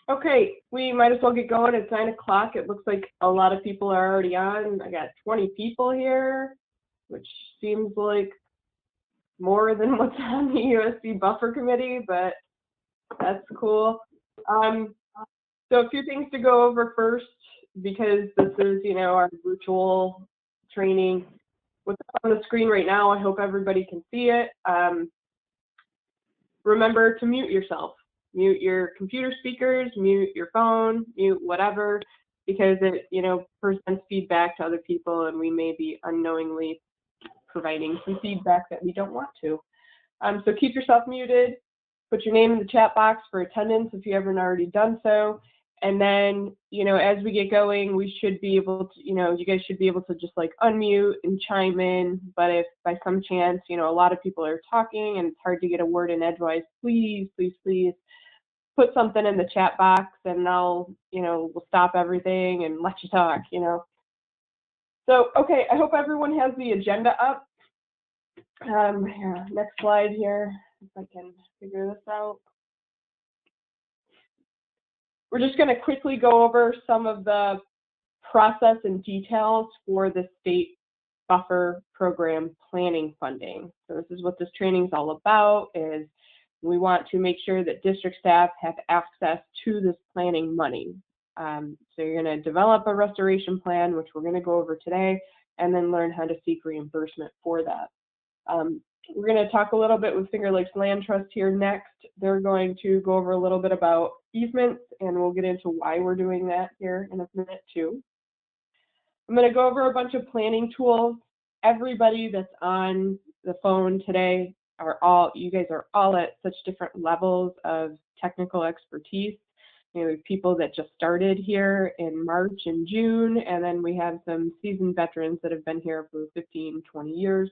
Okay, we might as well get going. It's 9 o'clock. It looks like a lot of people are already on. I got 20 people here, which seems like more than what's on the USC buffer committee, but that's cool. So a few things to go over first, because this is, our virtual training. What's on the screen right now, I hope everybody can see it. Remember to mute yourself. Mute your computer speakers, mute your phone, mute whatever, because it, presents feedback to other people, and we may be unknowingly providing some feedback that we don't want to. So keep yourself muted. Put your name in the chat box for attendance if you haven't already done so. And then, as we get going, we should be able to, you guys should be able to just like unmute and chime in. But if by some chance, a lot of people are talking and it's hard to get a word in edgewise, please, please, please put something in the chat box, and I'll, we'll stop everything and let you talk, So, okay, I hope everyone has the agenda up. Next slide here, if I can figure this out. We're just going to quickly go over some of the process and details for the state buffer program planning funding. So this is what this training is all about, is we want to make sure that district staff have access to this planning money. So you're going to develop a restoration plan, which we're going to go over today, and then learn how to seek reimbursement for that. We're going to talk a little bit with Finger Lakes Land Trust here next. They're going to go over a little bit about easements, and we'll get into why we're doing that here in a minute too. I'm going to go over a bunch of planning tools. Everybody that's on the phone today you guys are all at such different levels of technical expertise. We have people that just started here in March and June, and then we have some seasoned veterans that have been here for 15, 20 years.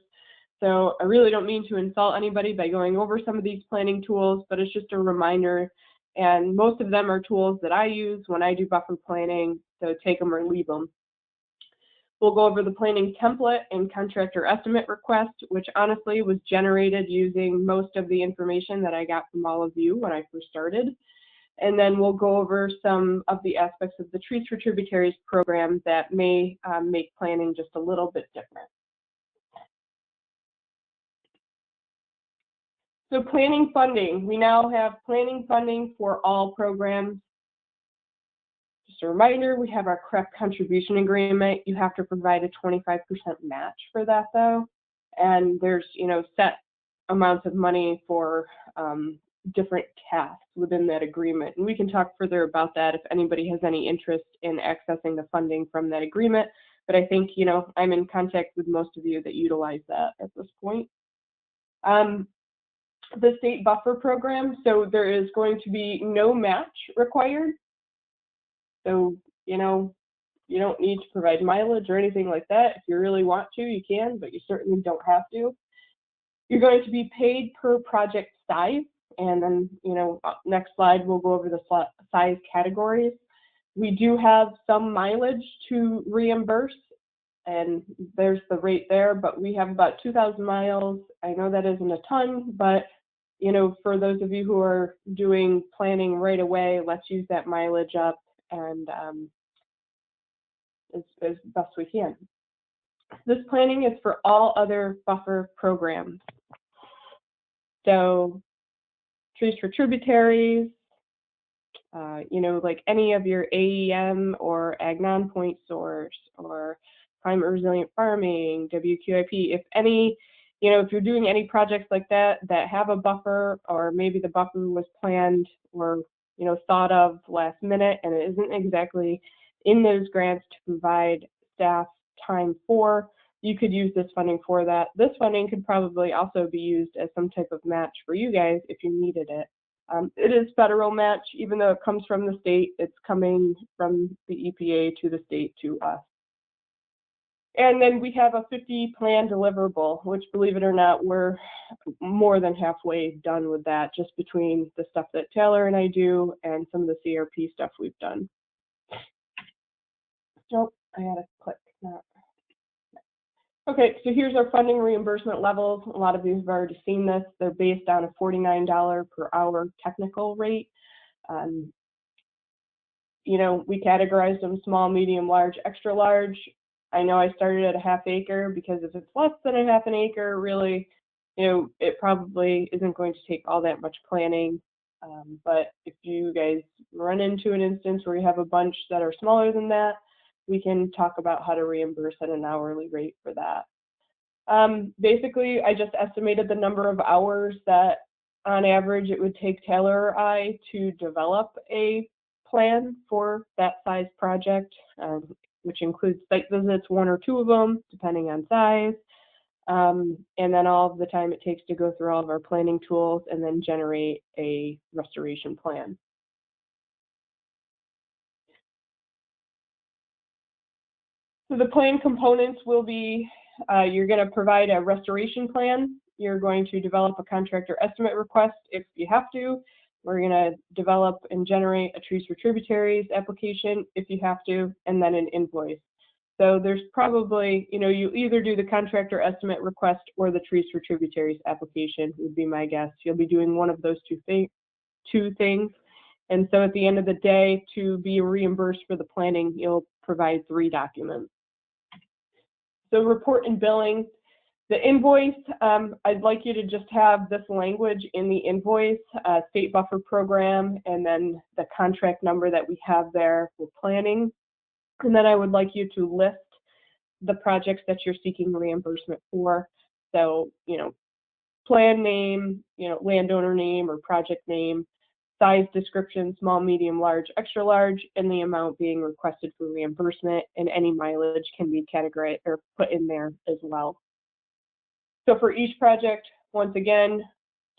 So I really don't mean to insult anybody by going over some of these planning tools, but it's just a reminder. And most of them are tools that I use when I do buffer planning, so take them or leave them. We'll go over the planning template and contractor estimate request, which honestly was generated using most of the information that I got from all of you when I first started. And then we'll go over some of the aspects of the Trees for Tributaries program that may make planning just a little bit different. So planning funding, we now have planning funding for all programs. Just a reminder, we have our CREP contribution agreement. You have to provide a 25% match for that though. And there's, set amounts of money for different tasks within that agreement. And we can talk further about that if anybody has any interest in accessing the funding from that agreement. But I think, I'm in contact with most of you that utilize that at this point. The state buffer program, so there is going to be no match required. So, you don't need to provide mileage or anything like that. If you really want to, you can, but you certainly don't have to. You're going to be paid per project size. And then, next slide, we'll go over the size categories. We do have some mileage to reimburse, and there's the rate there, but we have about 2,000 miles. I know that isn't a ton, but for those of you who are doing planning right away, let's use that mileage up and as best we can. This planning is for all other buffer programs. So Trees for Tributaries, like any of your AEM or Ag Non-Point Source or Climate Resilient Farming, WQIP, if any, if you're doing any projects like that that have a buffer, or maybe the buffer was planned or, thought of last minute and it isn't exactly in those grants to provide staff time for, you could use this funding for that. This funding could probably also be used as some type of match for you guys if you needed it. It is federal match, even though it comes from the state, it's coming from the EPA to the state to us. And then we have a 50 plan deliverable, which, believe it or not, we're more than halfway done with that, just between the stuff that Taylor and I do and some of the CRP stuff we've done. Nope, I had to click that. Okay, so here's our funding reimbursement levels. A lot of you have already seen this. They're based on a $49 per hour technical rate. you know, we categorized them small, medium, large, extra large. I know I started at a ½ acre because if it's less than a ½ acre, really, you know, it probably isn't going to take all that much planning. But if you guys run into an instance where you have a bunch that are smaller than that, we can talk about how to reimburse at an hourly rate for that. Basically, I just estimated the number of hours that on average it would take Taylor or I to develop a plan for that size project, which includes site visits, 1 or 2 of them, depending on size, and then all of the time it takes to go through all of our planning tools and then generate a restoration plan. So the plan components will be, you're going to provide a restoration plan. You're going to develop a contractor estimate request if you have to. We're going to develop and generate a trees for tributaries application if you have to, and then an invoice. So there's probably, you know, you either do the contractor estimate request or the trees for tributaries application would be my guess. You'll be doing one of those two things. And so at the end of the day, to be reimbursed for the planning, you'll provide 3 documents. So report and billing. The invoice, I'd like you to just have this language in the invoice, state buffer program, and then the contract number that we have there for planning. And then I would like you to list the projects that you're seeking reimbursement for. So, you know, plan name, you know, landowner name or project name, size description, small, medium, large, extra large, and the amount being requested for reimbursement, and any mileage can be categorized or put in there as well. So for each project, once again,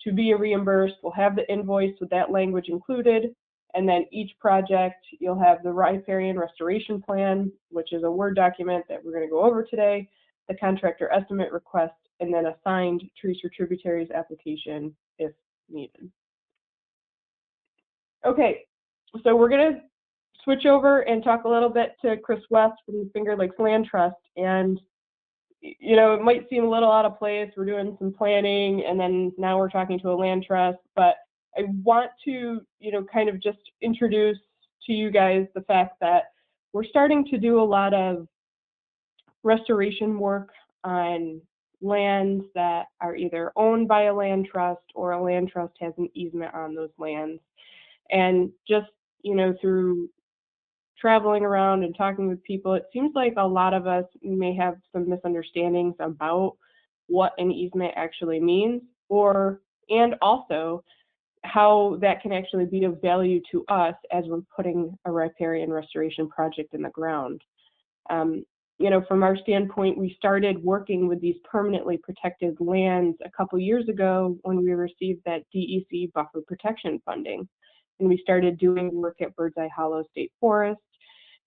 to be reimbursed, we'll have the invoice with that language included, and then each project, you'll have the Riparian restoration plan, which is a Word document that we're going to go over today, the contractor estimate request, and then a signed trees for tributaries application if needed. Okay, so we're going to switch over and talk a little bit to Chris West from the Finger Lakes Land Trust. And, you know, it might seem a little out of place. We're doing some planning, and then now we're talking to a land trust. But I want to, you know, kind of just introduce to you guys the fact that we're starting to do a lot of restoration work on lands that are either owned by a land trust or a land trust has an easement on those lands. And just, you know, through traveling around and talking with people, it seems like a lot of us may have some misunderstandings about what an easement actually means, and also how that can actually be of value to us as we're putting a riparian restoration project in the ground. You know, from our standpoint, we started working with these permanently protected lands a couple years ago when we received that DEC buffer protection funding. And we started doing work at Birdseye Hollow State Forest.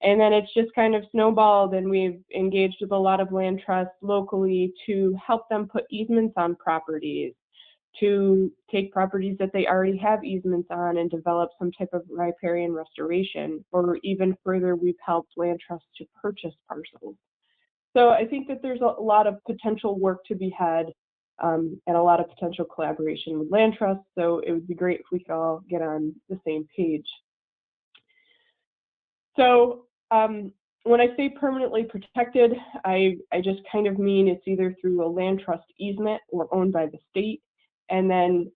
And then it's just kind of snowballed, and we've engaged with a lot of land trusts locally to help them put easements on properties, to take properties that they already have easements on and develop some type of riparian restoration, or even further, we've helped land trusts to purchase parcels. So I think that there's a lot of potential work to be had, and a lot of potential collaboration with land trusts. So it would be great if we could all get on the same page. So when I say permanently protected, I just kind of mean it's either through a land trust easement or owned by the state. And then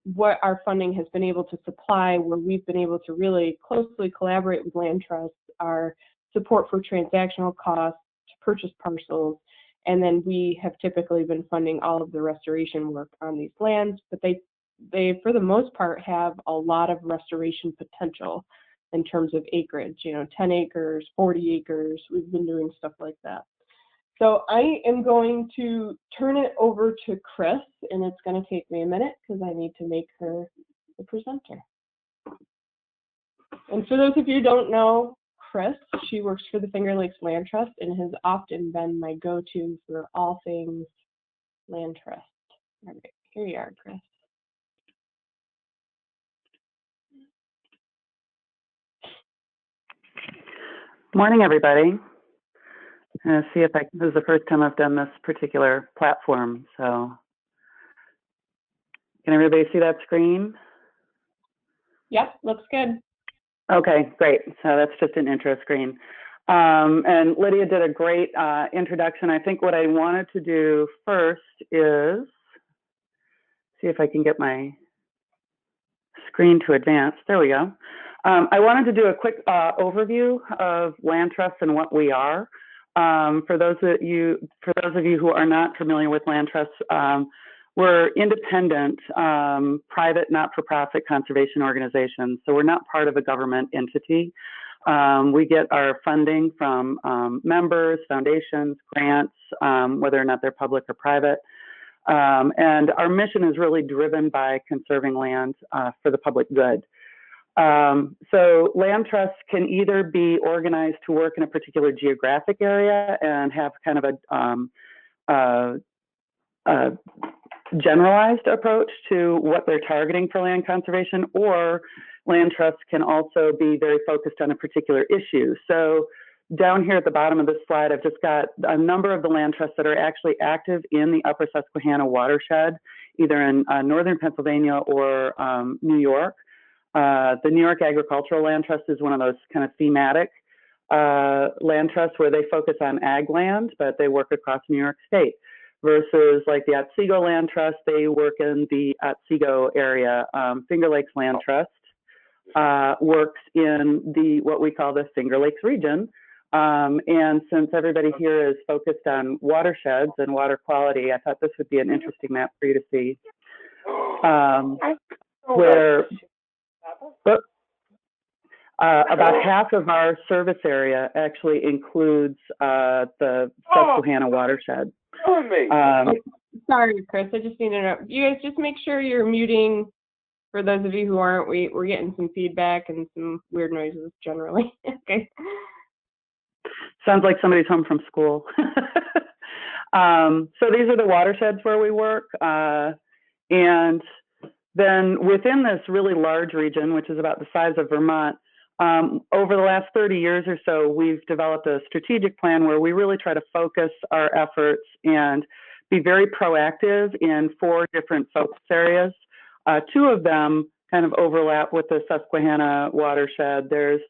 what our funding has been able to supply, where we've been able to really closely collaborate with land trusts, are support for transactional costs to purchase parcels. And then we have typically been funding all of the restoration work on these lands, but they for the most part have a lot of restoration potential in terms of acreage, you know, 10 acres, 40 acres. We've been doing stuff like that. So I am going to turn it over to Chris, and it's going to take me a minute because I need to make her the presenter. And for those of you who don't know Chris, she works for the Finger Lakes Land Trust and has often been my go-to for all things land trust. All right, here you are, Chris. Morning, everybody. See if this is the first time I've done this particular platform. So, can everybody see that screen? Yep, looks good. Okay, great. So that's just an intro screen. And Lydia did a great introduction. I think what I wanted to do first is see if I can get my screen to advance. There we go. I wanted to do a quick overview of land trusts and what we are. For those of you who are not familiar with land trusts, we're independent, private, not-for-profit conservation organizations. So we're not part of a government entity. We get our funding from members, foundations, grants, whether or not they're public or private. And our mission is really driven by conserving land for the public good. So land trusts can either be organized to work in a particular geographic area and have kind of a generalized approach to what they're targeting for land conservation, or land trusts can also be very focused on a particular issue. So down here at the bottom of this slide, I've just got a number of the land trusts that are actually active in the upper Susquehanna watershed, either in northern Pennsylvania or New York. The New York Agricultural Land Trust is one of those kind of thematic land trusts where they focus on ag land, but they work across New York State. Versus like the Otsego Land Trust, they work in the Otsego area. Finger Lakes Land Trust works in what we call the Finger Lakes region. And since everybody here is focused on watersheds and water quality, I thought this would be an interesting map for you to see. Where about half of our service area actually includes the Susquehanna watershed. Sorry, Chris, I just need to know. You guys just make sure you're muting. For those of you who aren't, we're getting some feedback and some weird noises generally. Okay. Sounds like somebody's home from school. So these are the watersheds where we work. And then within this really large region, which is about the size of Vermont, over the last 30 years or so, we've developed a strategic plan where we really try to focus our efforts and be very proactive in 4 different focus areas. 2 of them kind of overlap with the Susquehanna watershed. There's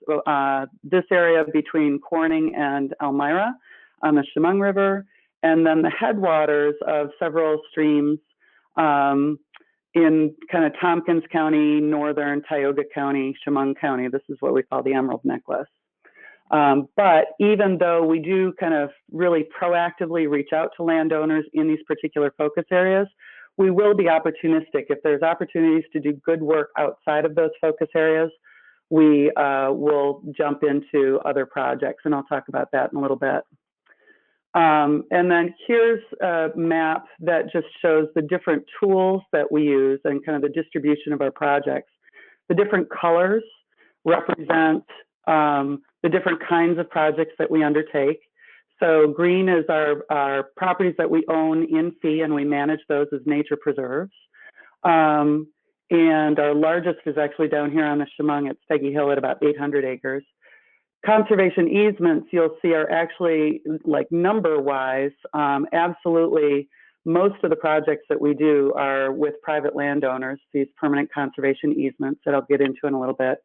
this area between Corning and Elmira on the Chemung River, and then the headwaters of several streams in kind of Tompkins County, northern Tioga County, Chemung County. This is what we call the Emerald Necklace. But even though we do kind of really proactively reach out to landowners in these particular focus areas, we will be opportunistic. If there's opportunities to do good work outside of those focus areas, we will jump into other projects, and I'll talk about that in a little bit. And then here's a map that just shows the different tools that we use and kind of the distribution of our projects. The different colors represent the different kinds of projects that we undertake. So green is our properties that we own in fee, and we manage those as nature preserves. And our largest is actually down here on the Chemung at Steggy Hill at about 800 acres. Conservation easements, you'll see, are actually, like, number-wise, absolutely most of the projects that we do are with private landowners, these permanent conservation easements that I'll get into in a little bit.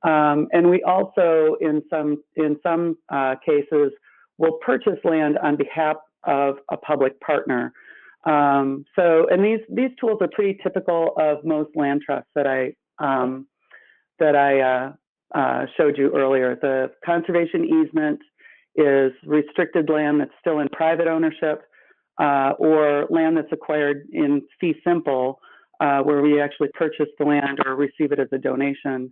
And we also, in some cases, will purchase land on behalf of a public partner. And these tools are pretty typical of most land trusts that I showed you earlier. The conservation easement is restricted land that's still in private ownership, or land that's acquired in fee simple, where we actually purchase the land or receive it as a donation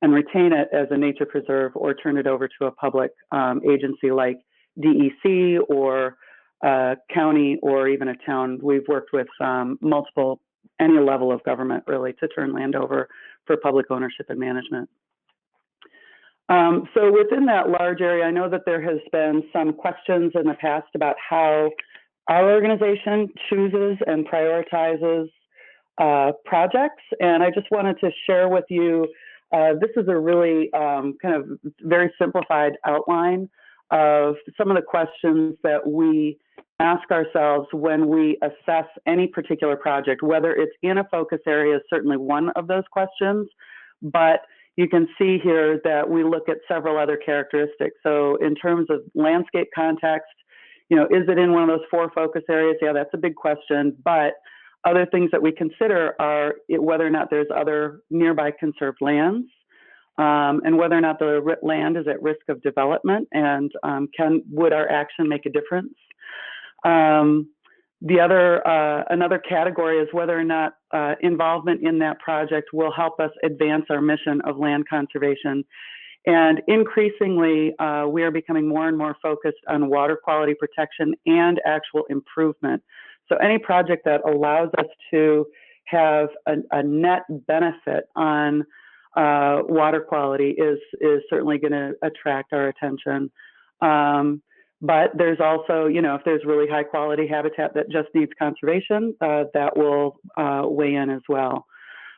and retain it as a nature preserve or turn it over to a public agency like DEC or a county or even a town. We've worked with any level of government really to turn land over for public ownership and management. So within that large area, I know that there has been some questions in the past about how our organization chooses and prioritizes projects. And I just wanted to share with you, this is a really kind of very simplified outline of some of the questions that we ask ourselves when we assess any particular project. Whether it's in a focus area is certainly one of those questions, but you can see here that we look at several other characteristics. So in terms of landscape context, is it in one of those 4 focus areas? Yeah, that's a big question. But other things that we consider are whether or not there's other nearby conserved lands, and whether or not the land is at risk of development, and would our action make a difference? Another category is whether or not involvement in that project will help us advance our mission of land conservation. And increasingly, we are becoming more and more focused on water quality protection and actual improvement. So any project that allows us to have a net benefit on water quality is certainly going to attract our attention. But there's also, if there's really high quality habitat that just needs conservation, that will weigh in as well.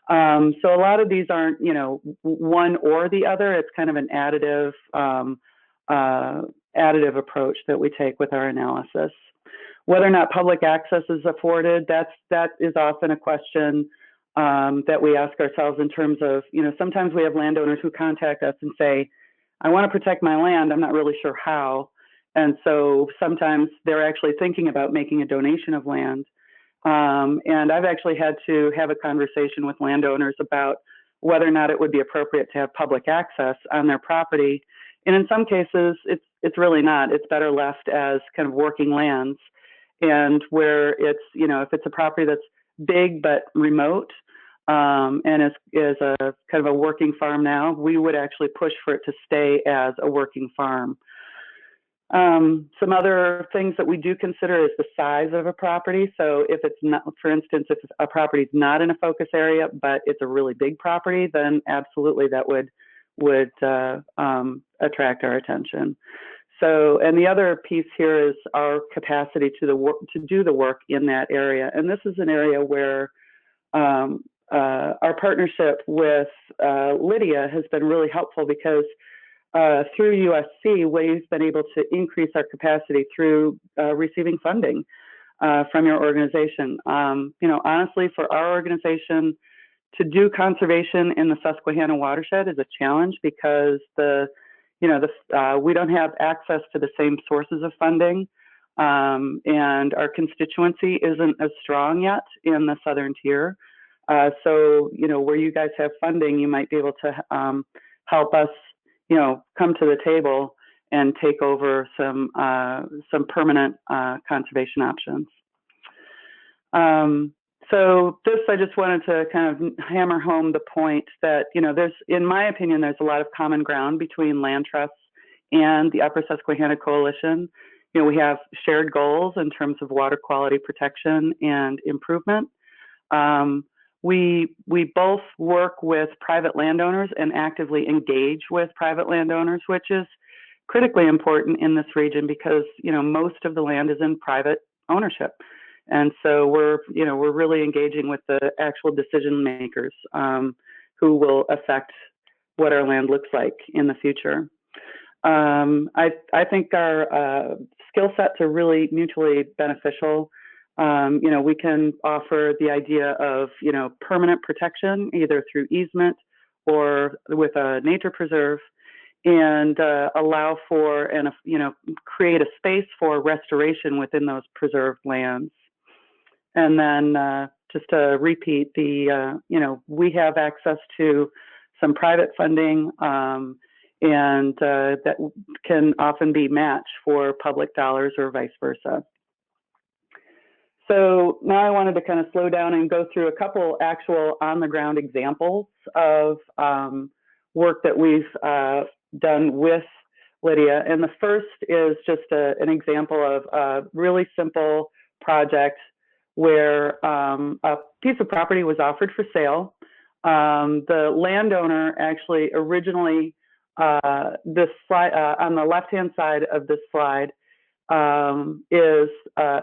So a lot of these aren't, one or the other. It's kind of an additive approach that we take with our analysis. Whether or not public access is afforded, that is often a question that we ask ourselves in terms of, sometimes we have landowners who contact us and say, I want to protect my land, I'm not really sure how. And so sometimes they're actually thinking about making a donation of land. And I've actually had to have a conversation with landowners about whether or not it would be appropriate to have public access on their property. And in some cases, it's really not. It's better left as kind of working lands. And where it's, if it's a property that's big but remote, and is a kind of a working farm now, we would actually push for it to stay as a working farm. Some other things that we do consider is the size of a property. So if it's not, for instance, if a property is not in a focus area, but it's a really big property, then absolutely that would attract our attention. So, and the other piece here is our capacity to do the work in that area. And this is an area where our partnership with Lydia has been really helpful, because through USC, we've been able to increase our capacity through receiving funding from your organization. Honestly, for our organization to do conservation in the Susquehanna watershed is a challenge, because we don't have access to the same sources of funding, and our constituency isn't as strong yet in the southern tier. So, where you guys have funding, you might be able to help us, come to the table and take over some permanent conservation options. So this, I just wanted to kind of hammer home the point that, in my opinion, there's a lot of common ground between land trusts and the Upper Susquehanna Coalition. We have shared goals in terms of water quality protection and improvement. We both work with private landowners and actively engage with private landowners, which is critically important in this region, because most of the land is in private ownership, and so we're really engaging with the actual decision makers who will affect what our land looks like in the future. I think our skill sets are really mutually beneficial. We can offer the idea of, permanent protection, either through easement or with a nature preserve, and allow for and, create a space for restoration within those preserved lands. And then just to repeat, we have access to some private funding, and that can often be matched for public dollars or vice versa. So now I wanted to kind of slow down and go through a couple actual on-the-ground examples of work that we've done with Lydia. And the first is just an example of a really simple project where a piece of property was offered for sale. The landowner actually originally, this slide, on the left-hand side of this slide, is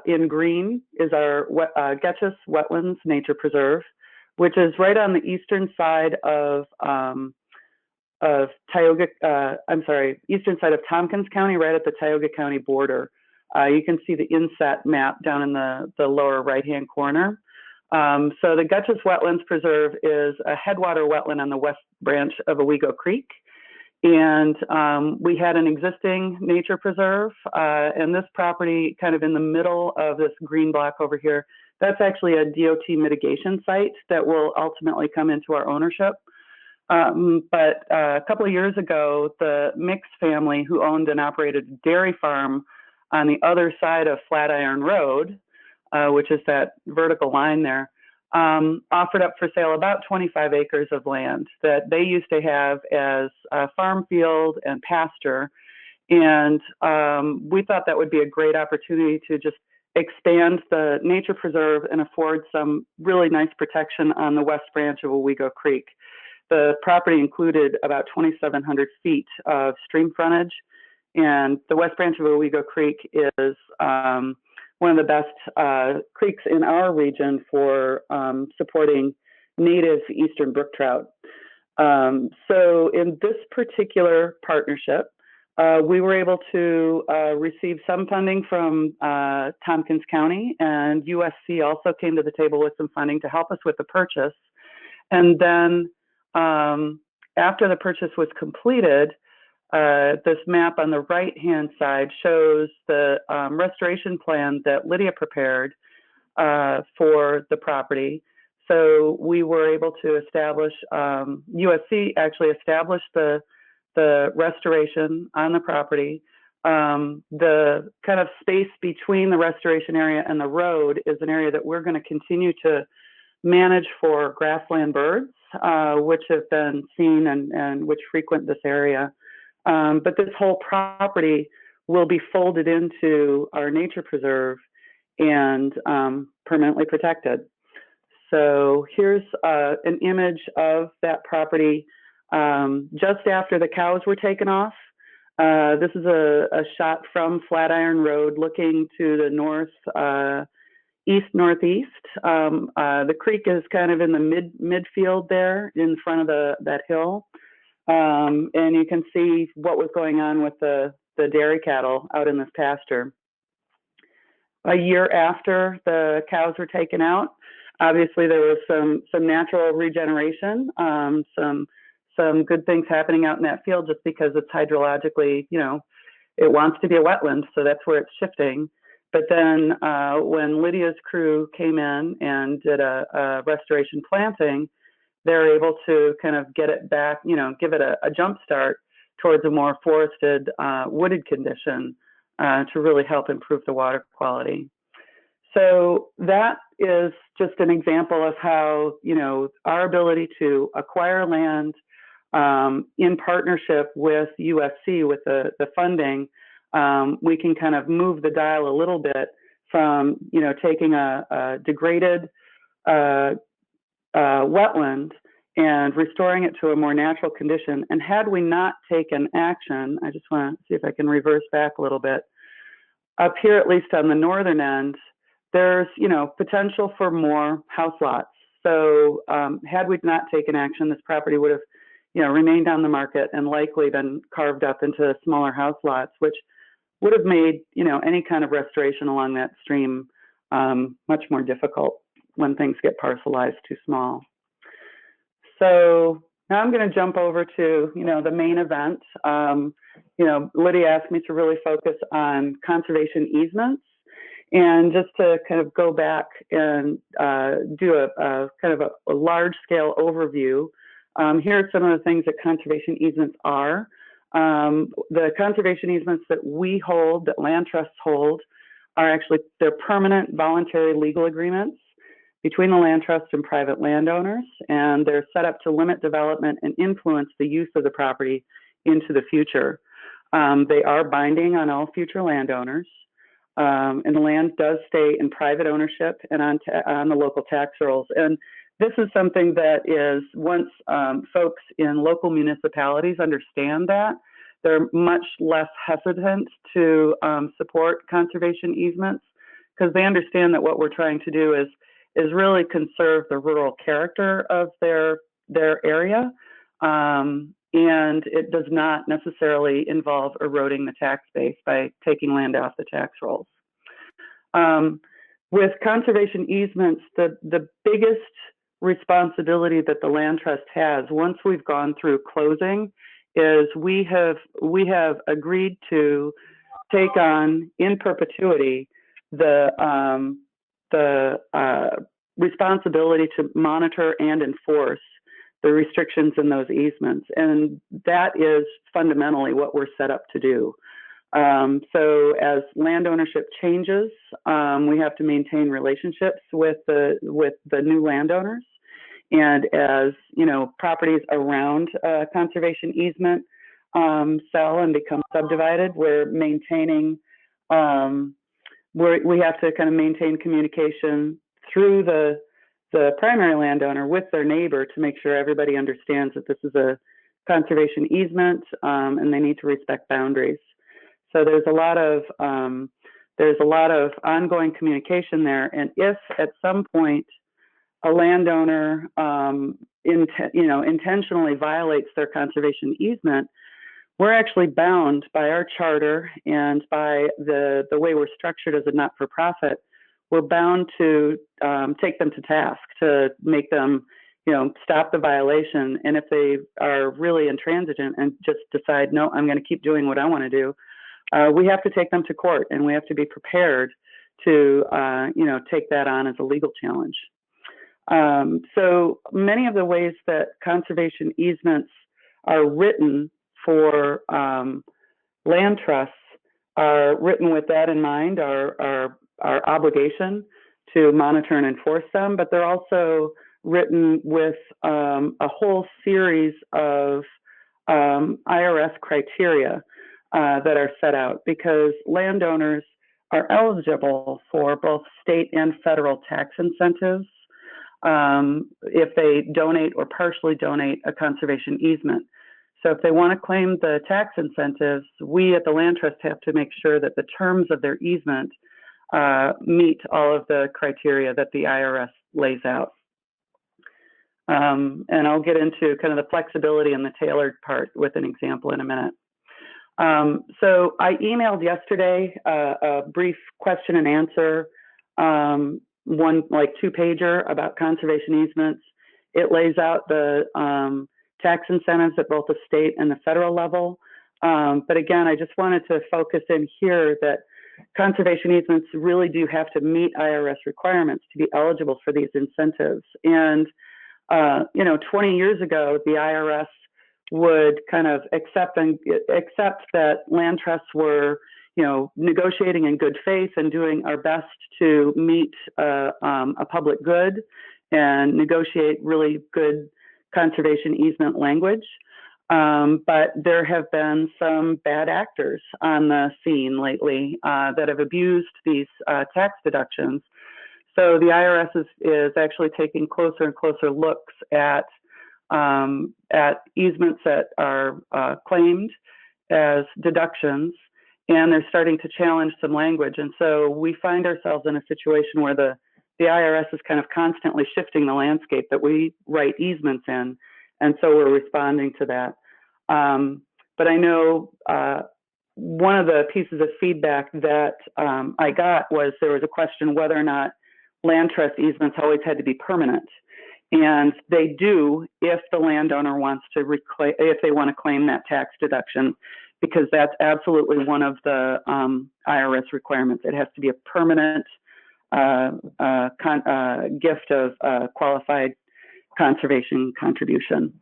in green is our Arcgis Wetlands Nature Preserve, which is right on the eastern side of eastern side of Tompkins County, right at the Tioga County border. You can see the inset map down in the lower right-hand corner. So the Gutchess Wetlands Preserve is a headwater wetland on the west branch of Owego Creek. And we had an existing nature preserve, and this property kind of in the middle of this green block over here, that's actually a DOT mitigation site that will ultimately come into our ownership. But a couple of years ago, the Mix family, who owned and operated a dairy farm on the other side of Flatiron Road, which is that vertical line there, offered up for sale about 25 acres of land that they used to have as a farm field and pasture. And we thought that would be a great opportunity to just expand the nature preserve and afford some really nice protection on the west branch of Owego Creek. The property included about 2,700 feet of stream frontage, and the west branch of Owego Creek is one of the best creeks in our region for supporting native eastern brook trout. So in this particular partnership, we were able to receive some funding from Tompkins County, and USC also came to the table with some funding to help us with the purchase. And then after the purchase was completed, this map on the right-hand side shows the restoration plan that Lydia prepared for the property. So we were able to establish, USC actually established the restoration on the property. The kind of space between the restoration area and the road is an area that we're going to continue to manage for grassland birds, which have been seen and which frequent this area. But this whole property will be folded into our nature preserve and permanently protected. So here's an image of that property just after the cows were taken off. This is a shot from Flatiron Road looking to the east-northeast. The creek is kind of in the midfield there in front of that hill. And you can see what was going on with the dairy cattle out in this pasture. A year after the cows were taken out, obviously there was some natural regeneration, some good things happening out in that field just because it's hydrologically, it wants to be a wetland, so that's where it's shifting. But then when Lydia's crew came in and did a restoration planting, they're able to kind of get it back, give it a jump start towards a more forested, wooded condition to really help improve the water quality. So that is just an example of how, our ability to acquire land in partnership with USC, with the funding, we can kind of move the dial a little bit from, taking a degraded wetland and restoring it to a more natural condition. And had we not taken action, I just want to see if I can reverse back a little bit. Up here, at least on the northern end, there's, potential for more house lots. So had we not taken action, this property would have, remained on the market and likely been carved up into smaller house lots, which would have made, any kind of restoration along that stream much more difficult when things get parcelized too small. So now I'm going to jump over to, the main event. Lydia asked me to really focus on conservation easements, and just to kind of go back and do a kind of a large-scale overview. Here are some of the things that conservation easements are. The conservation easements that we hold, that land trusts hold, are actually, they're permanent voluntary legal agreements between the land trust and private landowners, and they're set up to limit development and influence the use of the property into the future. They are binding on all future landowners, and the land does stay in private ownership and on the local tax rolls. And this is something that is, once folks in local municipalities understand that, they're much less hesitant to support conservation easements, because they understand that what we're trying to do is really conserve the rural character of their area, and it does not necessarily involve eroding the tax base by taking land off the tax rolls. with conservation easements, the biggest responsibility that the land trust has once we've gone through closing is we have agreed to take on in perpetuity the responsibility to monitor and enforce the restrictions in those easements, and that is fundamentally what we're set up to do. So as land ownership changes, we have to maintain relationships with the new landowners. And as properties around conservation easement sell and become subdivided, we're maintaining. We have to kind of maintain communication through the primary landowner with their neighbor to make sure everybody understands that this is a conservation easement and they need to respect boundaries. So there's a lot of ongoing communication there. And if at some point a landowner intentionally violates their conservation easement, we're actually bound by our charter and by the way we're structured as a not-for-profit. We're bound to take them to task, to make them stop the violation. And if they are really intransigent and just decide, no, I'm going to keep doing what I want to do, we have to take them to court, and we have to be prepared to take that on as a legal challenge. So many of the ways that conservation easements are written for land trusts are written with that in mind, our obligation to monitor and enforce them, but they're also written with a whole series of IRS criteria that are set out, because landowners are eligible for both state and federal tax incentives if they donate or partially donate a conservation easement. So if they want to claim the tax incentives, we at the Land Trust have to make sure that the terms of their easement meet all of the criteria that the IRS lays out. And I'll get into kind of the flexibility and the tailored part with an example in a minute. So I emailed yesterday a brief question and answer, one like 2-pager about conservation easements. It lays out the tax incentives at both the state and the federal level. But again, I just wanted to focus in here that conservation easements really do have to meet IRS requirements to be eligible for these incentives. And 20 years ago, the IRS would kind of accept that land trusts were, negotiating in good faith and doing our best to meet a public good and negotiate really good conservation easement language. But there have been some bad actors on the scene lately that have abused these tax deductions. So the IRS is actually taking closer and closer looks at easements that are claimed as deductions, and they're starting to challenge some language. And so we find ourselves in a situation where the IRS is kind of constantly shifting the landscape that we write easements in, and so we're responding to that. But I know one of the pieces of feedback that I got was there was a question whether or not land trust easements always had to be permanent. And they do if the landowner wants to if they want to claim that tax deduction, because that's absolutely one of the IRS requirements. It has to be a permanent gift of qualified conservation contribution.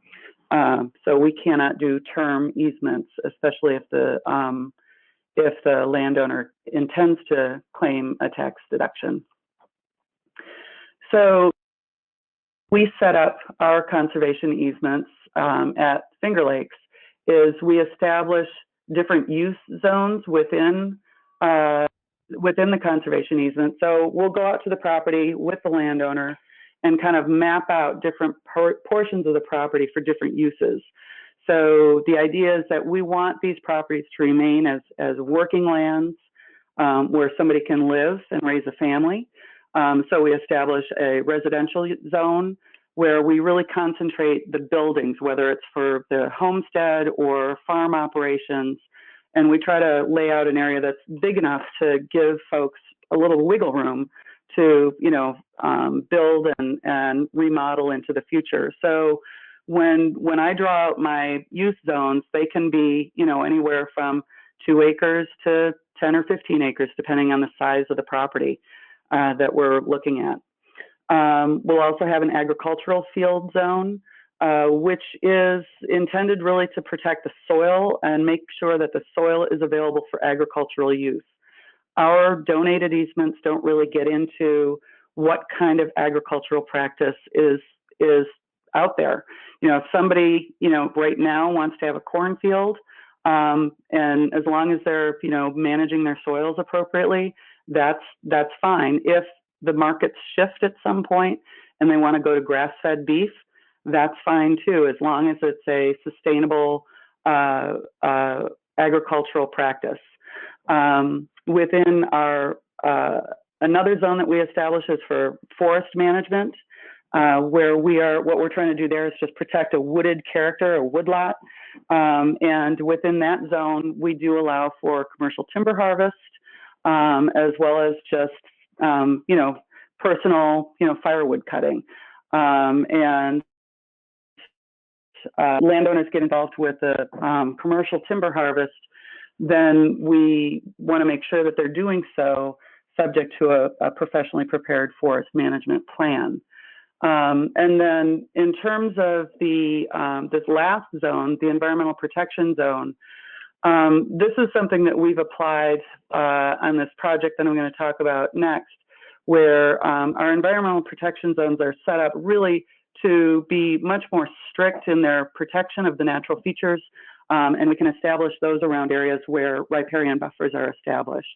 So we cannot do term easements, especially if the landowner intends to claim a tax deduction. So we set up our conservation easements at Finger Lakes is we establish different use zones within the conservation easement. So we'll go out to the property with the landowner and kind of map out different portions of the property for different uses. So the idea is that we want these properties to remain as working lands where somebody can live and raise a family. So we establish a residential zone where we really concentrate the buildings, whether it's for the homestead or farm operations. And we try to lay out an area that's big enough to give folks a little wiggle room to, build and remodel into the future. So when I draw out my use zones, they can be, anywhere from 2 acres to 10 or 15 acres, depending on the size of the property that we're looking at. We'll also have an agricultural field zone, which is intended really to protect the soil and make sure that the soil is available for agricultural use. Our donated easements don't really get into what kind of agricultural practice is out there. If somebody, right now wants to have a cornfield, and as long as they're, managing their soils appropriately, that's fine. If the markets shift at some point and they want to go to grass-fed beef, that's fine too, as long as it's a sustainable agricultural practice. Within our another zone that we established is for forest management, where what we're trying to do there is just protect a wooded character, a woodlot. And within that zone, we do allow for commercial timber harvest, as well as just, personal, firewood cutting. And landowners get involved with the commercial timber harvest, then we want to make sure that they're doing so subject to a professionally prepared forest management plan. And then in terms of the this last zone, the environmental protection zone, this is something that we've applied on this project that I'm going to talk about next, where our environmental protection zones are set up really to be much more strict in their protection of the natural features, and we can establish those around areas where riparian buffers are established.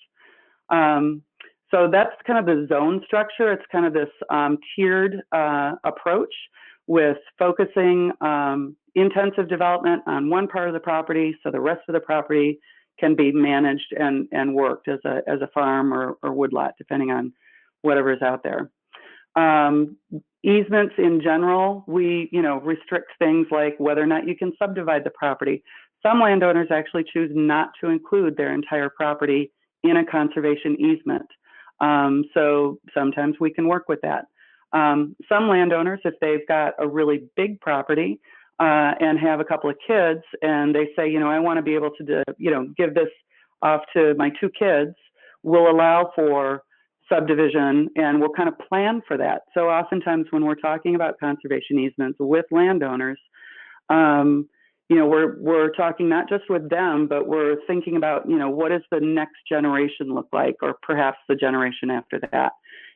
So that's kind of the zone structure. It's kind of this tiered approach with focusing intensive development on one part of the property, so the rest of the property can be managed and worked as a farm or woodlot, depending on whatever is out there. Easements in general, we restrict things like whether or not you can subdivide the property. Some landowners actually choose not to include their entire property in a conservation easement. So sometimes we can work with that. Some landowners, if they've got a really big property and have a couple of kids, and they say, I want to be able to, give this off to my 2 kids, we'll allow for subdivision, and we'll kind of plan for that. So oftentimes when we're talking about conservation easements with landowners, we're talking not just with them, but we're thinking about, what does the next generation look like, or perhaps the generation after that.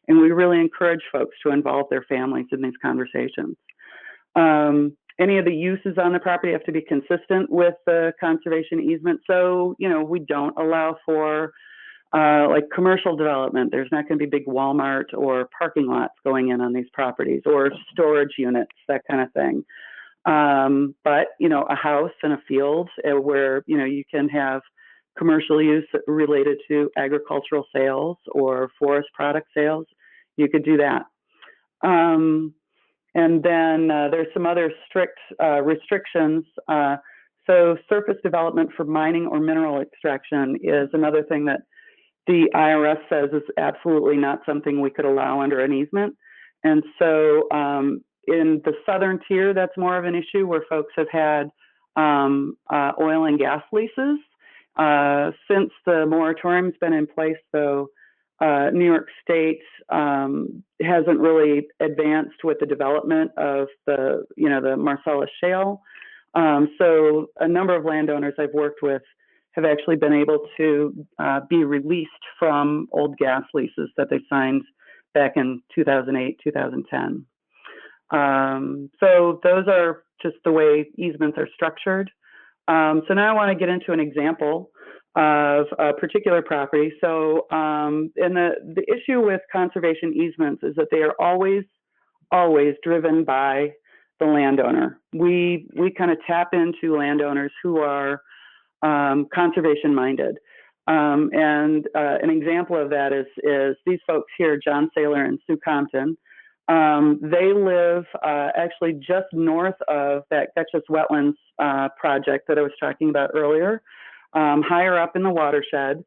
And we really encourage folks to involve their families in these conversations. Any of the uses on the property have to be consistent with the conservation easement. So, we don't allow for like commercial development. There's not going to be bbig Walmart or parking lots going in on these properties, or storage units, that kind of thing. But, a house and a field where, you can have commercial use related to agricultural sales or forest product sales, you could do that. And then there's some other strict restrictions. So surface development for mining or mineral extraction is another thing that the IRS says is absolutely not something we could allow under an easement. And so in the southern tier, that's more of an issue, where folks have had oil and gas leases. Since the moratorium's been in place, though, New York State hasn't really advanced with the development of the Marcellus Shale. So a number of landowners I've worked with have actually been able to be released from old gas leases that they signed back in 2008, 2010. So those are just the way easements are structured. So now I want to get into an example of a particular property. So and the issue with conservation easements is that they are always driven by the landowner. We kind of tap into landowners who are conservation minded. And an example of that is these folks here, John Saylor and Sue Compton. They live actually just north of that Usc Wetlands project that I was talking about earlier, higher up in the watershed.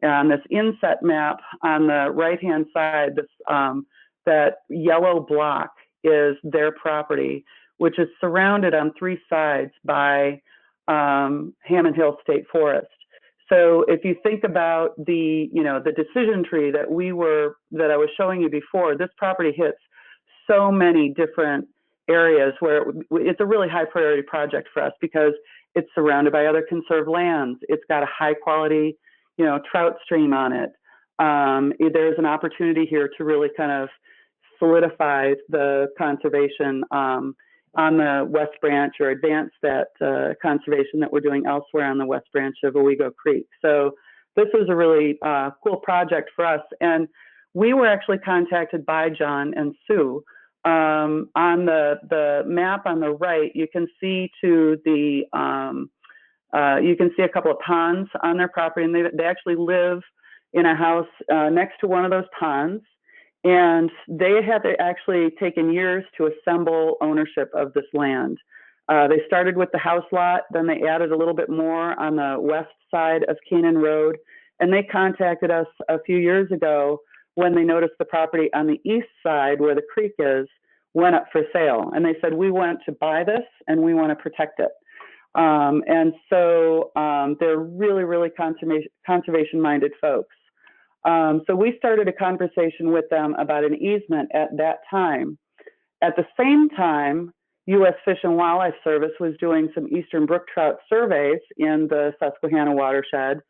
on this inset map on the right-hand side, this, that yellow block is their property, which is surrounded on 3 sides by Hammond Hill State Forest. So if you think about the, the decision tree that I was showing you before, this property hits so many different areas where it's a really high priority project for us because it's surrounded by other conserved lands. It's got a high quality, trout stream on it. There's an opportunity here to really kind of solidify the conservation on the West Branch, or advance that conservation that we're doing elsewhere on the West Branch of Owego Creek. So this was a really cool project for us. And we were actually contacted by John and Sue. On the map on the right, you can see you can see a couple of ponds on their property, and they actually live in a house next to one of those ponds. And they had actually taken years to assemble ownership of this land. They started with the house lot, then they added a little bit more on the west side of Canaan Road. And they contacted us a few years ago when they noticed the property on the east side where the creek is went up for sale. And they said, we want to buy this and we want to protect it. And so they're really, really conservation-minded folks. So we started a conversation with them about an easement at that time. At the same time, U.S. Fish and Wildlife Service was doing some eastern brook trout surveys in the Susquehanna watershed,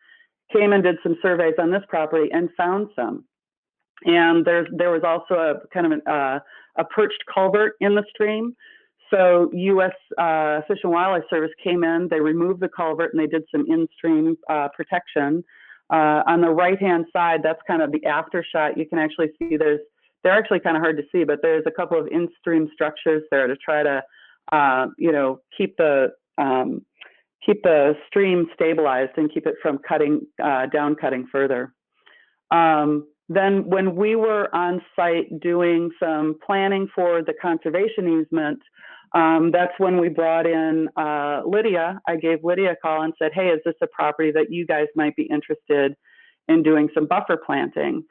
came and did some surveys on this property and found some. And there was also a kind of a perched culvert in the stream. So U.S. Fish and Wildlife Service came in, they removed the culvert, and they did some in-stream protection. On the right-hand side, that's kind of the after shot. You can actually see they're actually kind of hard to see, but there's a couple of in-stream structures there to try to, keep the stream stabilized and keep it from down cutting further. Then when we were on site doing some planning for the conservation easement, that's when we brought in Lydia. I gave Lydia a call and said, hey, is this a property that you guys might be interested in doing some buffer planting?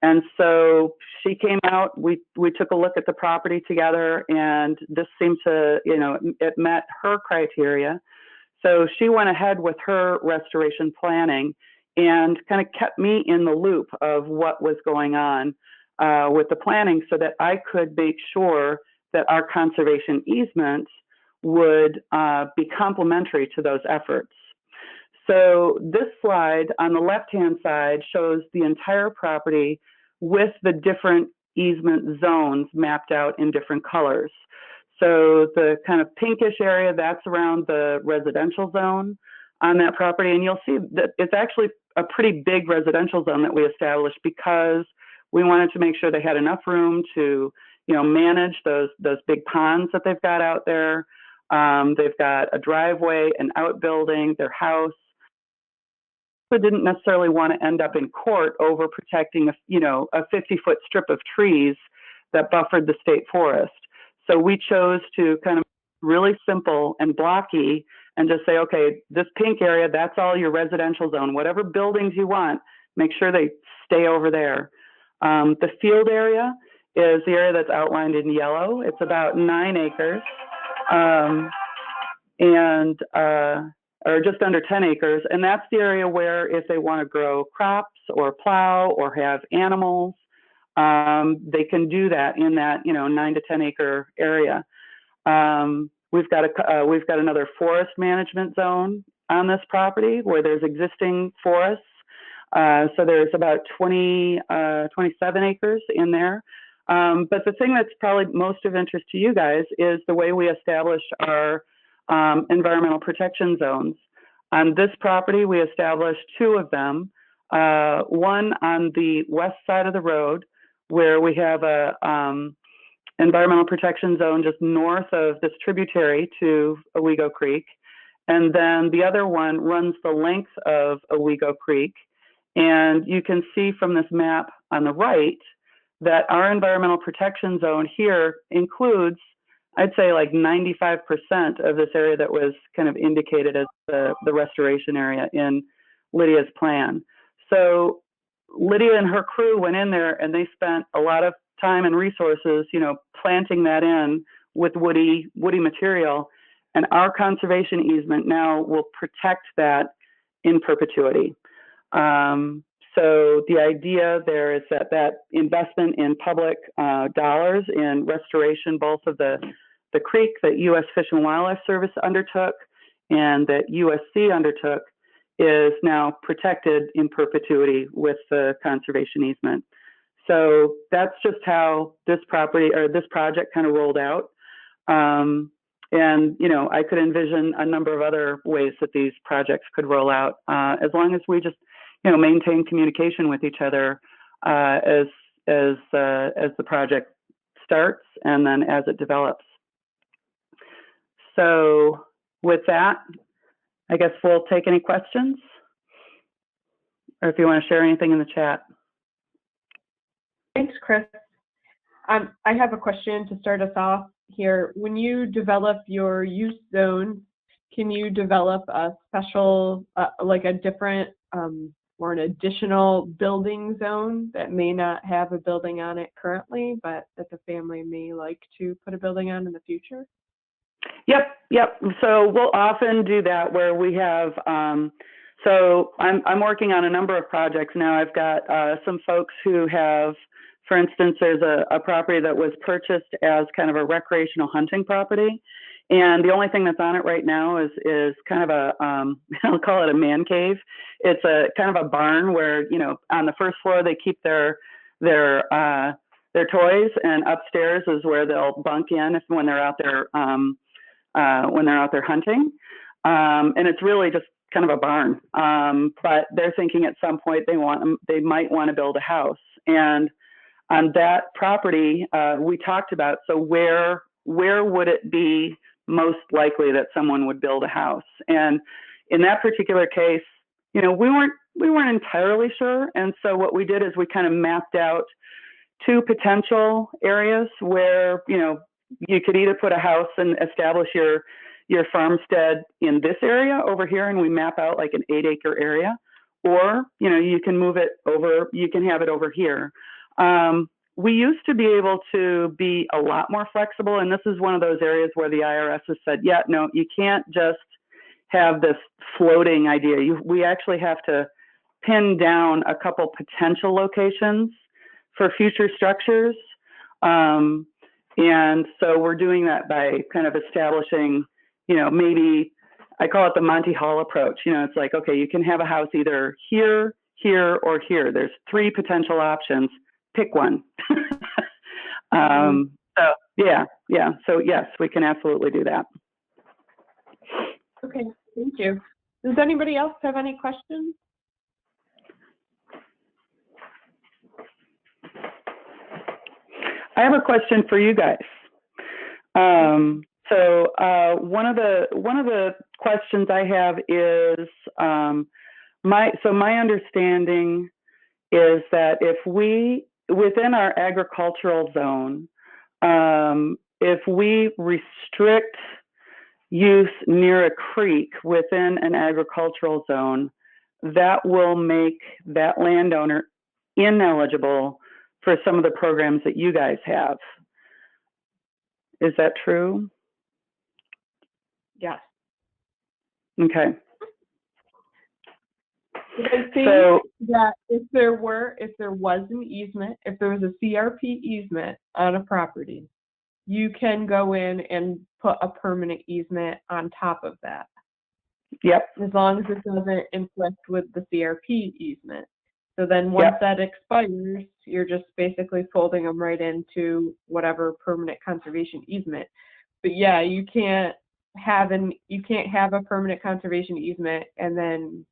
And so she came out, we took a look at the property together, and this seemed to, it met her criteria. So she went ahead with her restoration planning and kind of kept me in the loop of what was going on with the planning so that I could make sure that our conservation easements would be complementary to those efforts. So this slide on the left-hand side shows the entire property with the different easement zones mapped out in different colors. So the kind of pinkish area, that's around the residential zone on that property. And you'll see that it's actually a pretty big residential zone that we established because we wanted to make sure they had enough room to manage those big ponds that they've got out there. They've got a driveway, an outbuilding, their house. But didn't necessarily want to end up in court over protecting a 50-foot strip of trees that buffered the state forest. So we chose to kind of really simple and blocky and just say, okay, this pink area, that's all your residential zone. Whatever buildings you want, make sure they stay over there. The field area is the area that's outlined in yellow. It's about 9 acres, or just under 10 acres. And that's the area where if they want to grow crops or plow or have animals, they can do that in that 9 to 10 acre area. We've got another forest management zone on this property where there's existing forests. So there's about 27 acres in there. But the thing that's probably most of interest to you guys is the way we establish our environmental protection zones. On this property, we established 2 of them. One on the west side of the road, where we have a environmental protection zone just north of this tributary to Owego Creek. And then the other one runs the length of Owego Creek. And you can see from this map on the right that our environmental protection zone here includes, I'd say, like 95% of this area that was kind of indicated as the restoration area in Lydia's plan. So Lydia and her crew went in there and they spent a lot of time and resources, you know, planting that in with woody material. And our conservation easement now will protect that in perpetuity. So the idea there is that that investment in public dollars in restoration, both of the creek that U.S. Fish and Wildlife Service undertook and that USC undertook, is now protected in perpetuity with the conservation easement. So that's just how this property or this project kind of rolled out. And, you know, I could envision a number of other ways that these projects could roll out, as long as we just, you know, maintain communication with each other as the project starts and then as it develops. So with that, I guess we'll take any questions, or if you want to share anything in the chat. Thanks, Chris. I have a question to start us off here. When you develop your use zone, can you develop a special, like a different or an additional building zone that may not have a building on it currently, but that the family may like to put a building on in the future? Yep. So we'll often do that where we have, so I'm working on a number of projects now. I've got some folks who have, for instance, there's a property that was purchased as kind of a recreational hunting property. And the only thing that's on it right now is kind of a, I'll call it a man cave. It's a kind of a barn where, you know, on the first floor, they keep their toys, and upstairs is where they'll bunk in when they're out there, hunting. And it's really just kind of a barn. But they're thinking at some point they might want to build a house. And on that property, we talked about, so where would it be most likely that someone would build a house? And in that particular case, you know, we weren't entirely sure. And so what we did is we kind of mapped out two potential areas where, you know, you could either put a house and establish your farmstead in this area over here, and we map out like an 8-acre area, or, you know, you can move it over, you can have it over here. We used to be able to be a lot more flexible, and this is one of those areas where the IRS has said, yeah, no, you can't just have this floating idea. We actually have to pin down a couple potential locations for future structures. And so we're doing that by kind of establishing, you know, maybe I call it the Monty Hall approach. You know, it's like, okay, you can have a house either here, here, or here. There's 3 potential options. Pick one. So yeah. So yes, we can absolutely do that. Okay, thank you. Does anybody else have any questions? I have a question for you guys. So one of the questions I have is my understanding is that if we within our agricultural zone, if we restrict use near a creek within an agricultural zone, that will make that landowner ineligible for some of the programs that you guys have. Is that true? Yes. Okay. I think that if there was an easement, if there was a CRP easement on a property, you can go in and put a permanent easement on top of that. Yep. As long as it doesn't conflict with the CRP easement. So then once that expires, you're just basically folding them right into whatever permanent conservation easement. But yeah, you can't have a permanent conservation easement and then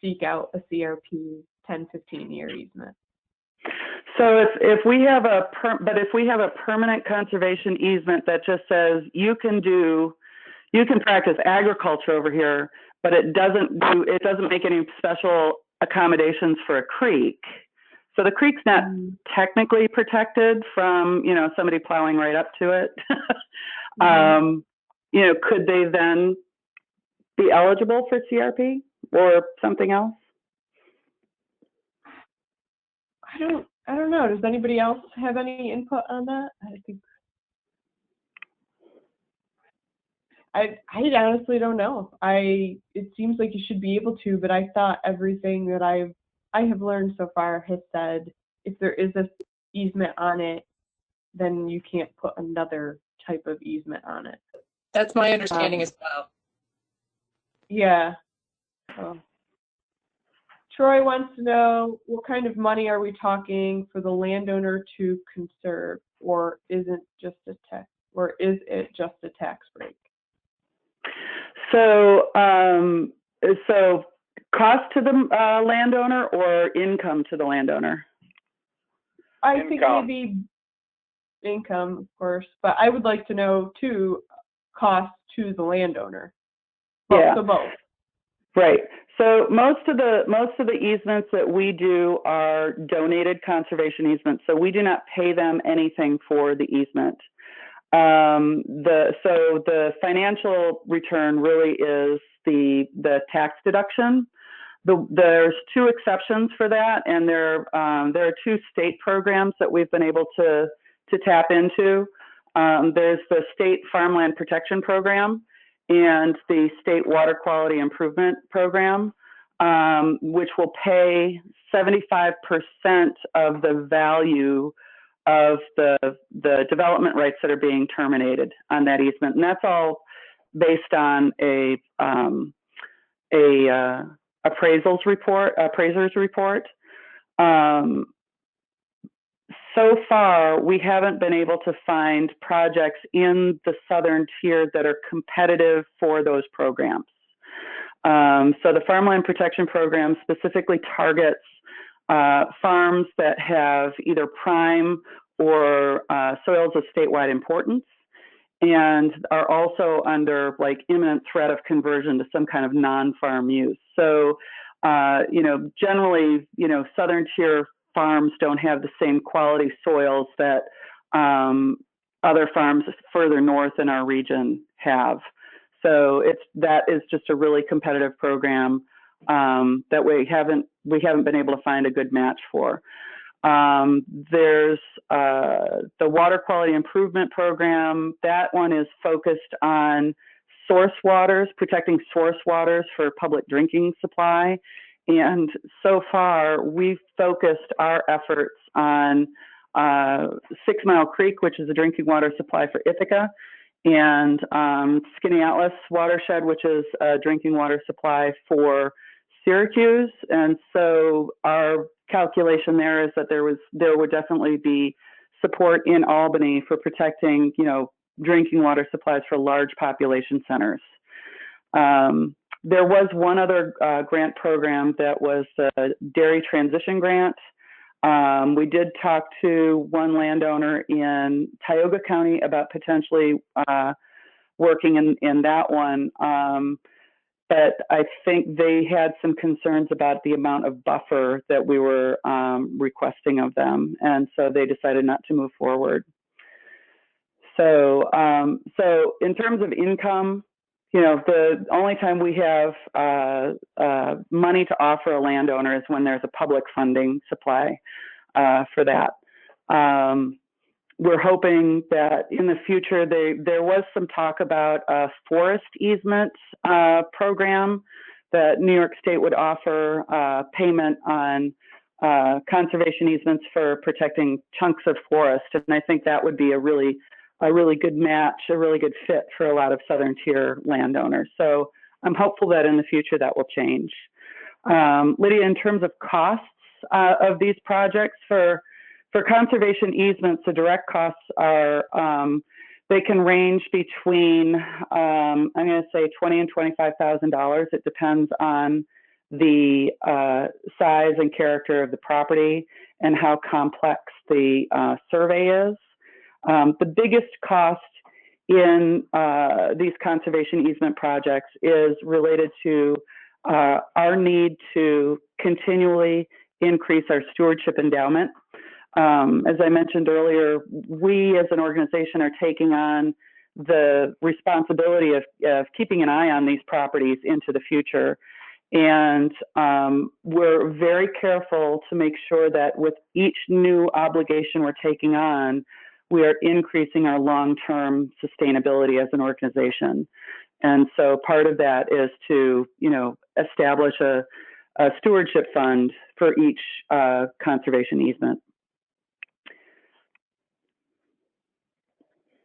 seek out a CRP 10-15 year easement. So if we have a permanent conservation easement that just says you can practice agriculture over here, but it doesn't make any special accommodations for a creek. So the creek's not technically protected from, you know, somebody plowing right up to it. You know, could they then be eligible for CRP or something else? I don't know. Does anybody else have any input on that? I honestly don't know. It seems like you should be able to, but I thought everything that I have learned so far has said if there is a easement on it, then you can't put another type of easement on it. That's my understanding as well. Yeah. So, Troy wants to know, what kind of money are we talking for the landowner to conserve, or is it just a tax break? So, so cost to the landowner or income to the landowner? I think maybe income, of course, but I would like to know too, cost to the landowner. Yeah. So both. Right. So most of the easements that we do are donated conservation easements. So we do not pay them anything for the easement. So the financial return really is the tax deduction. There's two exceptions for that, and there are two state programs that we've been able to tap into. There's the state Farmland Protection Program and the state Water Quality Improvement Program, which will pay 75% of the value of the development rights that are being terminated on that easement, and that's all based on a appraiser's report. So far, we haven't been able to find projects in the southern tier that are competitive for those programs. So the Farmland Protection Program specifically targets farms that have either prime or soils of statewide importance, and are also under like imminent threat of conversion to some kind of non-farm use. So, generally, southern tier farms don't have the same quality soils that other farms further north in our region have. So that is just a really competitive program that we haven't been able to find a good match for. There's the Water Quality Improvement Program. That one is focused on source waters, protecting source waters for public drinking supply. And so far, we've focused our efforts on 6 Mile Creek, which is a drinking water supply for Ithaca, and Skaneateles Watershed, which is a drinking water supply for Syracuse. And so our calculation there is that there would definitely be support in Albany for protecting, drinking water supplies for large population centers. There was one other grant program that was the Dairy Transition Grant. We did talk to one landowner in Tioga County about potentially working in that one. But I think they had some concerns about the amount of buffer that we were requesting of them. And so they decided not to move forward. So, so in terms of income, the only time we have money to offer a landowner is when there's a public funding supply for that. We're hoping that in the future, there was some talk about a forest easement program that New York State would offer payment on conservation easements for protecting chunks of forest. And I think that would be a really good match, a really good fit for a lot of southern tier landowners. So I'm hopeful that in the future that will change. Lydia, in terms of costs of these projects for conservation easements, the direct costs are, they can range between, I'm going to say $20,000 and $25,000. It depends on the size and character of the property and how complex the survey is. The biggest cost in these conservation easement projects is related to our need to continually increase our stewardship endowment. As I mentioned earlier, we as an organization are taking on the responsibility of keeping an eye on these properties into the future. And we're very careful to make sure that with each new obligation we're taking on, we are increasing our long-term sustainability as an organization. And so part of that is to, establish a stewardship fund for each conservation easement.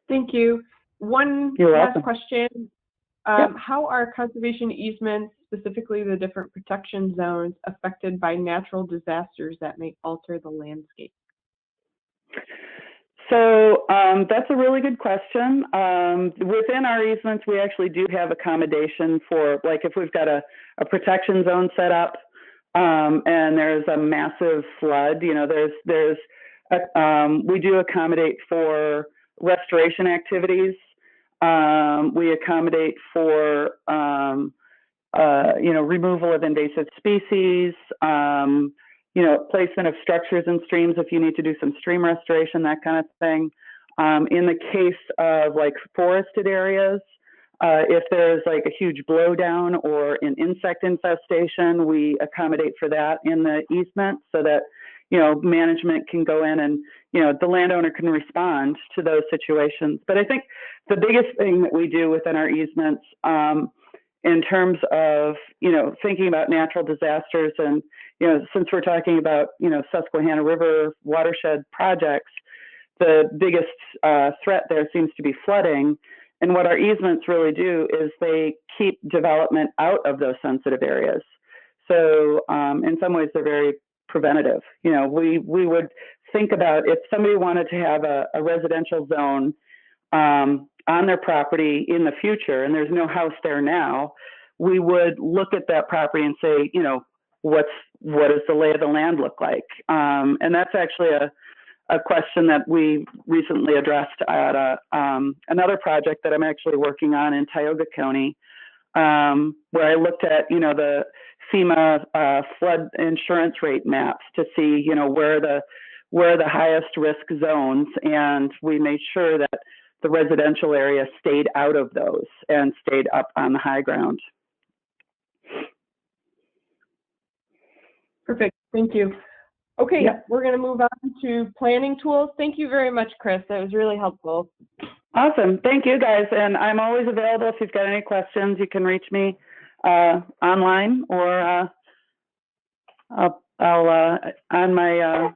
Thank you. One You're last welcome. question. Yep. How are conservation easements, specifically the different protection zones, affected by natural disasters that may alter the landscape? So that's a really good question. Within our easements, we actually do have accommodation for, like, if we've got a protection zone set up and there's a massive flood, we do accommodate for restoration activities. We accommodate for, removal of invasive species, placement of structures in streams if you need to do some stream restoration, that kind of thing. In the case of like forested areas, if there's like a huge blowdown or an insect infestation, we accommodate for that in the easement so that, management can go in and, the landowner can respond to those situations. But I think the biggest thing that we do within our easements, in terms of, thinking about natural disasters and, since we're talking about, Susquehanna River watershed projects, the biggest threat there seems to be flooding. And what our easements really do is they keep development out of those sensitive areas. So in some ways, they're very preventative. We would think about if somebody wanted to have a residential zone on their property in the future, and there's no house there now, we would look at that property and say, what does the lay of the land look like? And that's actually a question that we recently addressed at another project that I'm actually working on in Tioga County, where I looked at, the FEMA flood insurance rate maps to see, where the highest risk zones, and we made sure that the residential area stayed out of those and stayed up on the high ground. Perfect. Thank you. Okay, Yep. We're going to move on to planning tools. Thank you very much, Chris. That was really helpful. Awesome. Thank you, guys. And I'm always available if you've got any questions. You can reach me online or I'll on my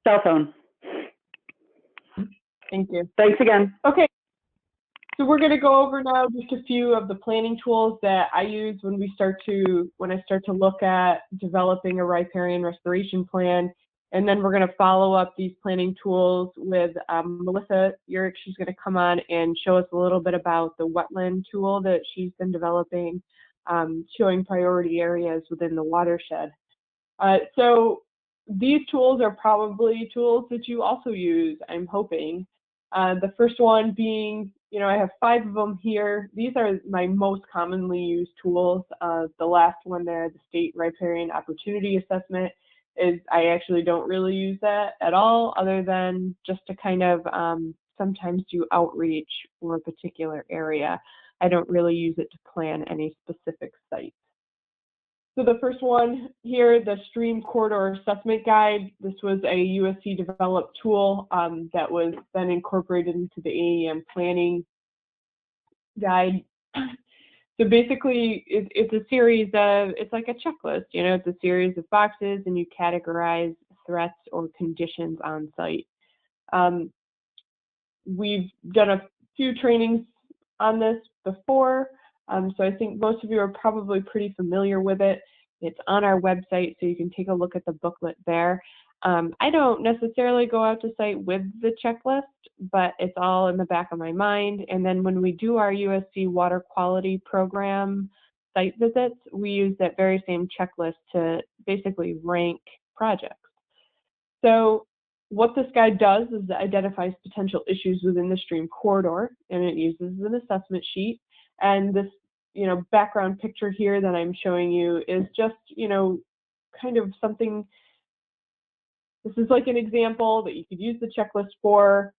cell phone. Thank you. Thanks again. Okay. So we're going to go over now just a few of the planning tools that I use when I start to look at developing a riparian restoration plan. And then we're going to follow up these planning tools with Melissa Urich. She's going to come on and show us a little bit about the wetland tool that she's been developing, showing priority areas within the watershed. So these tools are probably tools that you also use, I'm hoping. The first one being, I have 5 of them here. These are my most commonly used tools. The last one there, the State Riparian Opportunity Assessment, I actually don't really use that at all, other than just to kind of sometimes do outreach for a particular area. I don't really use it to plan any specific sites. So the first one here, the Stream Corridor Assessment Guide. This was a USC developed tool that was then incorporated into the AEM planning guide. So basically, it's a series of, it's like a checklist, it's a series of boxes and you categorize threats or conditions on site. We've done a few trainings on this before. So I think most of you are probably pretty familiar with it. It's on our website, so you can take a look at the booklet there. I don't necessarily go out to site with the checklist, but it's all in the back of my mind. And then when we do our USC Water Quality Program site visits, we use that very same checklist to basically rank projects. So what this guide does is it identifies potential issues within the stream corridor, and it uses an assessment sheet. And this, background picture here that I'm showing you is just, kind of something. This is like an example that you could use the checklist for.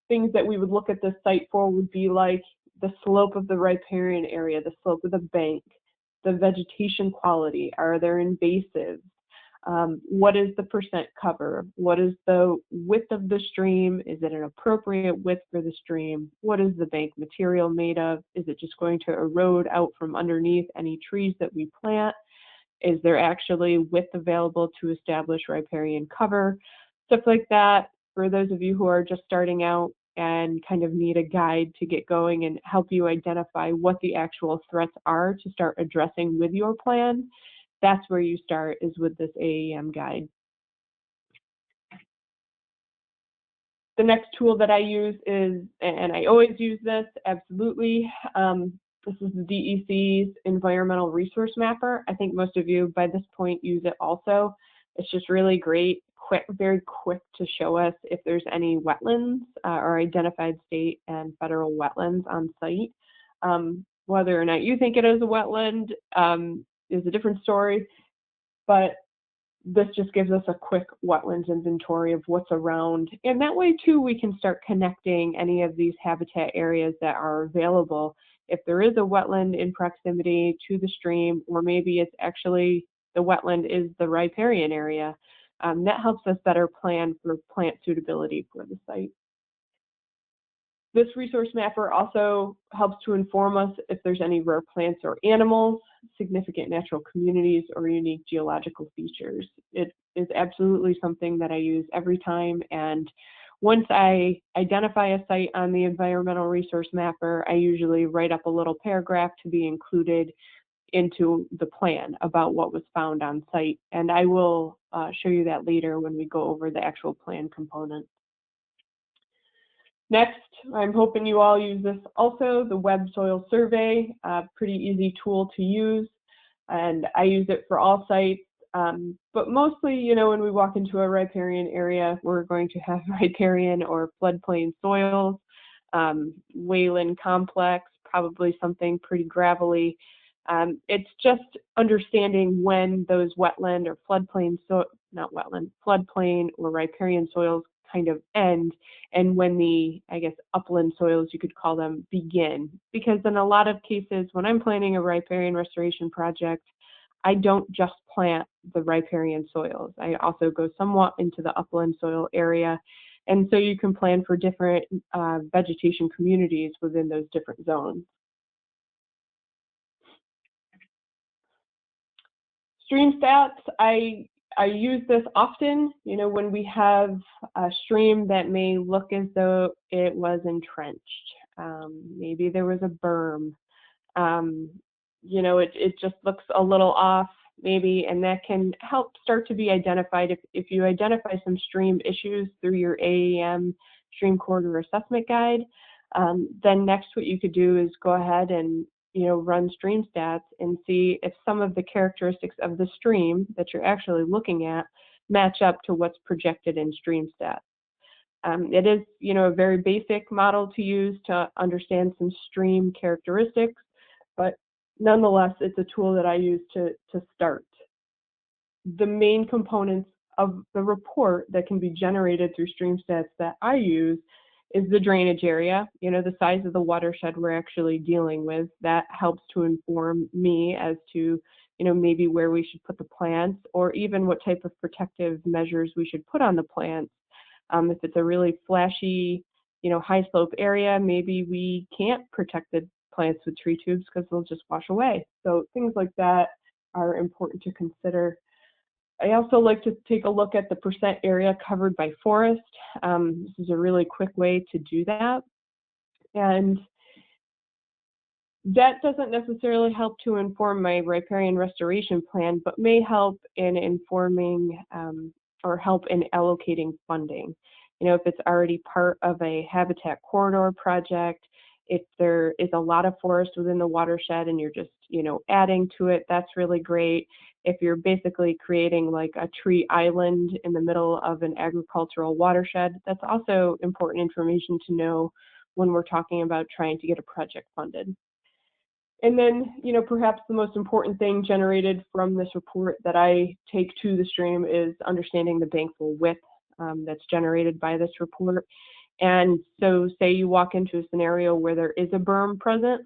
Things that we would look at this site for would be like the slope of the riparian area, the slope of the bank, the vegetation quality? Are there invasives? What is the percent cover? What is the width of the stream? Is it an appropriate width for the stream? What is the bank material made of? Is it just going to erode out from underneath any trees that we plant? Is there actually width available to establish riparian cover? Stuff like that. For those of you who are just starting out and kind of need a guide to get going and help you identify what the actual threats are to start addressing with your plan, that's where you start, is with this AEM guide. The next tool that I use is, and I always use this, absolutely, this is the DEC's Environmental Resource Mapper. I think most of you by this point use it also. It's just really great, quick, very quick to show us if there's any wetlands or identified state and federal wetlands on site. Whether or not you think it is a wetland is a different story, but this just gives us a quick wetlands inventory of what's around. And that way too, we can start connecting any of these habitat areas that are available. If there is a wetland in proximity to the stream, or maybe it's actually the wetland is the riparian area, that helps us better plan for plant suitability for the site. This resource mapper also helps to inform us if there's any rare plants or animals, significant natural communities, or unique geological features. It is absolutely something that I use every time, and once I identify a site on the environmental resource mapper, I usually write up a little paragraph to be included into the plan about what was found on site, and I will show you that later when we go over the actual plan component. Next, I'm hoping you all use this also, the Web Soil Survey, pretty easy tool to use, and I use it for all sites, but mostly, you know, when we walk into a riparian area, we're going to have riparian or floodplain soils, wayland complex, probably something pretty gravelly. It's just understanding when those wetland or floodplain, not wetland, floodplain or riparian soils kind of end, and when the, I guess, upland soils, you could call them, begin. Because in a lot of cases, when I'm planning a riparian restoration project, I don't just plant the riparian soils. I also go somewhat into the upland soil area. And so you can plan for different vegetation communities within those different zones. Stream stats, I use this often, you know, when we have a stream that may look as though it was entrenched. Maybe there was a berm. You know, it just looks a little off, maybe, and that can help start to be identified. If you identify some stream issues through your AEM Stream Corridor Assessment Guide, then next what you could do is go ahead and, you know, run stream stats and see if some of the characteristics of the stream that you're actually looking at match up to what's projected in stream stats. It is, you know, a very basic model to use to understand some stream characteristics, but nonetheless, it's a tool that I use to start. The main components of the report that can be generated through stream stats that I use is the drainage area, you know, the size of the watershed we're actually dealing with. That helps to inform me as to, you know, maybe where we should put the plants, or even what type of protective measures we should put on the plants. If it's a really flashy, you know, high slope area, maybe we can't protect the plants with tree tubes because they'll just wash away. So things like that are important to consider. I also like to take a look at the percent area covered by forest. This is a really quick way to do that. And that doesn't necessarily help to inform my riparian restoration plan, but may help in informing or help in allocating funding. You know, if it's already part of a habitat corridor project, if there is a lot of forest within the watershed and you're just, you know, adding to it, that's really great. If you're basically creating like a tree island in the middle of an agricultural watershed, that's also important information to know when we're talking about trying to get a project funded. And then, you know, perhaps the most important thing generated from this report that I take to the stream is understanding the bankful width that's generated by this report. And so say you walk into a scenario where there is a berm present,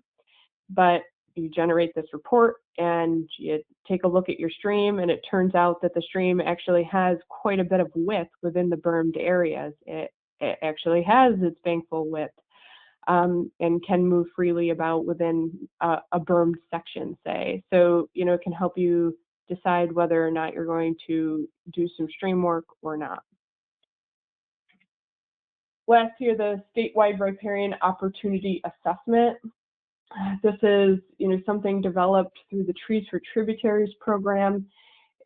but you generate this report and you take a look at your stream, and it turns out that the stream actually has quite a bit of width within the bermed areas. It actually has its bankful width, and can move freely about within a bermed section, say. So, you know, it can help you decide whether or not you're going to do some stream work or not. Last year, the statewide riparian opportunity assessment. This is, you know, something developed through the Trees for Tributaries program.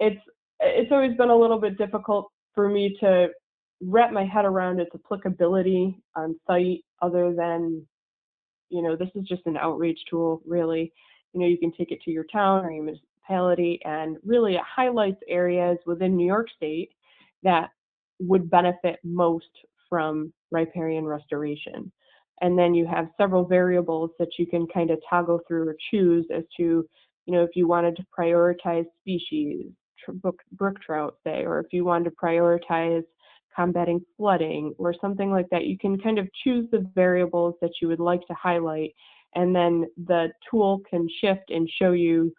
It's always been a little bit difficult for me to wrap my head around its applicability on site, other than, you know, this is just an outreach tool, really. You know, you can take it to your town or your municipality, and really it highlights areas within New York State that would benefit most from riparian restoration. And then you have several variables that you can kind of toggle through or choose as to, you know, if you wanted to prioritize species, brook trout, say, or if you wanted to prioritize combating flooding or something like that. You can kind of choose the variables that you would like to highlight, and then the tool can shift and show you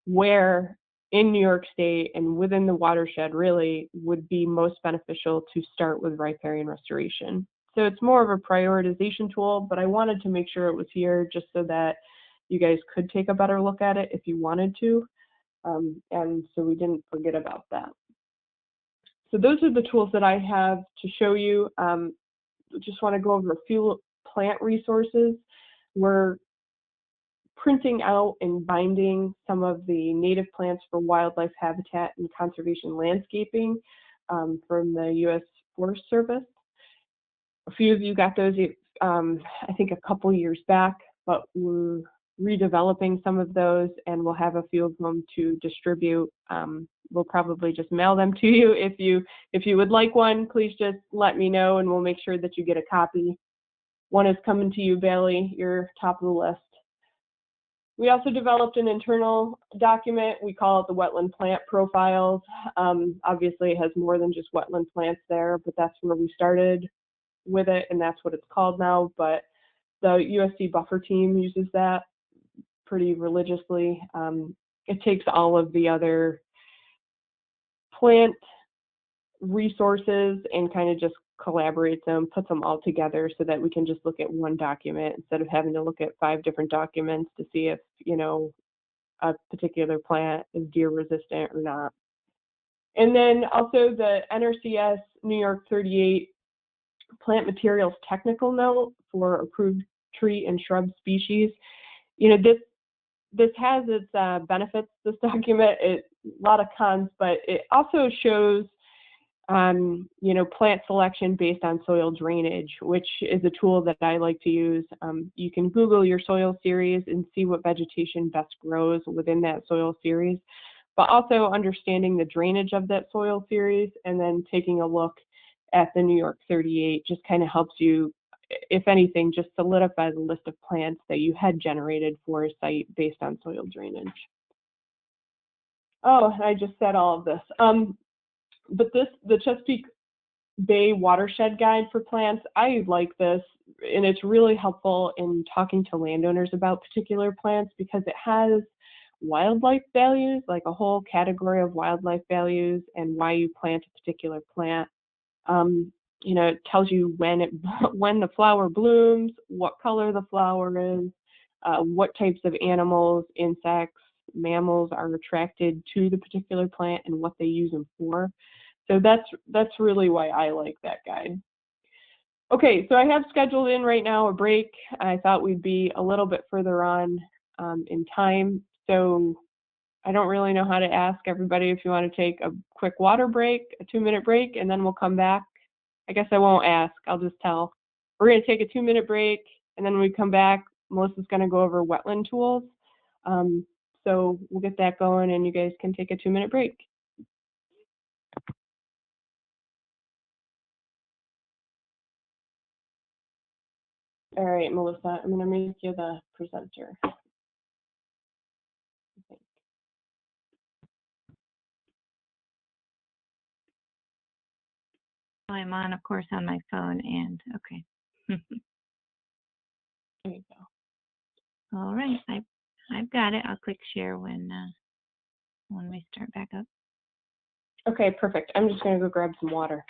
where in New York State and within the watershed really would be most beneficial to start with riparian restoration. So it's more of a prioritization tool, but I wanted to make sure it was here just so that you guys could take a better look at it if you wanted to. And so we didn't forget about that. So those are the tools that I have to show you. Just want to go over a few plant resources. We're printing out and binding some of the native plants for wildlife habitat and conservation landscaping from the U.S. Forest Service. A few of you got those, I think, a couple years back, but we're redeveloping some of those, and we'll have a few of them to distribute. We'll probably just mail them to you. If you would like one, please just let me know, and we'll make sure that you get a copy. One is coming to you, Bailey. You're top of the list. We also developed an internal document. We call it the Wetland Plant Profiles. Obviously, it has more than just wetland plants there, but that's where we started with it, and that's what it's called now. But the USC buffer team uses that pretty religiously. It takes all of the other plant resources and kind of just collaborates them, puts them all together so that we can just look at one document instead of having to look at 5 different documents to see if, you know, a particular plant is deer resistant or not. And then also the NRCS New York 38 Plant Materials Technical Note for approved tree and shrub species. You know, this has its benefits, this document. A lot of cons, but it also shows you know, plant selection based on soil drainage, which is a tool that I like to use. You can Google your soil series and see what vegetation best grows within that soil series, but also understanding the drainage of that soil series and then taking a look at the New York 38 just kind of helps you, if anything, just solidify the list of plants that you had generated for a site based on soil drainage. Oh, I just said all of this. But the Chesapeake Bay Watershed Guide for Plants, I like this, and it's really helpful in talking to landowners about particular plants because it has wildlife values, like a whole category of wildlife values and why you plant a particular plant. You know, it tells you when the flower blooms, what color the flower is, what types of animals, insects, mammals are attracted to the particular plant and what they use them for. So that's really why I like that guide. Okay, so I have scheduled in right now a break. I thought we'd be a little bit further on in time. So I don't really know how to ask everybody if you want to take a quick water break, a 2-minute break, and then we'll come back. I guess I won't ask, I'll just tell. We're going to take a 2-minute break, and then when we come back, Melissa's going to go over wetland tools. So we'll get that going, and you guys can take a 2-minute break. All right, Melissa, I'm going to make you the presenter. I'm on, of course, on my phone, and okay. There you go. All right, I've got it. I'll click share when we start back up. Okay, perfect. I'm just gonna go grab some water.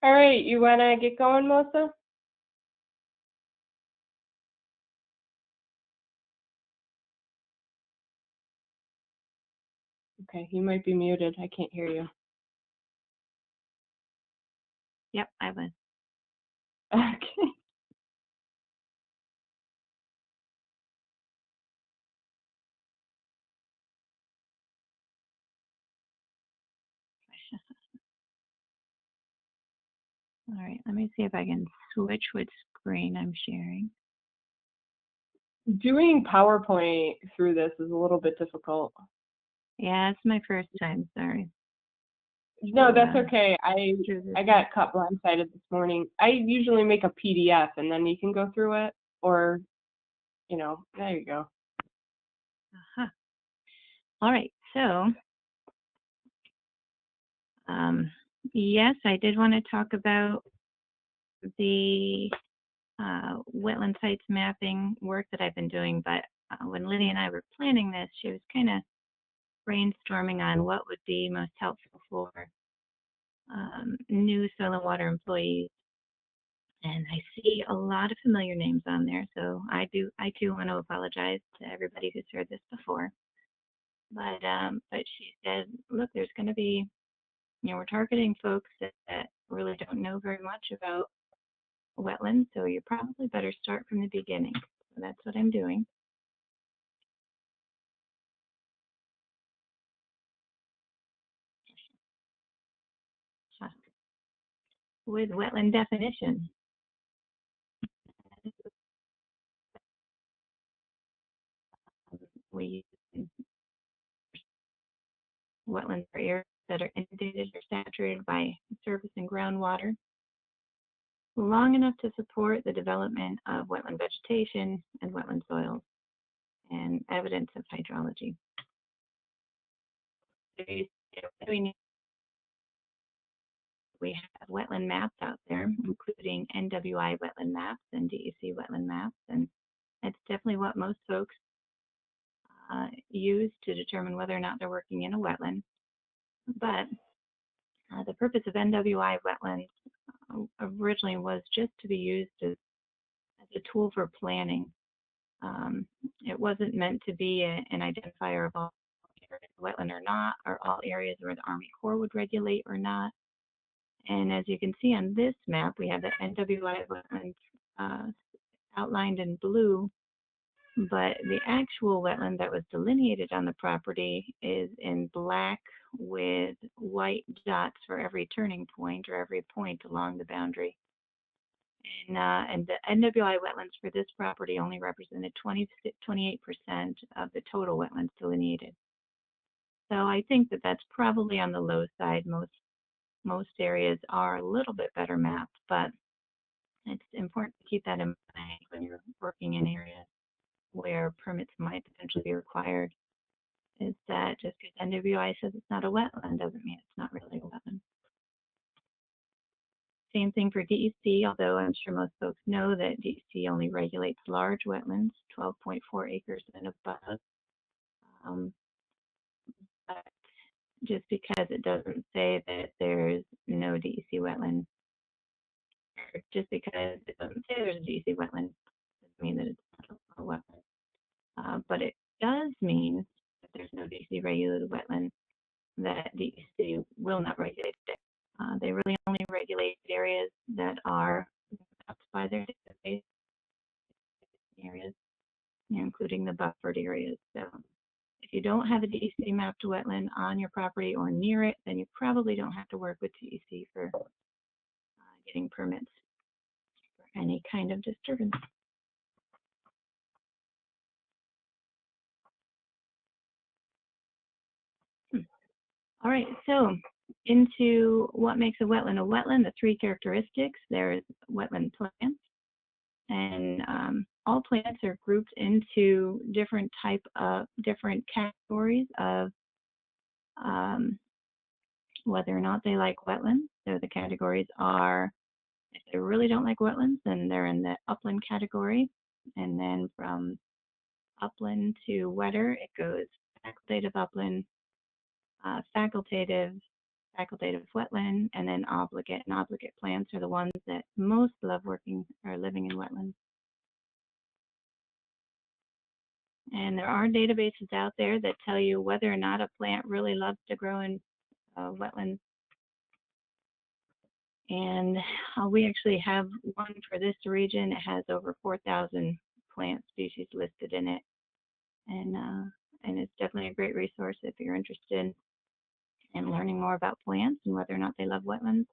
All right, you wanna get going, Melissa? Okay, you might be muted. I can't hear you. Yep, I was. Okay. All right, let me see if I can switch which screen I'm sharing. Doing PowerPoint through this is a little bit difficult. Yeah, it's my first time. Sorry. No, that's Yeah. okay. I got caught blindsided this morning. I usually make a PDF and then you can go through it, or, you know, there you go. Uh-huh. All right, so yes, I did want to talk about the wetland sites mapping work that I've been doing, but when Lydia and I were planning this, she was kind of brainstorming on what would be most helpful for new soil and water employees. And I see a lot of familiar names on there, so I too want to apologize to everybody who's heard this before. But she said, look, there's going to be, you know, we're targeting folks that really don't know very much about wetlands, so you probably better start from the beginning. So that's what I'm doing. With wetland definition. We use wetlands are areas that are inundated or saturated by surface and groundwater long enough to support the development of wetland vegetation and wetland soils and evidence of hydrology. We have wetland maps out there, including NWI Wetland Maps and DEC Wetland Maps, and it's definitely what most folks use to determine whether or not they're working in a wetland. But the purpose of NWI wetlands originally was just to be used as a tool for planning. It wasn't meant to be an identifier of all areas of wetland or not, or all areas where the Army Corps would regulate or not. And as you can see on this map, we have the NWI wetlands outlined in blue, but the actual wetland that was delineated on the property is in black with white dots for every turning point or every point along the boundary. And the NWI wetlands for this property only represented 28% of the total wetlands delineated. So I think that that's probably on the low side. Most areas are a little bit better mapped, but it's important to keep that in mind when you're working in areas where permits might potentially be required, is that just because NWI says it's not a wetland doesn't mean it's not really a wetland. Same thing for DEC, although I'm sure most folks know that DEC only regulates large wetlands, 12.4 acres and above. But just because it doesn't say that there's no DEC wetland just because it doesn't say there's a DC wetland doesn't mean that it's not a wetland. But it does mean that there's no DC regulated wetland that DEC will not regulate it. They really only regulate areas that are mapped by their database areas, including the buffered areas. So if you don't have a DEC mapped wetland on your property or near it, then you probably don't have to work with DEC for getting permits for any kind of disturbance. All right, so into what makes a wetland. The three characteristics. There's wetland plants, and all plants are grouped into different categories of whether or not they like wetlands. So the categories are, if they really don't like wetlands, then they're in the upland category, and then from upland to wetter, it goes facultative upland, facultative wetland, and then obligate. And obligate plants are the ones that most love working or living in wetlands. And there are databases out there that tell you whether or not a plant really loves to grow in wetlands. And we actually have one for this region. It has over 4,000 plant species listed in it. And it's definitely a great resource if you're interested in learning more about plants and whether or not they love wetlands.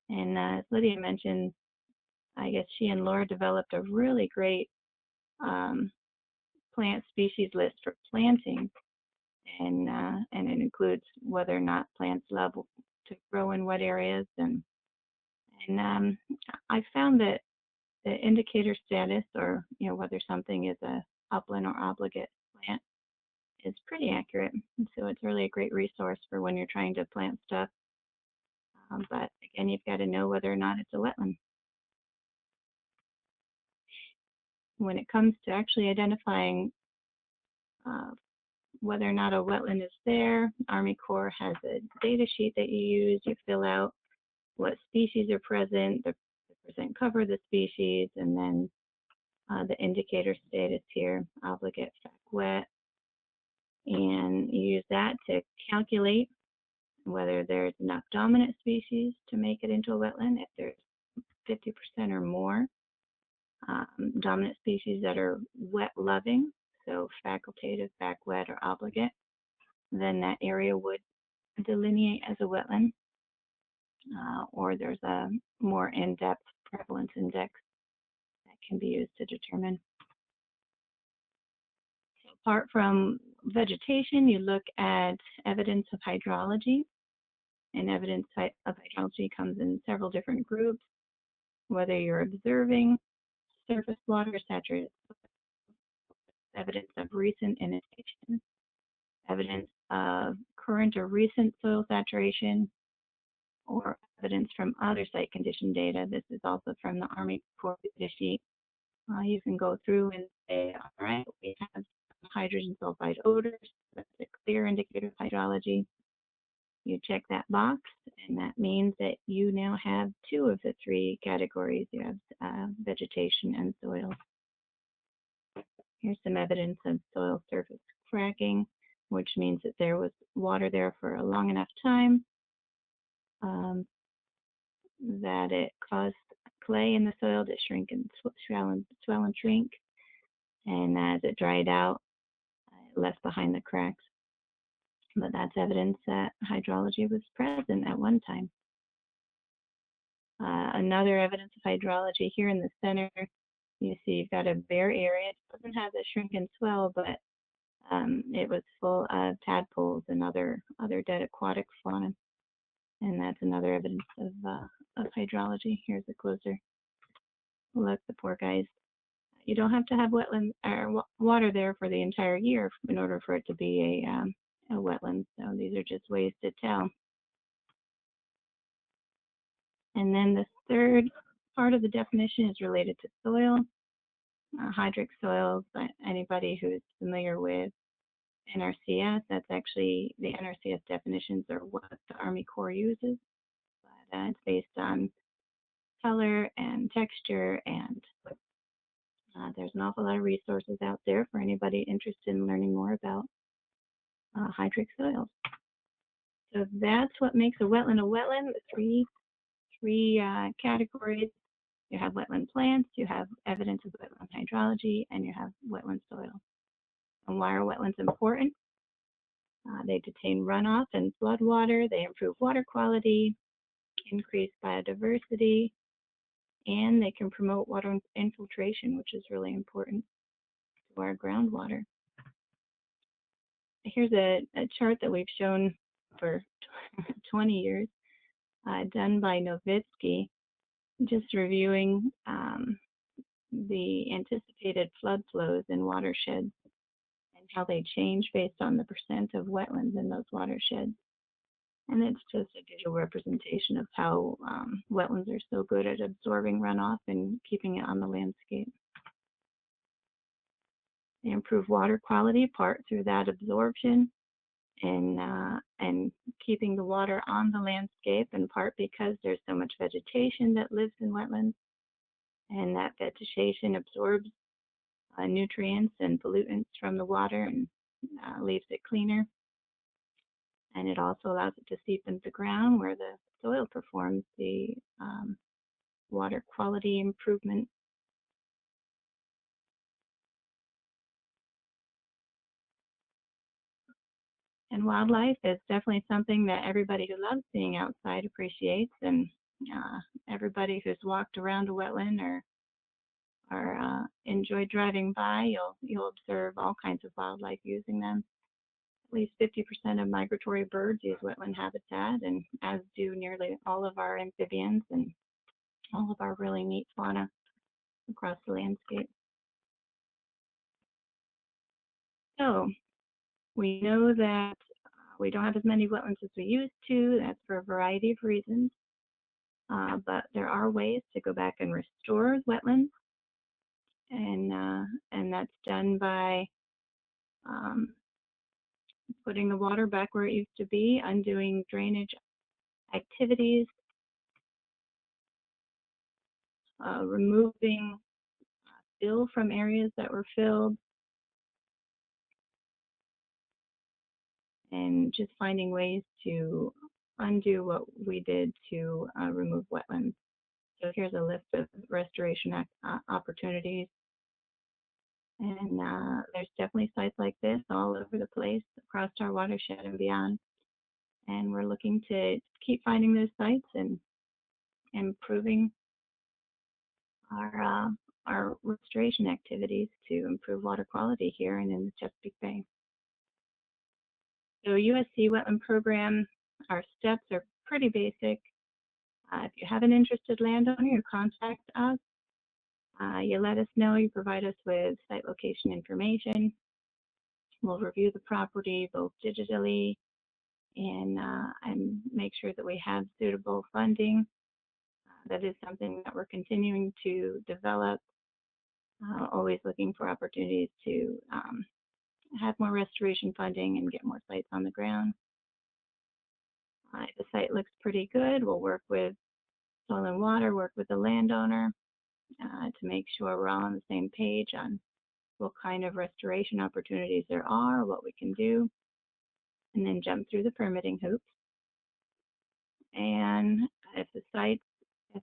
And as Lydia mentioned, I guess she and Laura developed a really great plant species list for planting, and it includes whether or not plants love to grow in wet areas. And I found that the indicator status, or whether something is a upland or obligate plant, is pretty accurate. And so it's really a great resource for when you're trying to plant stuff. But again, you've got to know whether or not it's a wetland. When it comes to actually identifying whether or not a wetland is there, Army Corps has a data sheet that you use. You fill out what species are present, the percent cover of the species, and then the indicator status here, obligate, fac, wet. And you use that to calculate whether there's enough dominant species to make it into a wetland. If there's 50% or more dominant species that are wet loving, so facultative, fac, wet, or obligate, then that area would delineate as a wetland. Or there's a more in-depth prevalence index that can be used to determine. So apart from vegetation, you look at evidence of hydrology. And evidence of hydrology comes in several different groups, whether you're observing surface water saturated, evidence of recent inundation, evidence of current or recent soil saturation, or evidence from other site condition data. This is also from the Army Corps data sheet. You can go through and say, all right, we have hydrogen sulfide odors. That's a clear indicator of hydrology. You check that box, and that means that you now have two of the three categories. You have vegetation and soil. Here's some evidence of soil surface cracking, which means that there was water there for a long enough time that it caused clay in the soil to shrink and swell and shrink. And as it dried out, it left behind the cracks. But that's evidence that hydrology was present at one time. Another evidence of hydrology here in the center, you see you've got a bare area. It doesn't have the shrink and swell, but it was full of tadpoles and other dead aquatic fauna. And that's another evidence of hydrology. Here's a closer look. The poor guys. You don't have to have wetland or water there for the entire year in order for it to be a wetland. So these are just ways to tell. And then the third part of the definition is related to soil. Hydric soils, anybody who's familiar with NRCS, that's actually the NRCS definitions are what the Army Corps uses. But it's based on color and texture, and there's an awful lot of resources out there for anybody interested in learning more about hydric soils. So that's what makes a wetland a wetland. The three categories. You have wetland plants, you have evidence of wetland hydrology, and you have wetland soil. And why are wetlands important? They detain runoff and floodwater, they improve water quality, increase biodiversity, and they can promote water infiltration, which is really important to our groundwater. Here's a chart that we've shown for 20 years, done by Novitsky, just reviewing the anticipated flood flows in watersheds and how they change based on the percent of wetlands in those watersheds. And it's just a visual representation of how wetlands are so good at absorbing runoff and keeping it on the landscape. They improve water quality, part through that absorption and keeping the water on the landscape, in part because there's so much vegetation that lives in wetlands, and that vegetation absorbs nutrients and pollutants from the water and leaves it cleaner. And it also allows it to seep into the ground where the soil performs the water quality improvement. And wildlife is definitely something that everybody who loves being outside appreciates, and everybody who's walked around a wetland or enjoyed driving by, you'll observe all kinds of wildlife using them. At least 50% of migratory birds use wetland habitat, and as do nearly all of our amphibians and all of our really neat fauna across the landscape. So we know that we don't have as many wetlands as we used to. That's for a variety of reasons. But there are ways to go back and restore wetlands, and that's done by putting the water back where it used to be, undoing drainage activities, removing fill from areas that were filled, and just finding ways to undo what we did to remove wetlands. So here's a list of restoration opportunities. And there's definitely sites like this all over the place across our watershed and beyond. And we're looking to keep finding those sites and improving our restoration activities to improve water quality here and in the Chesapeake Bay. So USC Wetland Program, our steps are pretty basic. If you have an interested landowner, you contact us. You let us know, you provide us with site location information. We'll review the property both digitally and make sure that we have suitable funding. That is something that we're continuing to develop, always looking for opportunities to have more restoration funding and get more sites on the ground. If the site looks pretty good, we'll work with Soil and Water, work with the landowner to make sure we're all on the same page on what kind of restoration opportunities there are, what we can do, and then jump through the permitting hoops. And if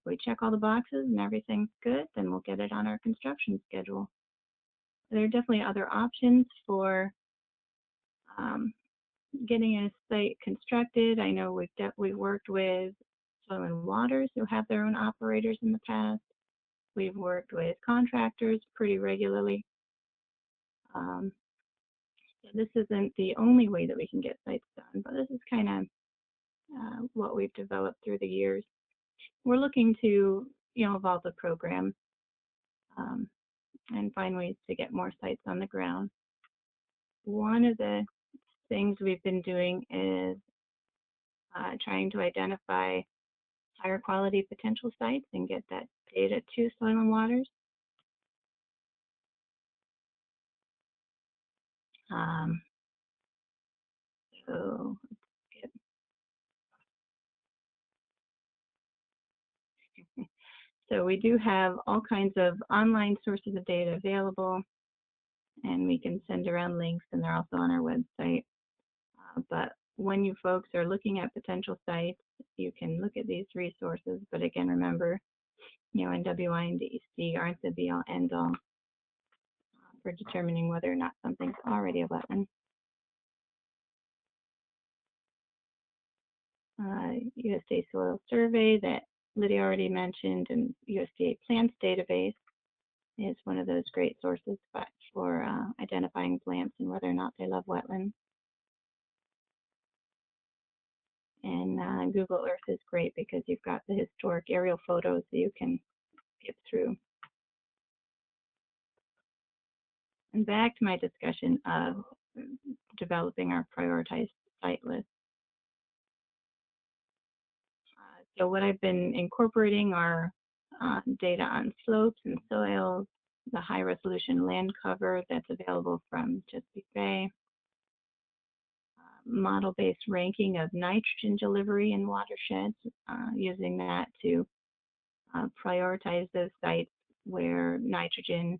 we check all the boxes and everything's good, then we'll get it on our construction schedule. There are definitely other options for getting a site constructed. I know we've worked with Soil and Waters who have their own operators in the past. We've worked with contractors pretty regularly. So this isn't the only way that we can get sites done, but this is kind of what we've developed through the years. We're looking to, evolve the program and find ways to get more sites on the ground. One of the things we've been doing is trying to identify higher quality potential sites and get that data to Soil and Waters. So So we do have all kinds of online sources of data available, and we can send around links, and they're also on our website. But when you folks are looking at potential sites, you can look at these resources. But again, remember, NWI and DEC aren't the be-all, end-all for determining whether or not something's already a wetland. USDA Soil Survey that Lydia already mentioned, and USDA Plants database is one of those great sources for identifying plants and whether or not they love wetlands. And Google Earth is great because you've got the historic aerial photos that you can skip through. And back to my discussion of developing our prioritized site list. So what I've been incorporating are data on slopes and soils, the high resolution land cover that's available from Chesapeake Bay, model-based ranking of nitrogen delivery in watersheds, using that to prioritize those sites where nitrogen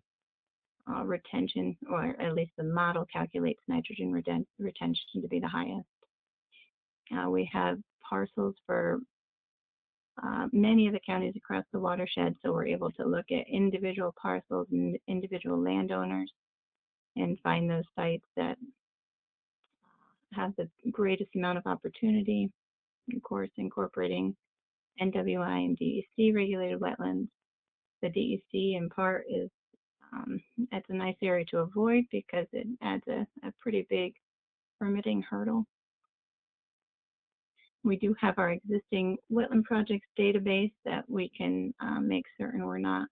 retention, or at least the model calculates nitrogen retention to be the highest. We have parcels for many of the counties across the watershed, so we're able to look at individual parcels and individual landowners and find those sites that have the greatest amount of opportunity. Of course, incorporating NWI and DEC regulated wetlands. The DEC in part is it's a nice area to avoid because it adds a pretty big permitting hurdle. We do have our existing wetland projects database that we can make certain we're not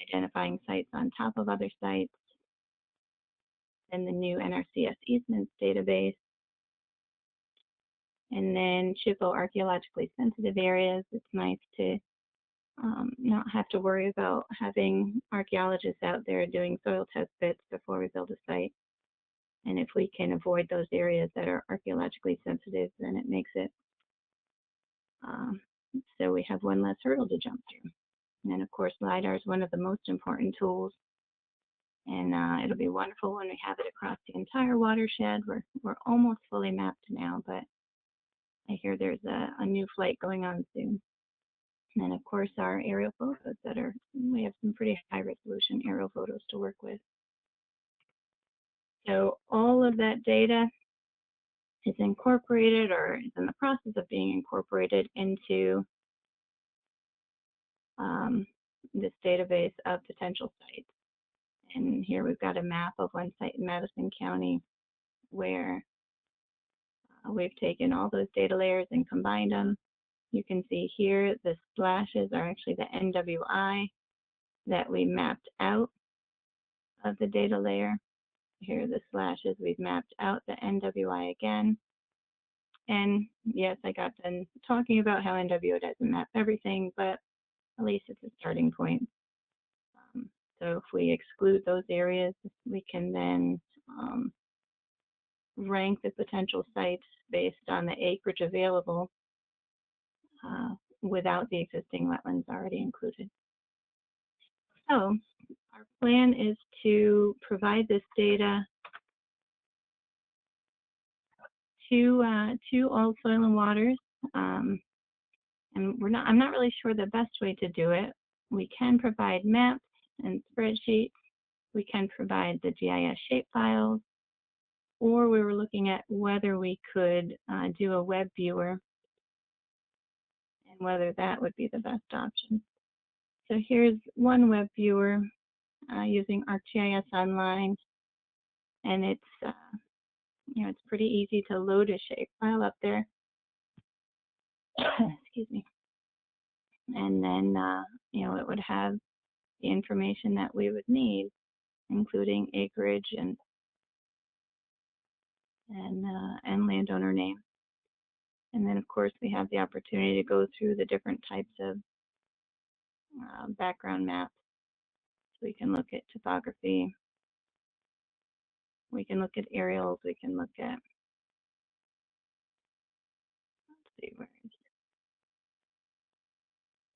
identifying sites on top of other sites. And the new NRCS Easements database. And then CHIPO archaeologically sensitive areas. It's nice to not have to worry about having archaeologists out there doing soil test bits before we build a site. And if we can avoid those areas that are archaeologically sensitive, then it makes it so we have one less hurdle to jump through. And of course, LiDAR is one of the most important tools. And it'll be wonderful when we have it across the entire watershed. We're almost fully mapped now, but I hear there's a new flight going on soon. And then of course our aerial photos we have some pretty high resolution aerial photos to work with. So all of that data is incorporated or is in the process of being incorporated into this database of potential sites. And here we've got a map of one site in Madison County where we've taken all those data layers and combined them. You can see here the splashes are actually the NWI that we mapped out of the data layer. Here are the slashes we've mapped out the NWI again. And yes, I got done talking about how NWI doesn't map everything, but at least it's a starting point. So if we exclude those areas, we can then rank the potential sites based on the acreage available without the existing wetlands already included. So our plan is to provide this data to all soil and waters. And I'm not really sure the best way to do it. We can provide maps and spreadsheets. We can provide the GIS shapefiles, or we were looking at whether we could do a web viewer and whether that would be the best option. So here's one web viewer using ArcGIS Online, and it's it's pretty easy to load a shapefile up there. Excuse me. And then it would have the information that we would need, including acreage and landowner name. And then of course we have the opportunity to go through the different types of background maps. So we can look at topography, we can look at aerials, we can look at, let's see, where is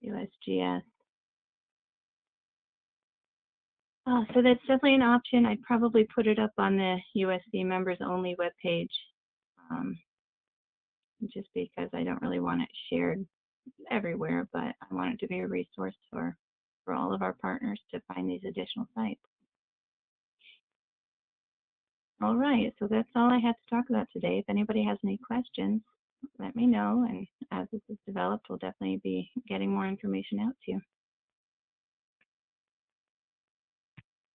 it? USGS. So that's definitely an option. I'd probably put it up on the USC members only webpage, just because I don't really want it shared everywhere, but I want it to be a resource for all of our partners to find these additional sites. All right, so that's all I had to talk about today. If anybody has any questions, let me know, and as this is developed, we'll definitely be getting more information out to you.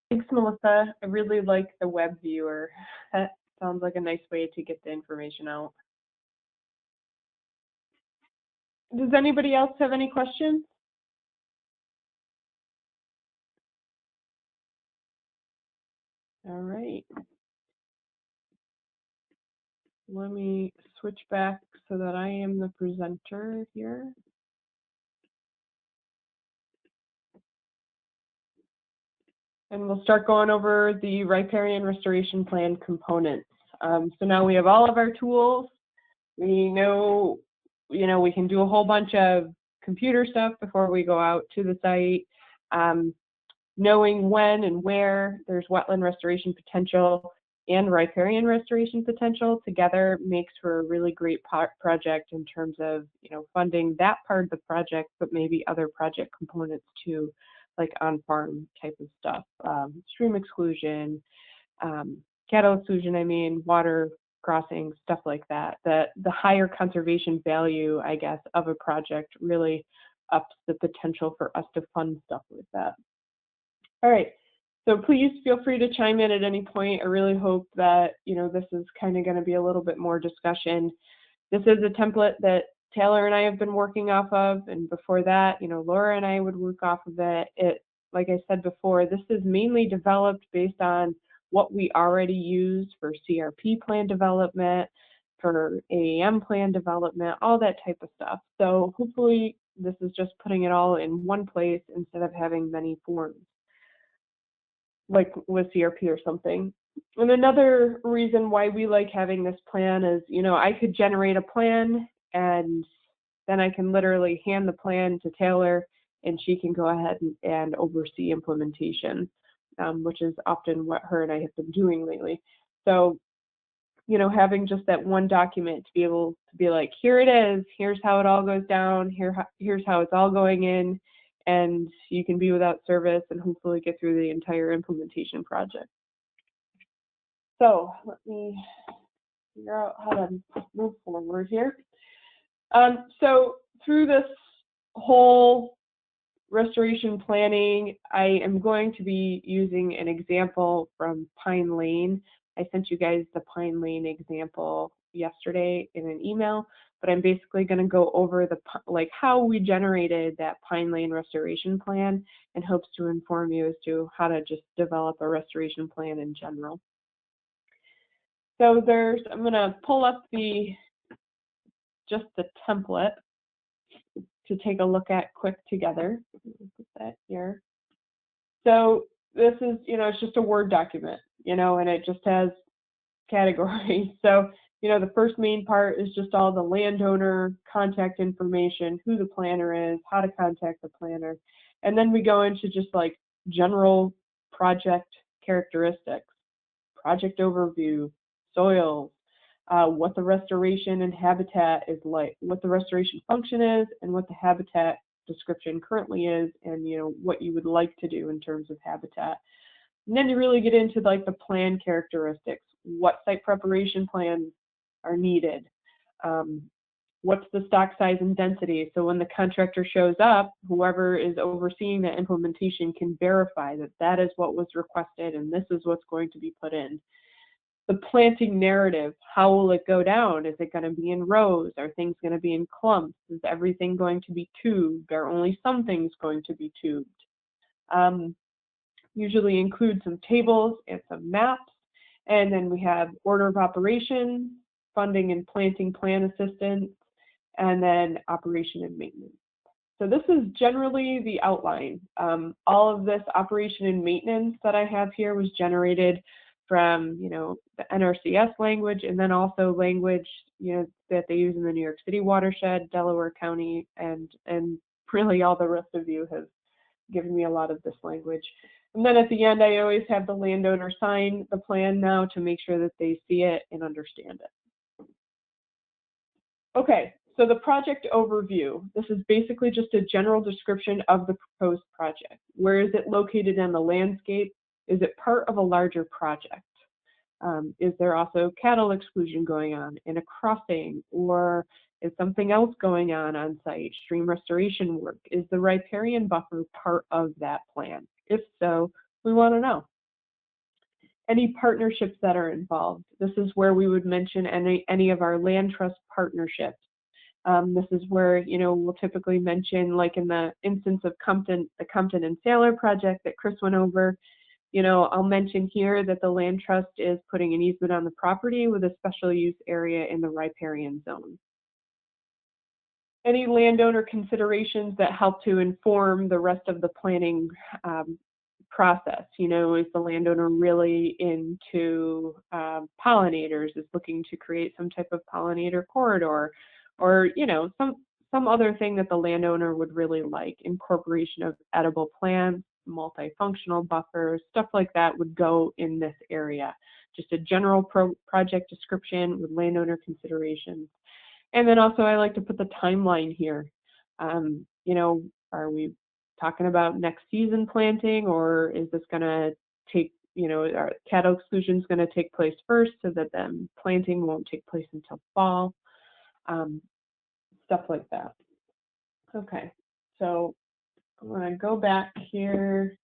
Thanks, Melissa. I really like the web viewer. That sounds like a nice way to get the information out. Does anybody else have any questions? All right. Let me switch back so that I am the presenter here. And we'll start going over the Riparian Restoration Plan components. So now we have all of our tools. We know, we can do a whole bunch of computer stuff before we go out to the site. Knowing when and where there's wetland restoration potential and riparian restoration potential together makes for a really great project in terms of, funding that part of the project, but maybe other project components too, like on-farm type of stuff, stream exclusion, cattle exclusion, water crossing, stuff like that. The higher conservation value, I guess, of a project really ups the potential for us to fund stuff like that. All right, so please feel free to chime in at any point. I really hope that, this is kind of going to be a little bit more discussion. This is a template that Taylor and I have been working off of, and before that, Laura and I would work off of it. Like I said before, this is mainly developed based on what we already use for CRP plan development, for AAM plan development, all that type of stuff. So hopefully this is just putting it all in one place instead of having many forms, like with CRP or something. And another reason why we like having this plan is, I could generate a plan and then I can literally hand the plan to Taylor and she can go ahead and oversee implementation, which is often what her and I have been doing lately. So, having just that one document to be able to be like, here it is, here's how it all goes down, here's how it's all going in, and you can be without service and hopefully get through the entire implementation project. So let me figure out how to move forward here. So through this whole restoration planning, I am going to be using an example from Pine Lane. I sent you guys the Pine Lane example yesterday in an email, but I'm basically going to go over how we generated that Pine Lane restoration plan in hopes to inform you as to how to just develop a restoration plan in general. So I'm going to pull up just the template to take a look at quick together. Put that here. So this is, it's just a Word document, and it just has categories. So, the first main part is just all the landowner contact information, who the planner is, how to contact the planner. And then we go into just like general project characteristics, project overview, soils, what the restoration and habitat is like, what the restoration function is, and what the habitat description currently is, and what you would like to do in terms of habitat. And then you really get into like the plan characteristics, what site preparation plans are needed, what's the stock size and density, so when the contractor shows up, whoever is overseeing the implementation can verify that that is what was requested and this is what's going to be put in. The planting narrative, how will it go down? Is it going to be in rows? Are things going to be in clumps? Is everything going to be tubed? Are only some things going to be tubed? Usually include some tables and some maps. And then we have order of operation, funding and planting plan assistance, and then operation and maintenance. So this is generally the outline. All of this operation and maintenance that I have here was generated from, the NRCS language, and then also language, that they use in the New York City watershed, Delaware County, and really all the rest of you have given me a lot of this language. And then at the end, I always have the landowner sign the plan now to make sure that they see it and understand it. Okay, so the project overview. This is basically just a general description of the proposed project. Where is it located in the landscape? Is it part of a larger project? Is there also cattle exclusion going on in a crossing, or is something else going on site? Stream restoration work? Is the riparian buffer part of that plan? If so, we want to know. Any partnerships that are involved. This is where we would mention any of our land trust partnerships. This is where, you know, we'll typically mention, like in the instance of Compton, the Compton and Sailor project that Chris went over. You know, I'll mention here that the land trust is putting an easement on the property with a special use area in the riparian zone. Any landowner considerations that help to inform the rest of the planning process. You know, is the landowner really into pollinators, is looking to create some type of pollinator corridor, or, you know, some other thing that the landowner would really like. Incorporation of edible plants, multifunctional buffers, stuff like that would go in this area. Just a general project description with landowner considerations. And then also I like to put the timeline here. You know, are we talking about next season planting, or is this going to take, you know, are cattle exclusion is going to take place first so that then planting won't take place until fall? Stuff like that. Okay, so I'm going to go back here.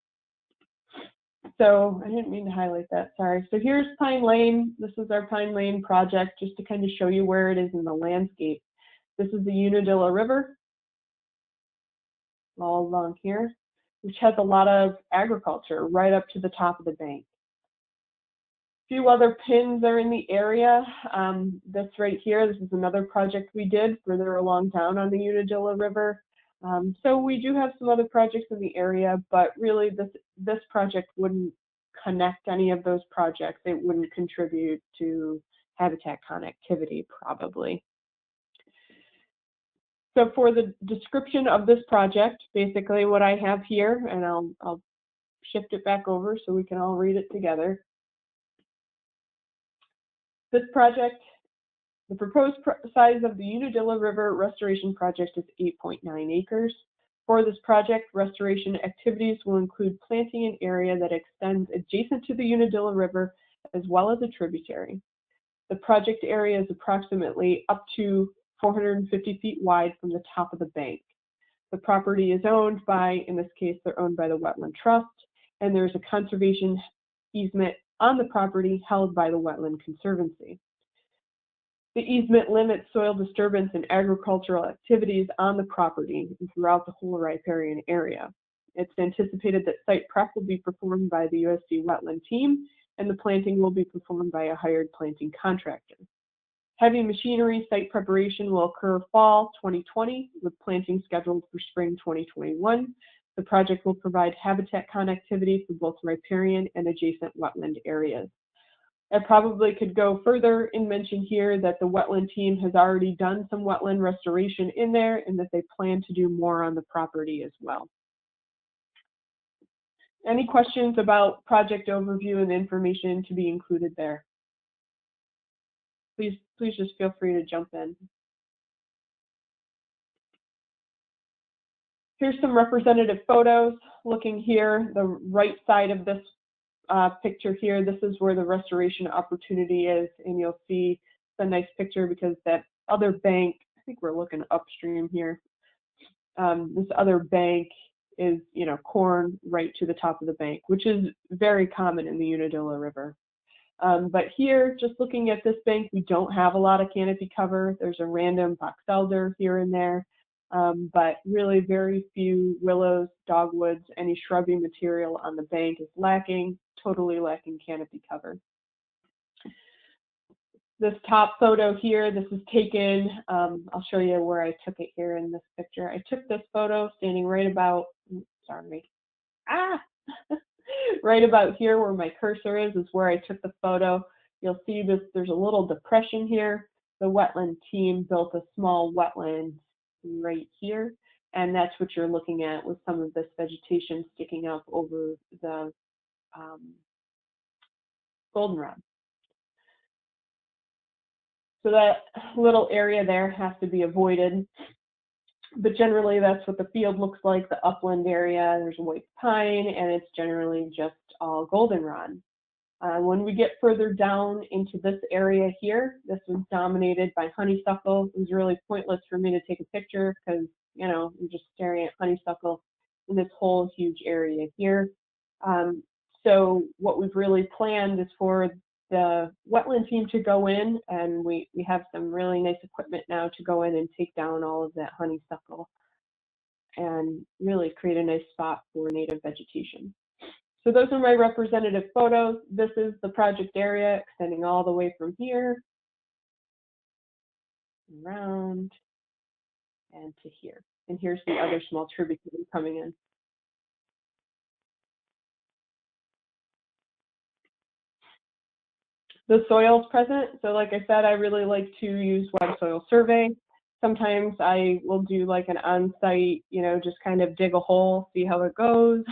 So I didn't mean to highlight that, sorry. So here's Pine Lane. This is our Pine Lane project, just to kind of show you where it is in the landscape. This is the Unadilla River, all along here, which has a lot of agriculture right up to the top of the bank. A few other pins are in the area. This right here, this is another project we did further along down on the Unadilla River. So we do have some other projects in the area, but really this project wouldn't connect any of those projects. It wouldn't contribute to habitat connectivity, probably. So for the description of this project, basically what I have here, and I'll shift it back over so we can all read it together. This project, the proposed size of the Unadilla River Restoration Project is 8.9 acres. For this project, restoration activities will include planting an area that extends adjacent to the Unadilla River as well as a tributary. The project area is approximately up to 450 feet wide from the top of the bank. The property is owned by, in this case, they're owned by the Wetland Trust, and there's a conservation easement on the property held by the Wetland Conservancy. The easement limits soil disturbance and agricultural activities on the property and throughout the whole riparian area. It's anticipated that site prep will be performed by the USC Wetland team, and the planting will be performed by a hired planting contractor. Heavy machinery site preparation will occur fall 2020, with planting scheduled for spring 2021. The project will provide habitat connectivity for both riparian and adjacent wetland areas. I probably could go further and mention here that the wetland team has already done some wetland restoration in there and that they plan to do more on the property as well. Any questions about project overview and the information to be included there? Please just feel free to jump in. Here's some representative photos. Looking here, the right side of this picture here, this is where the restoration opportunity is, and you'll see the nice picture because that other bank, I think we're looking upstream here, this other bank is, you know, corn right to the top of the bank, which is very common in the Unadilla River. But here, just looking at this bank, we don't have a lot of canopy cover. There's a random box elder here and there, but really very few willows, dogwoods, any shrubby material on the bank is lacking, totally lacking canopy cover. This top photo here, this is taken, I'll show you where I took it here in this picture. I took this photo standing right about, right about here where my cursor is where I took the photo. You'll see this, there's a little depression here. The wetland team built a small wetland right here, and that's what you're looking at with some of this vegetation sticking up over the goldenrod. So that little area there has to be avoided. But generally, that's what the field looks like, the upland area. There's white pine, and it's generally just all goldenrod. When we get further down into this area here, this was dominated by honeysuckle. It was really pointless for me to take a picture because, you know, I'm just staring at honeysuckle in this whole huge area here. So what we've really planned is for the wetland team to go in, and we have some really nice equipment now to go in and take down all of that honeysuckle and really create a nice spot for native vegetation. So those are my representative photos. This is the project area extending all the way from here, around, and to here. And here's the other small tributary coming in. The soils present. So like I said, I really like to use web soil survey. Sometimes I will do like an on-site, you know, just kind of dig a hole, see how it goes.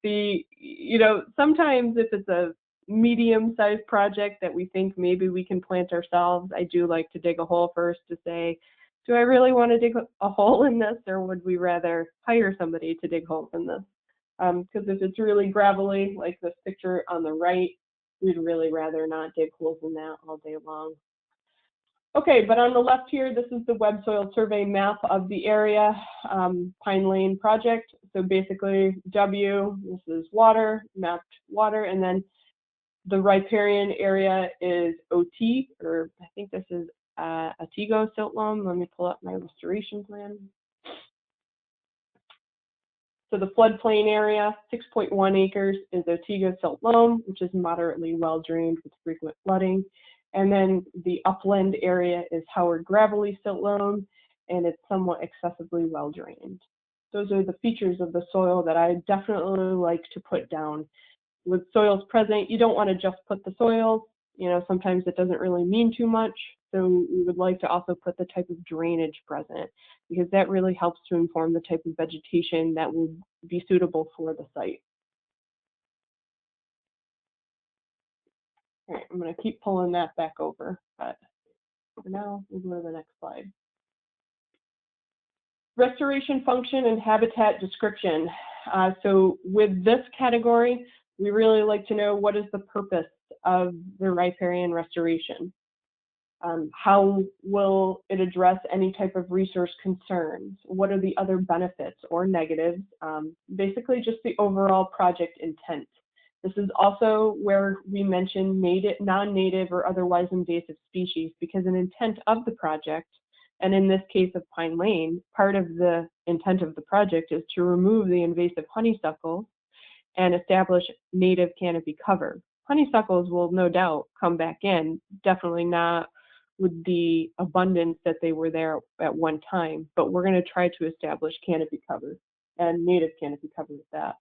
You know, sometimes if it's a medium-sized project that we think maybe we can plant ourselves, I do like to dig a hole first to say, do I really want to dig a hole in this, or would we rather hire somebody to dig holes in this? Because if it's really gravelly, like this picture on the right, we'd really rather not dig holes in that all day long. Okay, but on the left here, this is the web soil survey map of the area, Pine Lane project. So basically W, this is water, mapped water, and then the riparian area is OT, or I think this is Attigo silt loam. Let me pull up my restoration plan. So the floodplain area, 6.1 acres, is Attigo silt loam, which is moderately well drained with frequent flooding. And then the upland area is Howard gravelly silt loam, and it's somewhat excessively well drained. Those are the features of the soil that I definitely like to put down. With soils present, you don't want to just put the soils. You know, sometimes it doesn't really mean too much. So we would like to also put the type of drainage present, because that really helps to inform the type of vegetation that will be suitable for the site. All right, I'm going to keep pulling that back over, but for now, we'll go to the next slide. Restoration function and habitat description. So with this category, we really like to know what is the purpose of the riparian restoration. How will it address any type of resource concerns? What are the other benefits or negatives? Basically just the overall project intent. This is also where we mention native, non-native or otherwise invasive species, because an intent of the project, and in this case of Pine Lane, part of the intent of the project is to remove the invasive honeysuckle and establish native canopy cover. Honeysuckles will no doubt come back in, definitely not with the abundance that they were there at one time, but we're going to try to establish canopy cover and native canopy cover with that.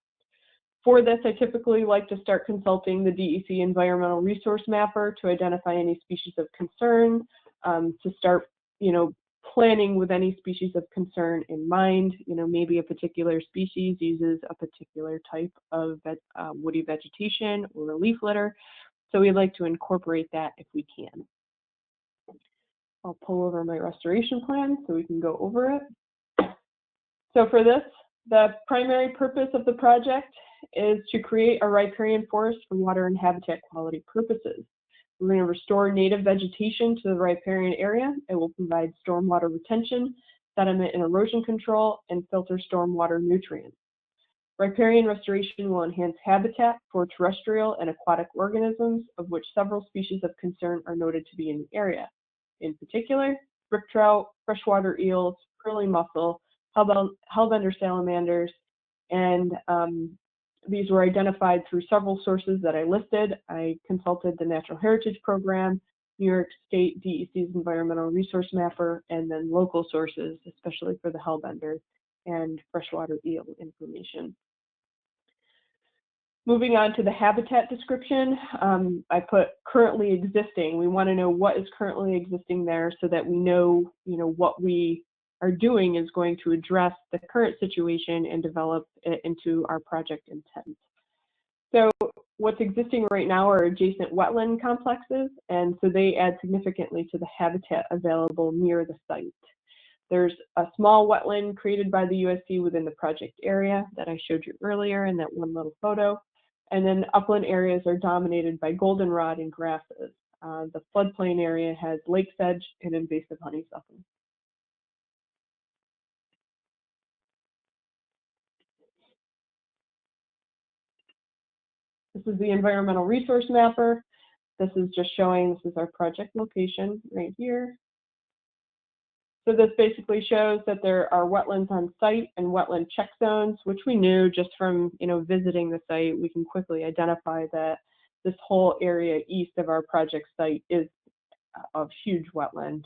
For this, I typically like to start consulting the DEC Environmental Resource Mapper to identify any species of concern, to start, you know, planning with any species of concern in mind. You know, maybe a particular species uses a particular type of woody vegetation or a leaf litter, so we'd like to incorporate that if we can. I'll pull over my restoration plan so we can go over it. So for this, the primary purpose of the project is to create a riparian forest for water and habitat quality purposes. We're going to restore native vegetation to the riparian area. It will provide stormwater retention, sediment and erosion control, and filter stormwater nutrients. Riparian restoration will enhance habitat for terrestrial and aquatic organisms, of which several species of concern are noted to be in the area. In particular, brook trout, freshwater eels, pearly mussel, hellbender salamanders, and these were identified through several sources that I listed. I consulted the Natural Heritage Program, New York State DEC's Environmental Resource Mapper, and then local sources, especially for the hellbender and freshwater eel information. Moving on to the habitat description, I put currently existing. We want to know what is currently existing there so that we know, what we are doing is going to address the current situation and develop it into our project intent. So what's existing right now are adjacent wetland complexes, and so they add significantly to the habitat available near the site. There's a small wetland created by the USC within the project area that I showed you earlier in that one little photo. And then upland areas are dominated by goldenrod and grasses. The floodplain area has lake sedge and invasive honeysuckle. This is the environmental resource mapper. This is just showing, this is our project location right here. So this basically shows that there are wetlands on site and wetland check zones, which we knew just from visiting the site. We can quickly identify that this whole area east of our project site is of huge wetland.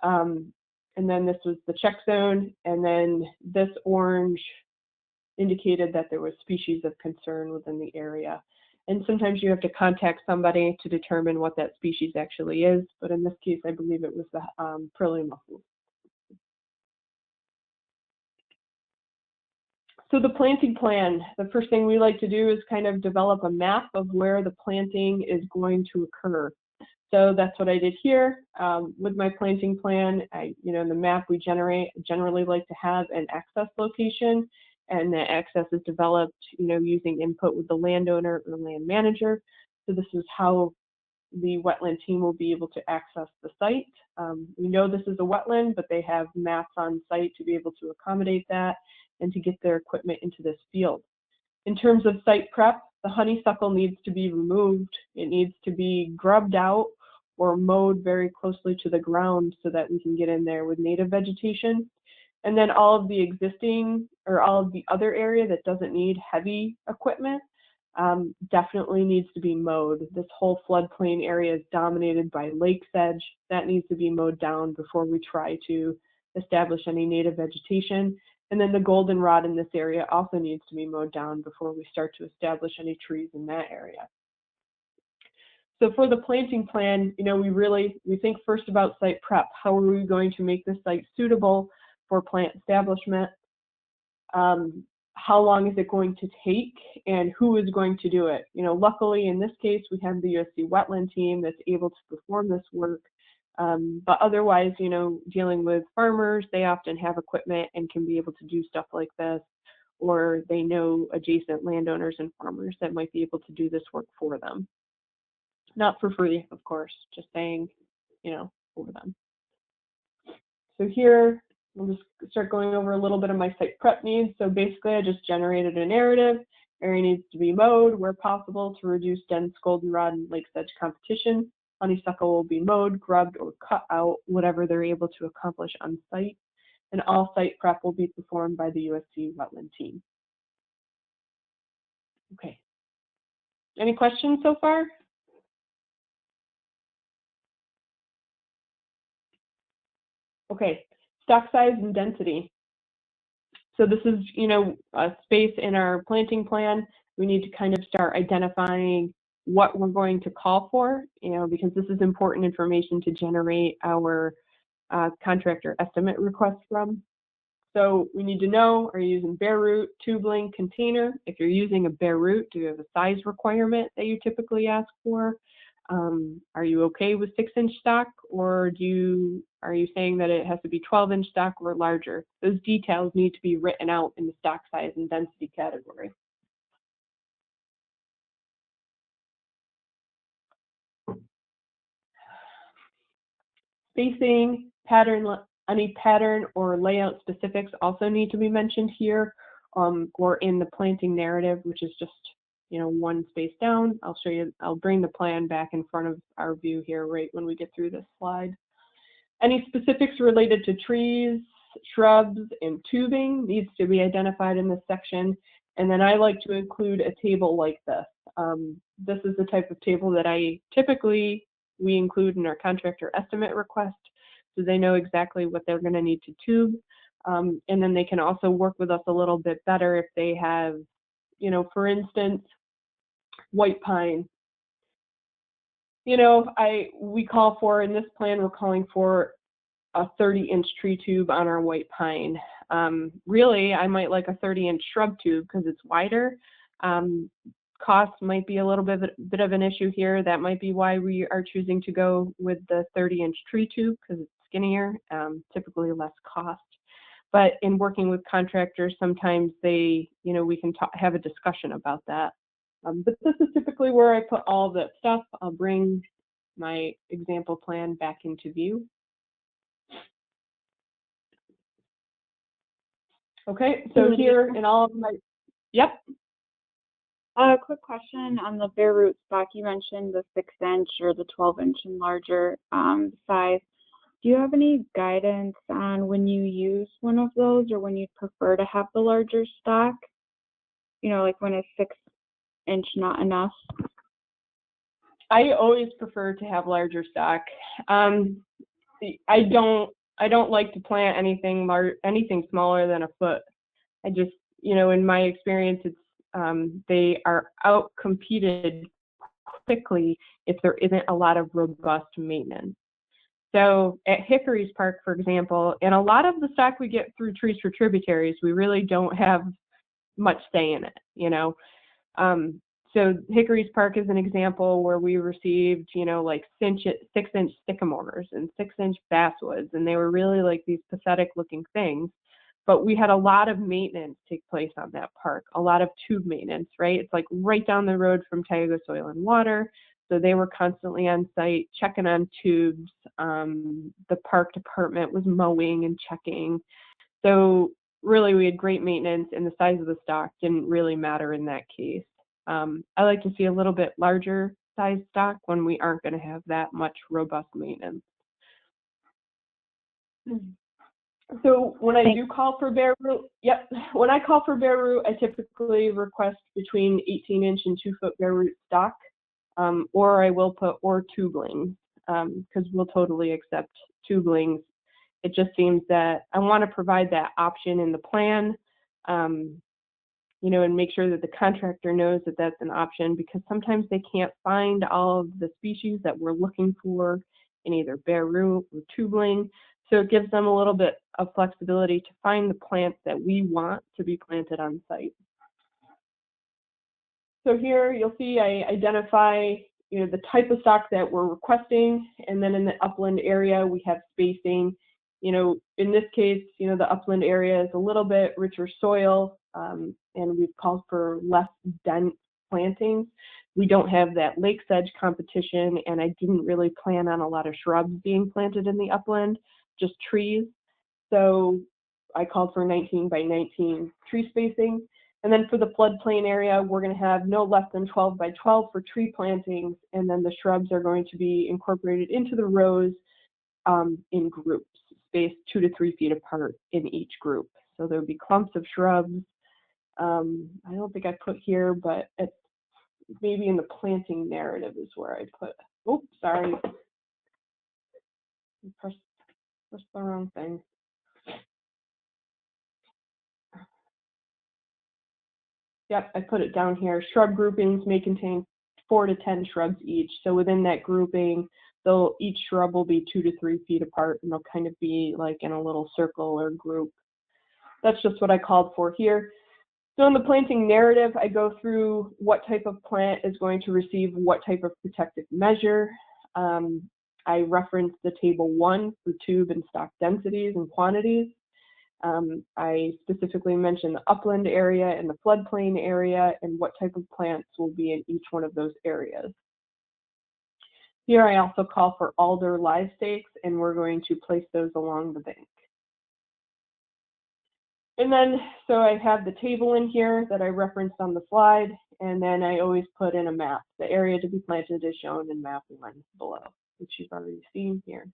And then this was the check zone, and then this orange indicated that there was species of concern within the area. And sometimes you have to contact somebody to determine what that species actually is, but in this case, I believe it was the pearly mussels. So the planting plan, the first thing we like to do is kind of develop a map of where the planting is going to occur. So that's what I did here with my planting plan. In the map we generally like to have an access location, and the access is developed, using input with the landowner or land manager. So this is how the wetland team will be able to access the site. We know this is a wetland, but they have maps on site to be able to accommodate that and to get their equipment into this field. In terms of site prep, the honeysuckle needs to be removed. It needs to be grubbed out or mowed very closely to the ground so that we can get in there with native vegetation. And then all of the existing or all of the other area that doesn't need heavy equipment definitely needs to be mowed. This whole floodplain area is dominated by lake sedge. That needs to be mowed down before we try to establish any native vegetation. And then the goldenrod in this area also needs to be mowed down before we start to establish any trees in that area. So for the planting plan, we think first about site prep. How are we going to make this site suitable for plant establishment? How long is it going to take, and who is going to do it? Luckily in this case, we have the Usc Wetland team that's able to perform this work. But otherwise, dealing with farmers, they often have equipment and can be able to do stuff like this, or they know adjacent landowners and farmers that might be able to do this work for them. Not for free, of course, just saying, for them. So here, we'll just start going over a little bit of my site prep needs. So basically, I just generated a narrative. Area needs to be mowed where possible to reduce dense goldenrod and lake sedge competition. Honeysuckle will be mowed, grubbed, or cut out, whatever they're able to accomplish on site. And all site prep will be performed by the USC Wetland team. Okay. Any questions so far? Okay, stock size and density. So this is, a space in our planting plan. We need to kind of start identifying what we're going to call for, because this is important information to generate our contractor estimate request from. So we need to know, are you using bare root, tubing, container? If you're using a bare root, do you have a size requirement that you typically ask for? Are you okay with 6-inch stock, or are you saying that it has to be 12-inch stock or larger? Those details need to be written out in the stock size and density category. Spacing, any pattern or layout specifics also need to be mentioned here, or in the planting narrative, which is just one space down. I'll bring the plan back in front of our view here right when we get through this slide. Any specifics related to trees, shrubs, and tubing needs to be identified in this section. And then I like to include a table like this. This is the type of table that we include in our contractor estimate request, so they know exactly what they're going to need to tube. And then they can also work with us a little bit better if they have, for instance, white pine. We call for, in this plan, we're calling for a 30-inch tree tube on our white pine. Really, I might like a 30-inch shrub tube because it's wider. cost might be a little bit of an issue here. That might be why we are choosing to go with the 30-inch tree tube, because it's skinnier, typically less cost. But in working with contractors, sometimes they, we can have a discussion about that. But this is typically where I put all that stuff. I'll bring my example plan back into view. Okay, so here in all of my, yep. A quick question on the bare root stock. You mentioned the 6-inch or the 12-inch and larger size. Do you have any guidance on when you use one of those, or when you'd prefer to have the larger stock? Like when a 6-inch not enough? I always prefer to have larger stock. I don't like to plant anything smaller than a foot. I just, in my experience, it's they are out-competed quickly if there isn't a lot of robust maintenance. So at Hickory's Park, for example, and a lot of the stock we get through Trees for Tributaries, we really don't have much say in it, So Hickory's Park is an example where we received, like 6-inch sycamores and 6-inch basswoods, and they were really like these pathetic looking things. But we had a lot of maintenance take place on that park, a lot of tube maintenance, right? It's like right down the road from Tioga Soil and Water. So they were constantly on site checking on tubes. The park department was mowing and checking. So really we had great maintenance, and the size of the stock didn't really matter in that case. I like to see a little bit larger size stock when we aren't going to have that much robust maintenance. So when I do call for bare root, when I call for bare root, I typically request between 18-inch and 2-foot bare root stock, or I will put or tubelings, because we'll totally accept tubelings. It just seems that I want to provide that option in the plan, and make sure that the contractor knows that that's an option, because sometimes they can't find all of the species that we're looking for in either bare root or tubling. So it gives them a little bit of flexibility to find the plants that we want to be planted on site. So here you'll see I identify the type of stock that we're requesting, and then in the upland area we have spacing. In this case, the upland area is a little bit richer soil, and we've called for less dense plantings. We don't have that lakes edge competition, and I didn't really plan on a lot of shrubs being planted in the upland, just trees. So I called for 19 by 19 tree spacing. And then for the floodplain area, we're going to have no less than 12 by 12 for tree plantings, and then the shrubs are going to be incorporated into the rows in groups, spaced 2 to 3 feet apart in each group. So there'll be clumps of shrubs. I don't think I put here, but it's maybe in the planting narrative is where I put. Oops, sorry. Press the wrong thing. Yep, I put it down here. Shrub groupings may contain 4 to 10 shrubs each. So within that grouping, each shrub will be 2 to 3 feet apart, and they'll kind of be like in a little circle or group. That's just what I called for here. So in the planting narrative, I go through what type of plant is going to receive what type of protective measure. I reference the table 1 for tube and stock densities and quantities. I specifically mention the upland area and the floodplain area and what type of plants will be in each one of those areas. Here I also call for alder live stakes, and we're going to place those along the bank. And then, so I have the table in here that I referenced on the slide, and then I always put in a map. The area to be planted is shown in map 1 below, which you've already seen here.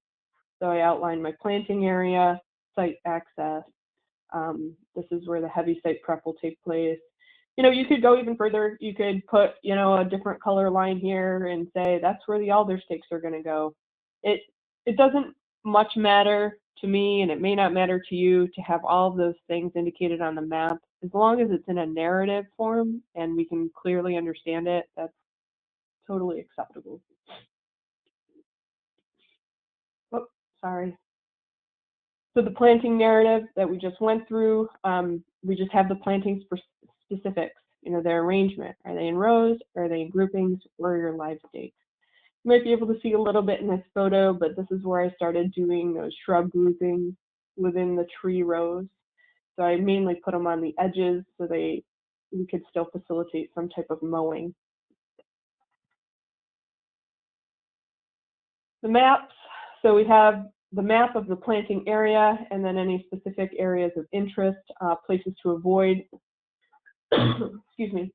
So I outline my planting area, site access. This is where the heavy site prep will take place. You could go even further. You could put, a different color line here and say that's where the alder stakes are going to go. It doesn't much matter to me, and it may not matter to you, to have all of those things indicated on the map. As long as it's in a narrative form and we can clearly understand it, that's totally acceptable. Oh, sorry. So the planting narrative that we just went through, we just have the planting specifics. their arrangement. Are they in rows? Are they in groupings? Or your live stakes? You might be able to see a little bit in this photo, but this is where I started doing those shrub groupings within the tree rows. So I mainly put them on the edges so we could still facilitate some type of mowing. The maps, so we have the map of the planting area and then any specific areas of interest, places to avoid. Excuse me.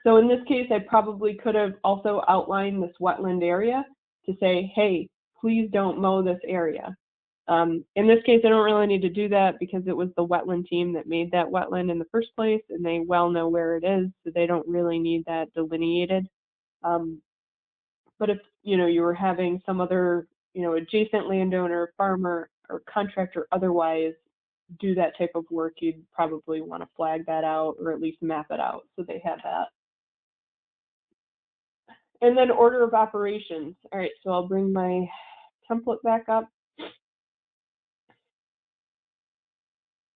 So in this case, I probably could have also outlined this wetland area to say, hey, please don't mow this area. In this case, I don't really need to do that because it was the wetland team that made that wetland in the first place, and they well know where it is, so they don't really need that delineated. But if you were having some other adjacent landowner, farmer, or contractor otherwise do that type of work, you'd probably want to flag that out or at least map it out so they have that. And then order of operations. All right, so I'll bring my template back up.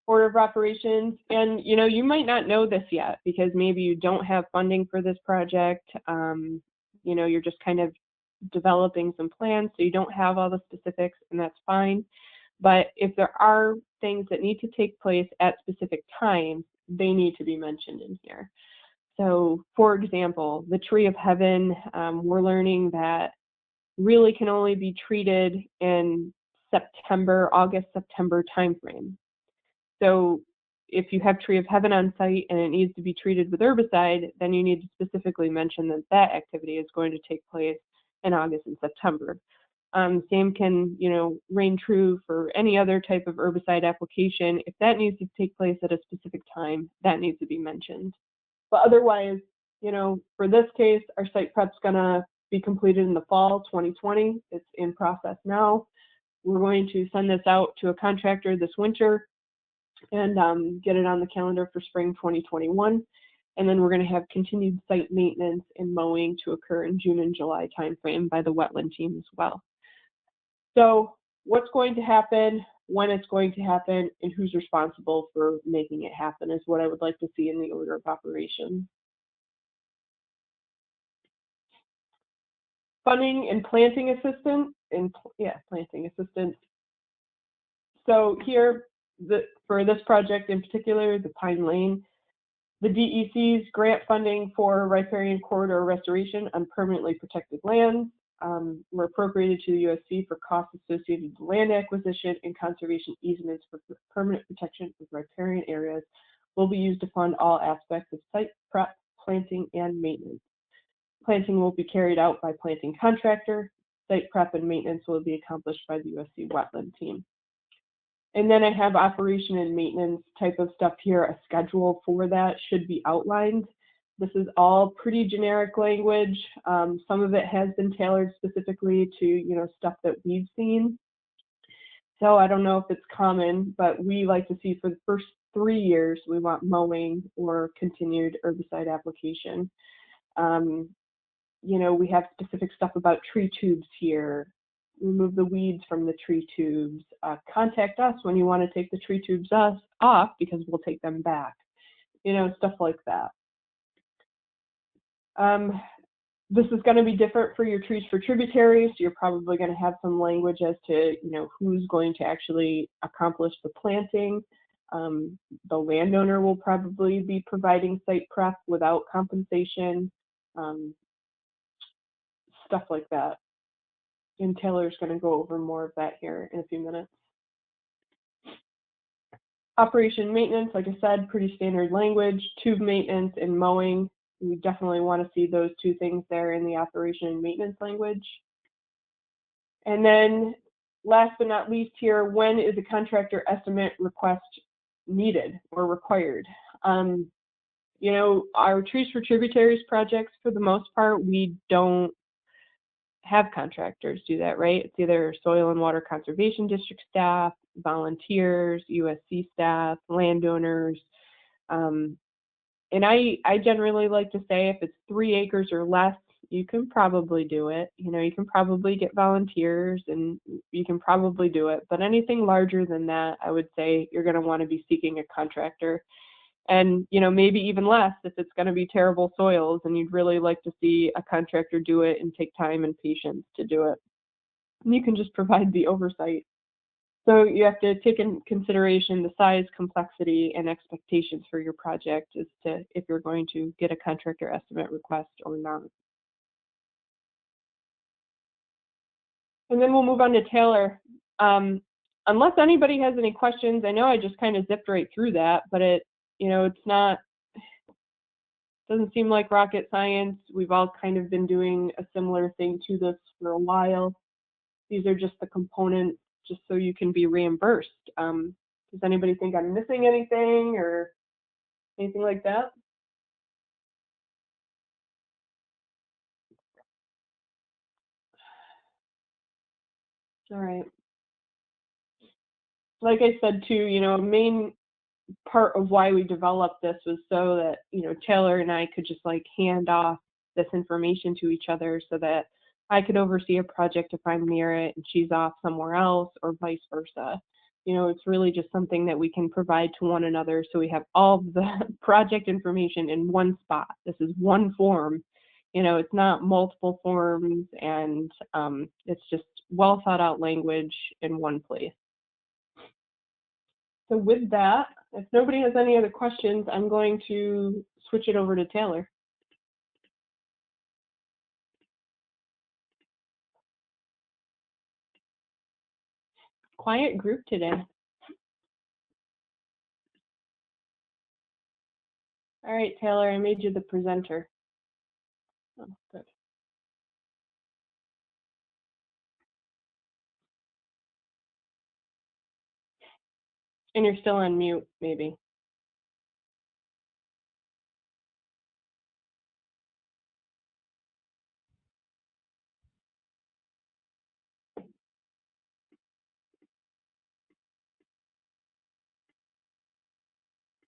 Order of operations, and you might not know this yet because maybe you don't have funding for this project. You're just kind of developing some plans, so you don't have all the specifics, and that's fine. But if there are things that need to take place at specific times, they need to be mentioned in here. So, for example, the tree of heaven, we're learning that really can only be treated in August, September timeframe. So if you have tree of heaven on site and it needs to be treated with herbicide, then you need to specifically mention that that activity is going to take place in August and September. Same can, reign true for any other type of herbicide application. If that needs to take place at a specific time, that needs to be mentioned. But otherwise, for this case, our site prep's gonna be completed in the fall 2020. It's in process now. We're going to send this out to a contractor this winter and get it on the calendar for spring 2021. And then we're going to have continued site maintenance and mowing to occur in June and July timeframe by the wetland team as well. So what's going to happen, when it's going to happen, and who's responsible for making it happen is what I would like to see in the order of operations. Funding and planting assistance, planting assistance. So here, for this project in particular, the Pine Lane, the DEC's grant funding for riparian corridor restoration on permanently protected lands were appropriated to the USC for costs associated with land acquisition and conservation easements for permanent protection of riparian areas will be used to fund all aspects of site prep, planting, and maintenance. Planting will be carried out by planting contractor. Site prep and maintenance will be accomplished by the USC Wetland team. And then I have operation and maintenance type of stuff here. A schedule for that should be outlined. This is all pretty generic language. Some of it has been tailored specifically to stuff that we've seen. So I don't know if it's common, but we like to see for the first 3 years, we want mowing or continued herbicide application. We have specific stuff about tree tubes here. Remove the weeds from the tree tubes. Contact us when you want to take the tree tubes off because we'll take them back. Stuff like that. This is going to be different for your trees for tributaries. So you're probably going to have some language as to who's going to actually accomplish the planting. The landowner will probably be providing site prep without compensation. Stuff like that. And Taylor's going to go over more of that here in a few minutes. Operation maintenance, like I said, pretty standard language. Tube maintenance and mowing, we definitely want to see those two things there in the operation and maintenance language. And then last but not least here, when is a contractor estimate request needed or required? Our Trees for Tributaries projects, for the most part, we don't have contractors do that, right? It's either Soil and Water Conservation District staff, volunteers, USC staff, landowners. And I generally like to say if it's 3 acres or less, you can probably do it. You can probably get volunteers and you can probably do it. But anything larger than that, I would say you're going to want to be seeking a contractor. And, you know, maybe even less if it's going to be terrible soils and you'd really like to see a contractor do it and take time and patience to do it. And you can just provide the oversight. So you have to take in consideration the size, complexity, and expectations for your project as to if you're going to get a contractor estimate request or not. And then we'll move on to Taylor. Unless anybody has any questions, I know I just kind of zipped right through that, but it, you know, it's not, doesn't seem like rocket science. We've all kind of been doing a similar thing to this for a while. These are just the components, just so you can be reimbursed. Does anybody think I'm missing anything or anything like that? All right. Like I said too, you know, a main part of why we developed this was so that, you know, Taylor and I could just like hand off this information to each other so that I could oversee a project if I'm near it and she's off somewhere else, or vice versa. You know, it's really just something that we can provide to one another so we have all the project information in one spot. This is one form. You know, it's not multiple forms, and it's just well thought out language in one place. So with that, if nobody has any other questions, I'm going to switch it over to Taylor. Quiet group today. All right, Taylor, I made you the presenter. Oh, good. And you're still on mute, maybe.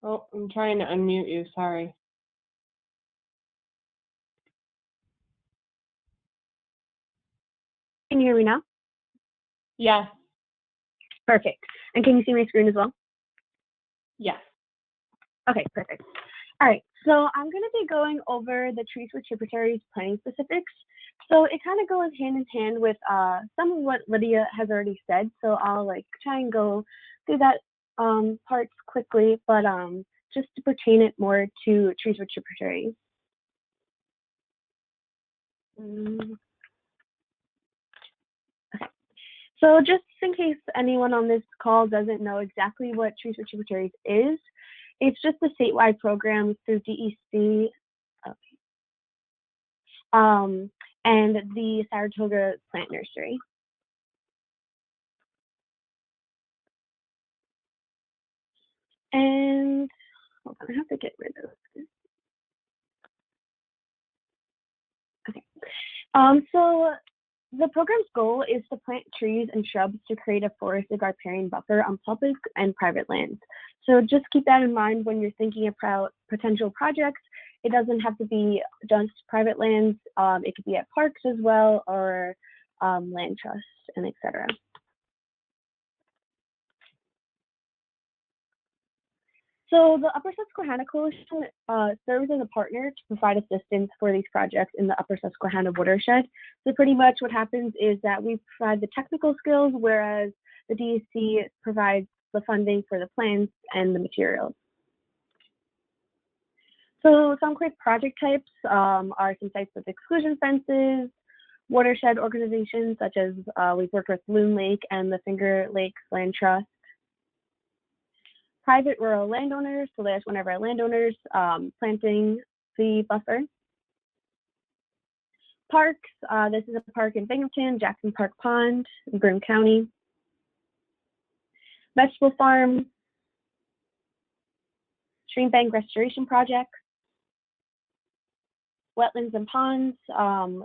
Oh, I'm trying to unmute you, sorry. Can you hear me now? Yes. Perfect. And can you see my screen as well? Yes. Okay, perfect. All right, so I'm going to be going over the trees with tributaries planning specifics. So it kind of goes hand in hand with some of what Lydia has already said. So I'll like try and go through that parts quickly, but just to pertain it more to trees with tributaries. Okay. So just in case anyone on this call doesn't know exactly what trees with tributaries is, it's just a statewide program through DEC and the Saratoga Plant Nursery. And hold on, I have to get rid of this. Okay. So the program's goal is to plant trees and shrubs to create a forested riparian buffer on public and private lands. So just keep that in mind when you're thinking about potential projects. It doesn't have to be just private lands. It could be at parks as well, or land trusts, and etc. So the Upper Susquehanna Coalition serves as a partner to provide assistance for these projects in the Upper Susquehanna watershed. So pretty much what happens is that we provide the technical skills, whereas the DEC provides the funding for the plans and the materials. So some quick project types are some types of exclusion fences, watershed organizations such as we've worked with Loon Lake and the Finger Lakes Land Trust. Private rural landowners, so there's one of our landowners planting the buffer. Parks, this is a park in Binghamton, Jackson Park Pond in Broome County. Vegetable farm, stream bank restoration projects, wetlands and ponds.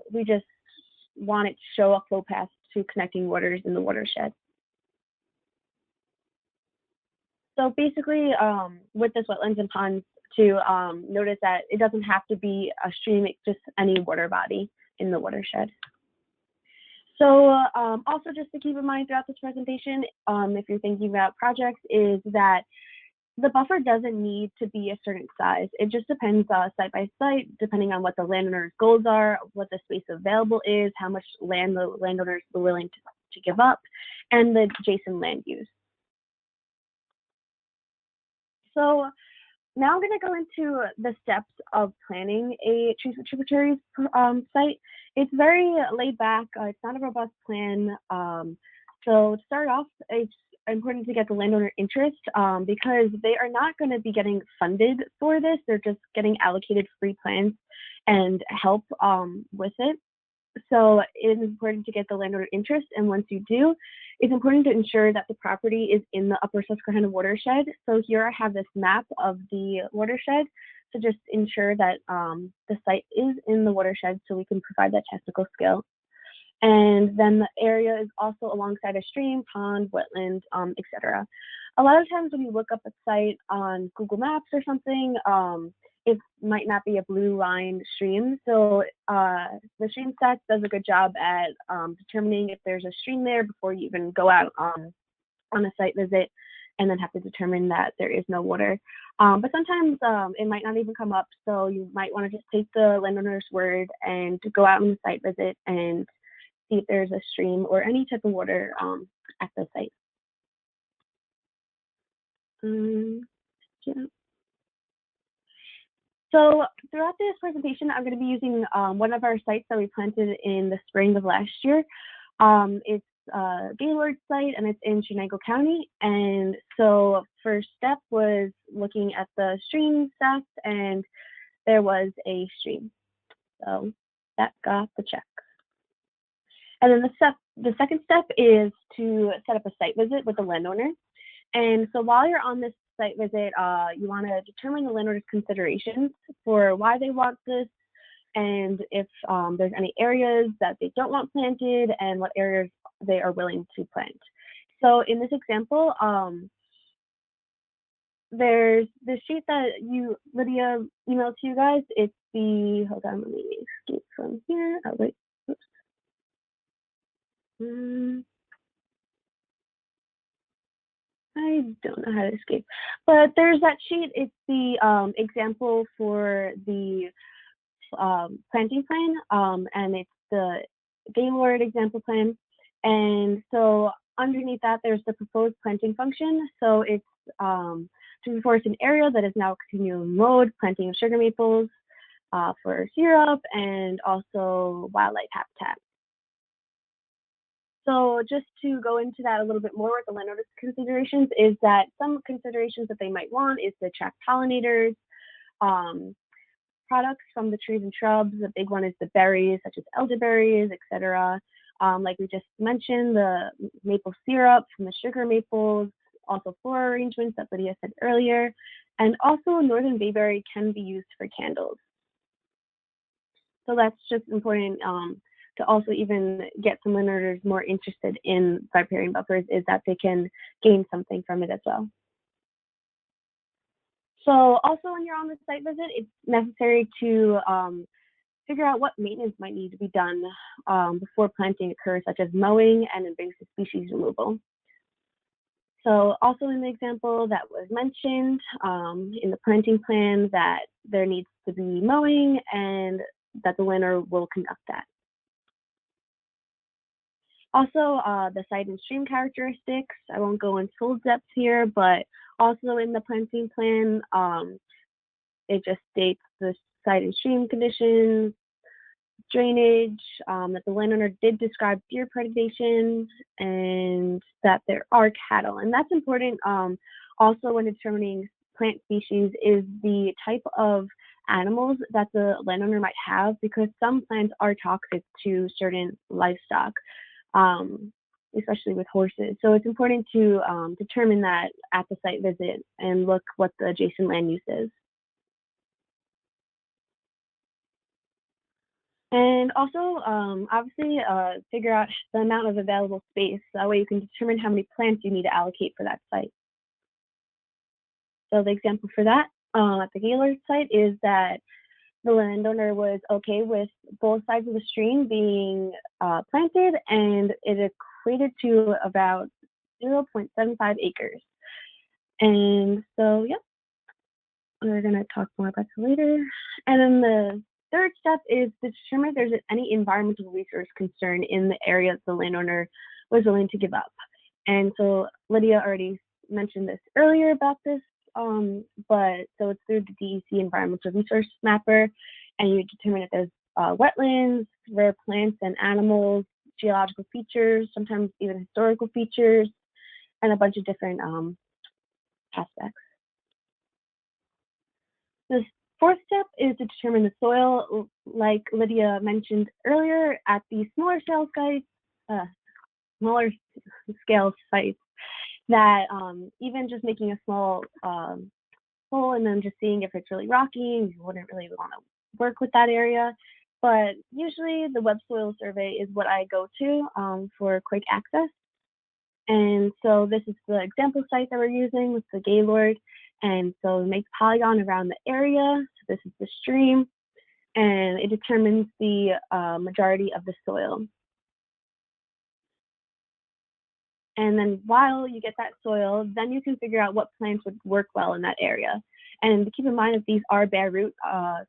We just want it to show a flow path to connecting waters in the watershed. So basically, with this wetlands and ponds, to notice that it doesn't have to be a stream, it's just any water body in the watershed. So also just to keep in mind throughout this presentation, if you're thinking about projects, is that the buffer doesn't need to be a certain size. It just depends site by site, depending on what the landowner's goals are, what the space available is, how much land the landowners are willing to give up, and the adjacent land use. So now I'm going to go into the steps of planning a trees with tributaries site. It's very laid back. It's not a robust plan. So to start off, it's important to get the landowner interest because they are not going to be getting funded for this. They're just getting allocated free plans and help with it. So it is important to get the landowner interest. And once you do, it's important to ensure that the property is in the upper Susquehanna watershed. So here I have this map of the watershed. So just ensure that the site is in the watershed so we can provide that technical skill. And then the area is also alongside a stream, pond, wetland, etc. A lot of times when you look up a site on Google Maps or something, it might not be a blue line stream. So the stream stats does a good job at determining if there's a stream there before you even go out on a site visit and then have to determine that there is no water. But sometimes it might not even come up. So you might want to just take the landowner's word and go out on the site visit and see if there's a stream or any type of water at the site. Yeah. So throughout this presentation, I'm going to be using one of our sites that we planted in the spring of last year. It's a Gaylord site and it's in Chenango County. And so first step was looking at the stream stats, and there was a stream. So that got the check. And then the second step is to set up a site visit with the landowner. And so while you're on this site visit, you want to determine the landowner's considerations for why they want this, and if there's any areas that they don't want planted and what areas they are willing to plant. So in this example, there's the sheet that Lydia emailed to you guys. It's the, hold on, let me escape from here. Oh, wait. Oops. I don't know how to escape, but there's that sheet. It's the example for the planting plan, and it's the Gaylord example plan. And so underneath that, there's the proposed planting function. So it's to reforest an area that is now continuum mode, planting of sugar maples for syrup, and also wildlife habitat. So just to go into that a little bit more with the landowner's considerations is that some considerations that they might want is to attract pollinators, products from the trees and shrubs. The big one is the berries, such as elderberries, etc. Like we just mentioned, the maple syrup from the sugar maples, also floral arrangements that Lydia said earlier, and also northern bayberry can be used for candles. So that's just important to also even get some landowners more interested in riparian buffers, is that they can gain something from it as well. So also when you're on the site visit, it's necessary to figure out what maintenance might need to be done before planting occurs, such as mowing and invasive species removal. So also in the example that was mentioned in the planting plan, that there needs to be mowing and that the landowner will conduct that. Also, the site and stream characteristics, I won't go in full depth here, but also in the planting plan, it just states the site and stream conditions, drainage, that the landowner did describe deer predation, and that there are cattle. And that's important also when determining plant species, is the type of animals that the landowner might have, because some plants are toxic to certain livestock, especially with horses. So it's important to determine that at the site visit and look what the adjacent land use is. And also, obviously, figure out the amount of available space. That way you can determine how many plants you need to allocate for that site. So the example for that at the Gaylord site is that the landowner was okay with both sides of the stream being planted, and it equated to about 0.75 acres. And so, yep, we're going to talk more about that later. And then the third step is to determine if there's any environmental resource concern in the area the landowner was willing to give up. And so Lydia already mentioned this earlier about this, but so it's through the DEC Environmental Resource Mapper, and you determine if there's wetlands, rare plants and animals, geological features, sometimes even historical features, and a bunch of different aspects. The fourth step is to determine the soil, like Lydia mentioned earlier, at the smaller scale sites, that even just making a small hole and then just seeing if it's really rocky, you wouldn't really want to work with that area. But usually the web soil survey is what I go to for quick access. And so this is the example site that we're using with the Gaylord. And so we make a polygon around the area. So this is the stream, and it determines the majority of the soil. And then while you get that soil, then you can figure out what plants would work well in that area. And keep in mind that these are bare root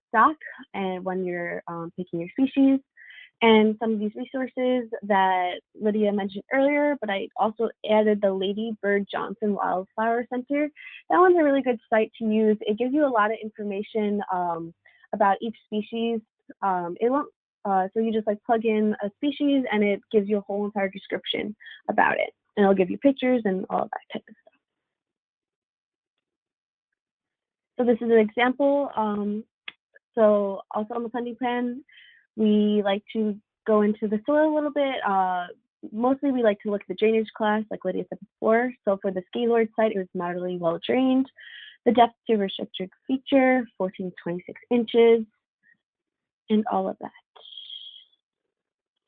stock, and when you're picking your species, and some of these resources that Lydia mentioned earlier, but I also added the Lady Bird Johnson Wildflower Center. That one's a really good site to use. It gives you a lot of information about each species. It won't, so you just like plug in a species and it gives you a whole entire description about it. And it'll give you pictures and all of that type of stuff. So this is an example. So also on the funding plan, we like to go into the soil a little bit. Mostly we like to look at the drainage class, like Lydia said before. So for the Gaylord site, it was moderately well drained. The depth to restricted feature, 14 to 26 inches, and all of that.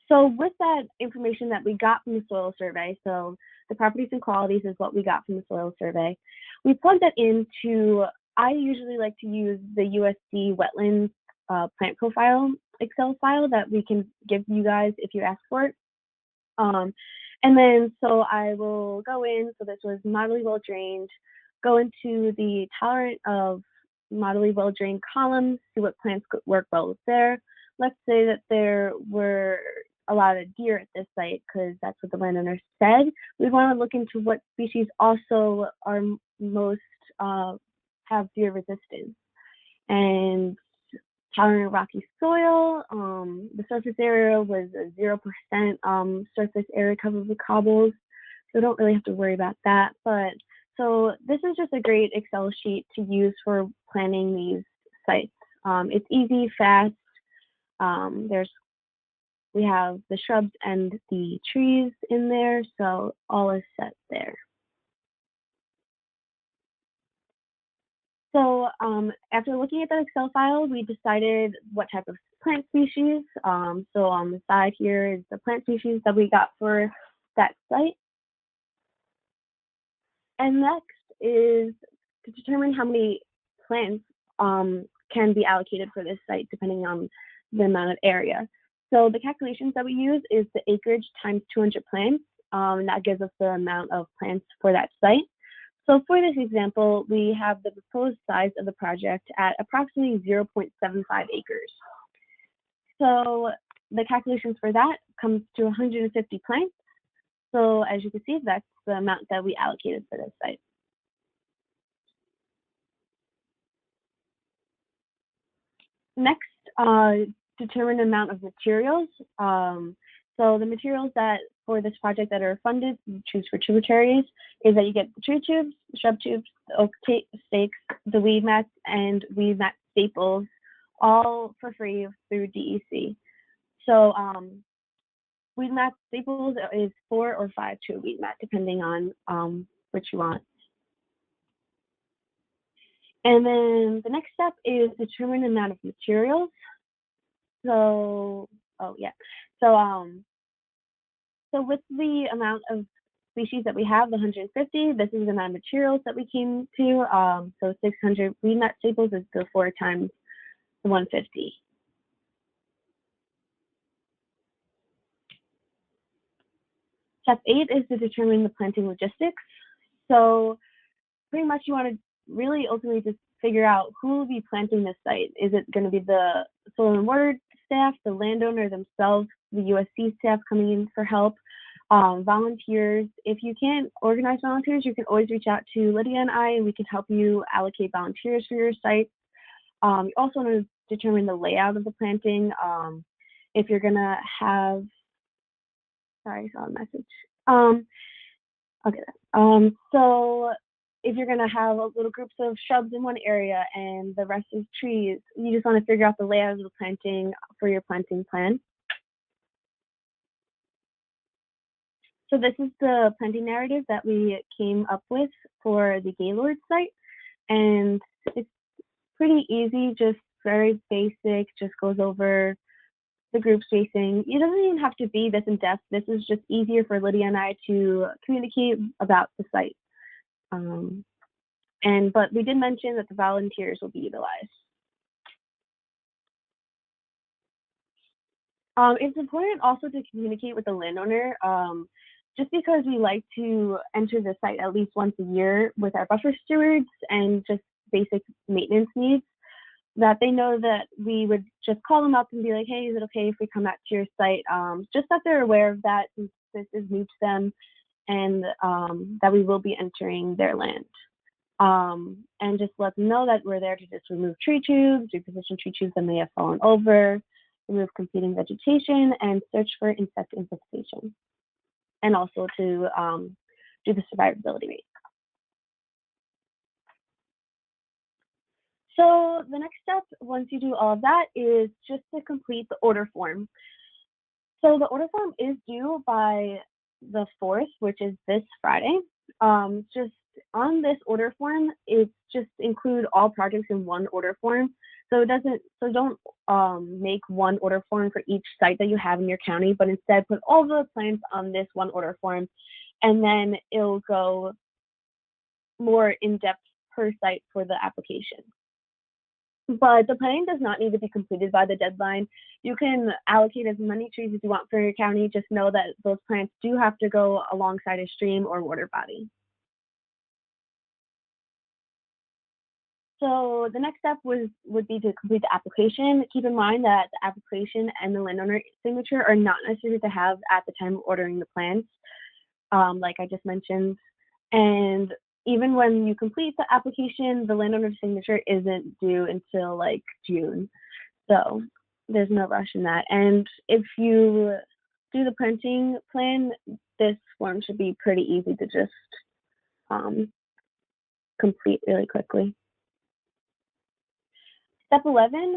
So with that information that we got from the soil survey, so the properties and qualities is what we got from the soil survey, we plugged that into, I usually like to use the USC Wetlands plant profile Excel file that we can give you guys if you ask for it. And then so I will go in, so this was moderately well drained, go into the tolerant of moderately well drained columns, see what plants could work well with there. Let's say that there were a lot of deer at this site, because that's what the landowner said. We want to look into what species also are most have deer resistance. And tolerant rocky soil, the surface area was a 0% surface area covered with cobbles, so don't really have to worry about that. But so this is just a great Excel sheet to use for planning these sites. It's easy, fast. We have the shrubs and the trees in there, so all is set there. So after looking at that Excel file, we decided what type of plant species. So on the side here is the plant species that we got for that site. And next is to determine how many plants can be allocated for this site depending on the amount of area. So the calculations that we use is the acreage times 200 plants, and that gives us the amount of plants for that site. So for this example, we have the proposed size of the project at approximately 0.75 acres. So the calculations for that comes to 150 plants. So as you can see, that's the amount that we allocated for this site. Next, determine the amount of materials. So the materials that for this project that are funded, you choose for tributaries, is that you get the tree tubes, the shrub tubes, the oak stakes, the weed mats, and weed mat staples, all for free through DEC. So weed mat staples is 4 or 5 to a weed mat, depending on what you want. And then the next step is determine the amount of materials. So, so with the amount of species that we have, the 150, this is the amount of materials that we came to. So 600 weed mat staples is the 4 times the 150. Step 8 is to determine the planting logistics. So pretty much you want to really ultimately just figure out who will be planting this site. Is it going to be the soil and water staff, the landowner themselves, the USC staff coming in for help, volunteers? If you can't organize volunteers, you can always reach out to Lydia and I, and we can help you allocate volunteers for your site. You also want to determine the layout of the planting. If you're going to have, sorry, I saw a message. Okay. So if you're going to have little groups of shrubs in one area and the rest is trees, you just want to figure out the layout of the planting for your planting plan. So this is the planting narrative that we came up with for the Gaylord site. And it's pretty easy, just very basic, just goes over the group spacing. It doesn't even have to be this in depth. This is just easier for Lydia and I to communicate about the site. But we did mention that the volunteers will be utilized. It's important also to communicate with the landowner, just because we like to enter the site at least once a year with our buffer stewards and just basic maintenance needs, that they know that we would just call them up and be like, hey, is it okay if we come out to your site? Just that they're aware of that, since this is new to them, and that we will be entering their land. And just let them know that we're there to just remove tree tubes, reposition tree tubes that may have fallen over, remove competing vegetation, and search for insect infestation. And also to do the survivability rate. So the next step, once you do all of that, is just to complete the order form. So the order form is due by the 4th, which is this Friday. Just on this order form, it's just include all projects in one order form. So don't make one order form for each site that you have in your county, but instead put all the plans on this one order form, and then it'll go more in depth per site for the application. But the planning does not need to be completed by the deadline. You can allocate as many trees as you want for your county. Just know that those plants do have to go alongside a stream or water body. So the next step would be to complete the application. Keep in mind that the application and the landowner signature are not necessary to have at the time of ordering the plants, like I just mentioned. And even when you complete the application, the landowner's signature isn't due until like June. So there's no rush in that. And if you do the planting plan, this form should be pretty easy to just complete really quickly. Step 11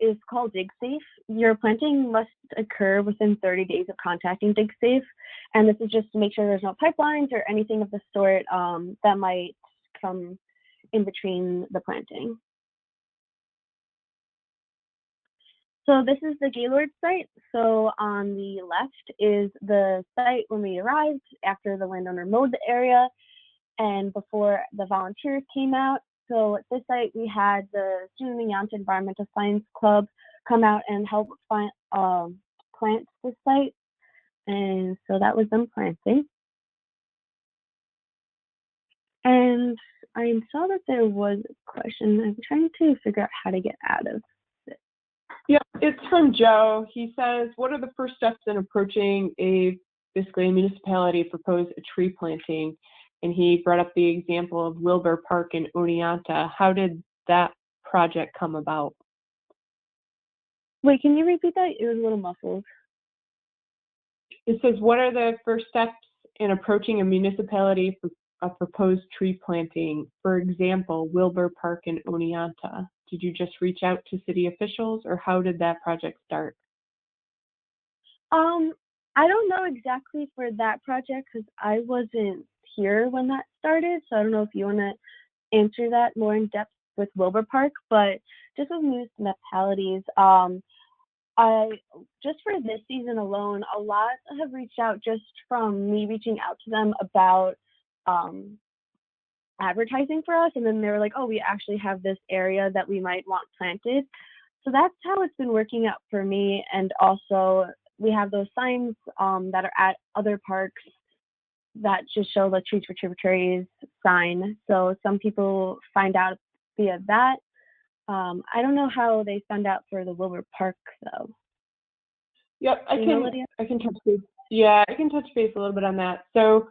is called DigSafe. Your planting must occur within 30 days of contacting DigSafe. And this is just to make sure there's no pipelines or anything of the sort that might come in between the planting. So this is the Gaylord site. So on the left is the site when we arrived after the landowner mowed the area and before the volunteers came out. So at this site, we had the Student Yanta Environmental Science Club come out and help plant this site. And so that was them planting. And I saw that there was a question. I'm trying to figure out how to get out of it. Yeah, it's from Joe. He says, what are the first steps in approaching basically a municipality propose a tree planting? And he brought up the example of Wilbur Park in Oneonta. How did that project come about? Wait, can you repeat that? It was a little muffled. It says, what are the first steps in approaching a municipality for a proposed tree planting? For example, Wilbur Park in Oneonta. Did you just reach out to city officials, or how did that project start? I don't know exactly for that project because I wasn't here when that started, so I don't know if you want to answer that more in depth with Wilbur Park, but just with municipalities, I just for this season alone, a lot have reached out just from me reaching out to them about advertising for us, and then they were like, oh, we actually have this area that we might want planted. So that's how it's been working out for me. And also we have those signs that are at other parks that just show the Trees for Tributaries sign. So some people find out via that. I don't know how they found out for the Wilbur Park though. Yep, I can touch base. Yeah, I can touch base a little bit on that. So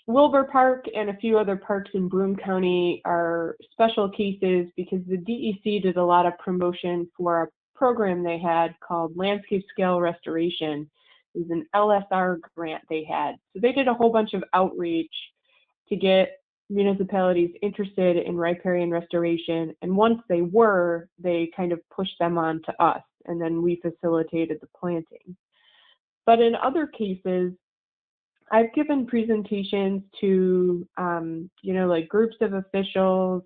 Wilbur Park and a few other parks in Broome County are special cases because the DEC did a lot of promotion for a program they had called Landscape Scale Restoration. It was an LSR grant they had. So they did a whole bunch of outreach to get municipalities interested in riparian restoration. And once they were, they kind of pushed them on to us, and then we facilitated the planting. But in other cases, I've given presentations to, like groups of officials,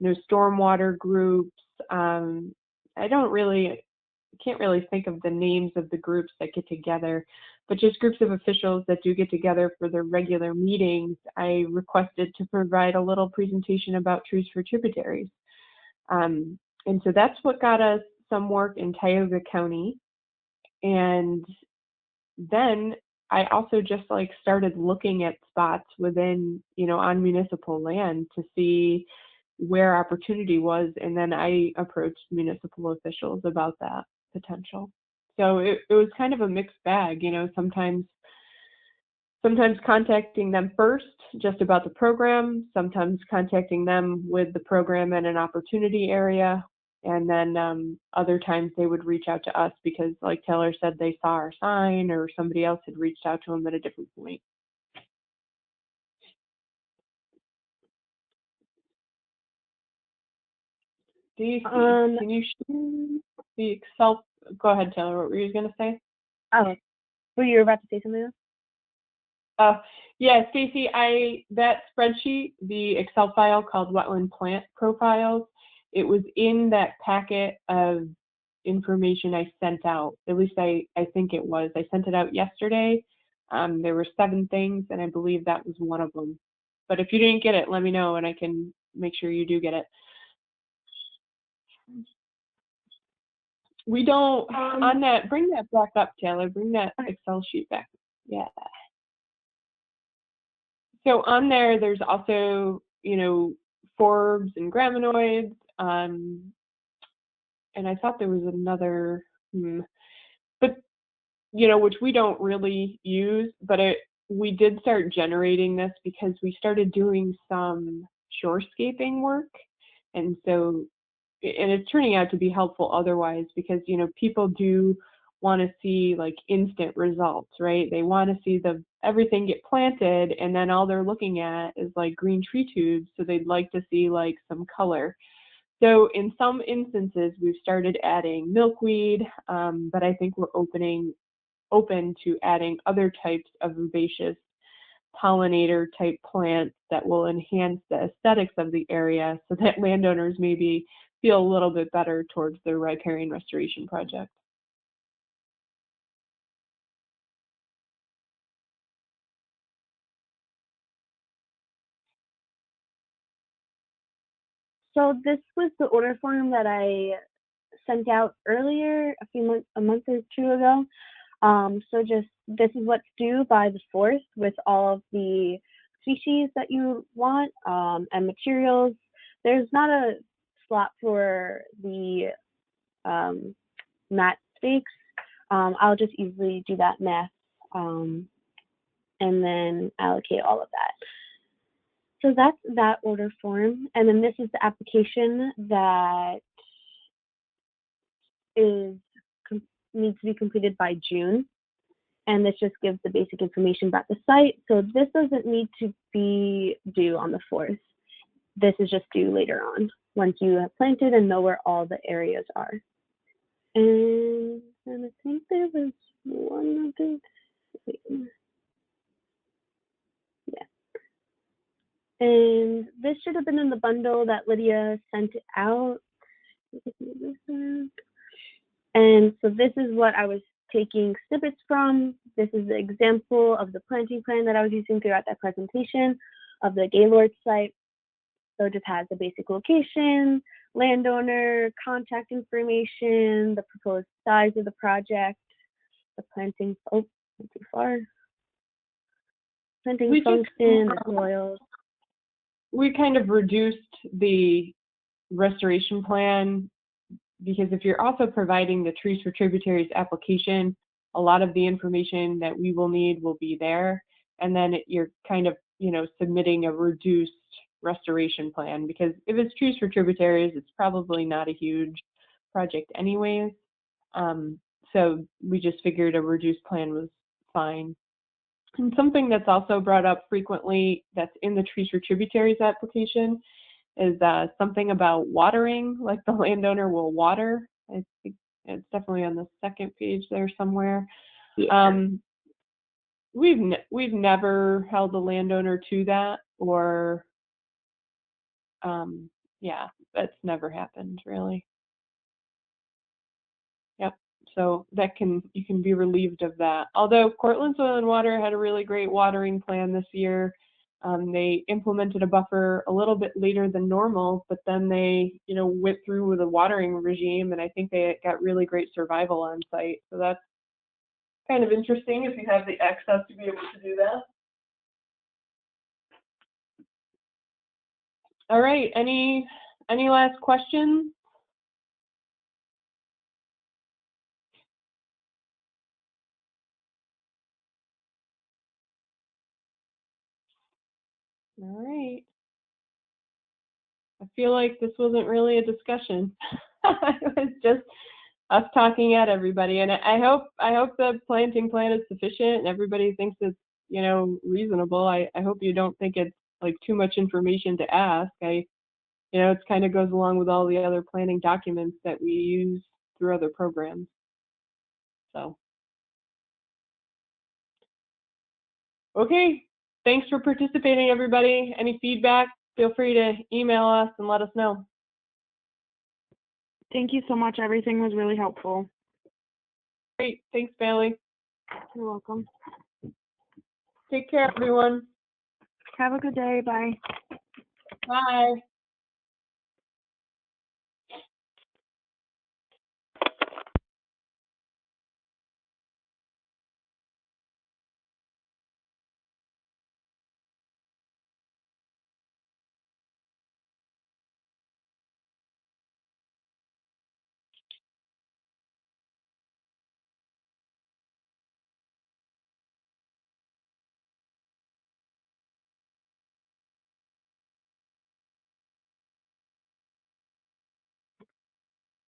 stormwater groups. I can't really think of the names of the groups that get together, but just groups of officials that do get together for their regular meetings. I requested to provide a little presentation about Trees for Tributaries. And so that's what got us some work in Tioga County. And then I also just started looking at spots within, on municipal land to see where opportunity was. And then I approached municipal officials about that potential. So it was kind of a mixed bag, sometimes contacting them first just about the program, sometimes contacting them with the program and an opportunity area. And then other times they would reach out to us because, like Taylor said, they saw our sign or somebody else had reached out to them at a different point. Stacy, can you share the Excel? Go ahead, Taylor. What were you going to say? Oh, were you about to say something else? Yeah, Stacy, that spreadsheet, the Excel file called Wetland Plant Profiles, it was in that packet of information I sent out. At least I think it was. I sent it out yesterday. There were 7 things, and I believe that was one of them. But if you didn't get it, let me know, and I can make sure you do get it. We don't, on that, bring that back up, Taylor. Bring that Excel sheet back. Yeah. So on there, there's also, forbs and graminoids. And I thought there was another, but, which we don't really use, but we did start generating this because we started doing some shorescaping work. And so, and it's turning out to be helpful otherwise because, people do want to see instant results, right? They want to see everything get planted, and then all they're looking at is green tree tubes. So they'd like to see some color. So in some instances, we've started adding milkweed, but I think we're open to adding other types of herbaceous pollinator type plants that will enhance the aesthetics of the area so that landowners maybe feel a little bit better towards their riparian restoration project. So this was the order form that I sent out earlier, a month or 2 ago. So just this is what's due by the 4th with all of the species that you want and materials. There's not a slot for the mat stakes. I'll just easily do that math and then allocate all of that. So that's that order form. And then this is the application that needs to be completed by June. And this just gives the basic information about the site. So this doesn't need to be due on the 4th. This is just due later on, once you have planted and know where all the areas are. And I think there was one other thing. Yeah. And this should have been in the bundle that Lydia sent out. And so this is what I was taking snippets from. This is the example of the planting plan that I was using throughout that presentation of the Gaylord site. So it just has the basic location, landowner, contact information, the proposed size of the project, the planting, oh, not too far. planting We just- function, the soils. We kind of reduced the restoration plan because if you're also providing the Trees for Tributaries application, a lot of the information that we will need will be there. And then you're kind of, submitting a reduced restoration plan because if it's Trees for Tributaries, it's probably not a huge project anyways. So we just figured a reduced plan was fine. And something that's also brought up frequently that's in the Trees for Tributaries application is something about watering, like the landowner will water. I think it's definitely on the second page there somewhere. Yeah. We've never held the landowner to that, or yeah, that's never happened really. Yep. So you can be relieved of that. Although Cortland Soil and Water had a really great watering plan this year. They implemented a buffer a little bit later than normal, but then they, went through with a watering regime, and I think they got really great survival on site. So that's kind of interesting if you have the access to be able to do that. All right, any last questions? All right. I feel like this wasn't really a discussion. It was just us talking at everybody, and I hope the planting plan is sufficient and everybody thinks it's reasonable. I hope you don't think it's like too much information to ask. It kind of goes along with all the other planning documents that we use through other programs. So, okay, thanks for participating, everybody. Any feedback, feel free to email us and let us know. Thank you so much. Everything was really helpful. Great, thanks, Bailey. You're welcome. Take care, everyone. Have a good day. Bye. Bye.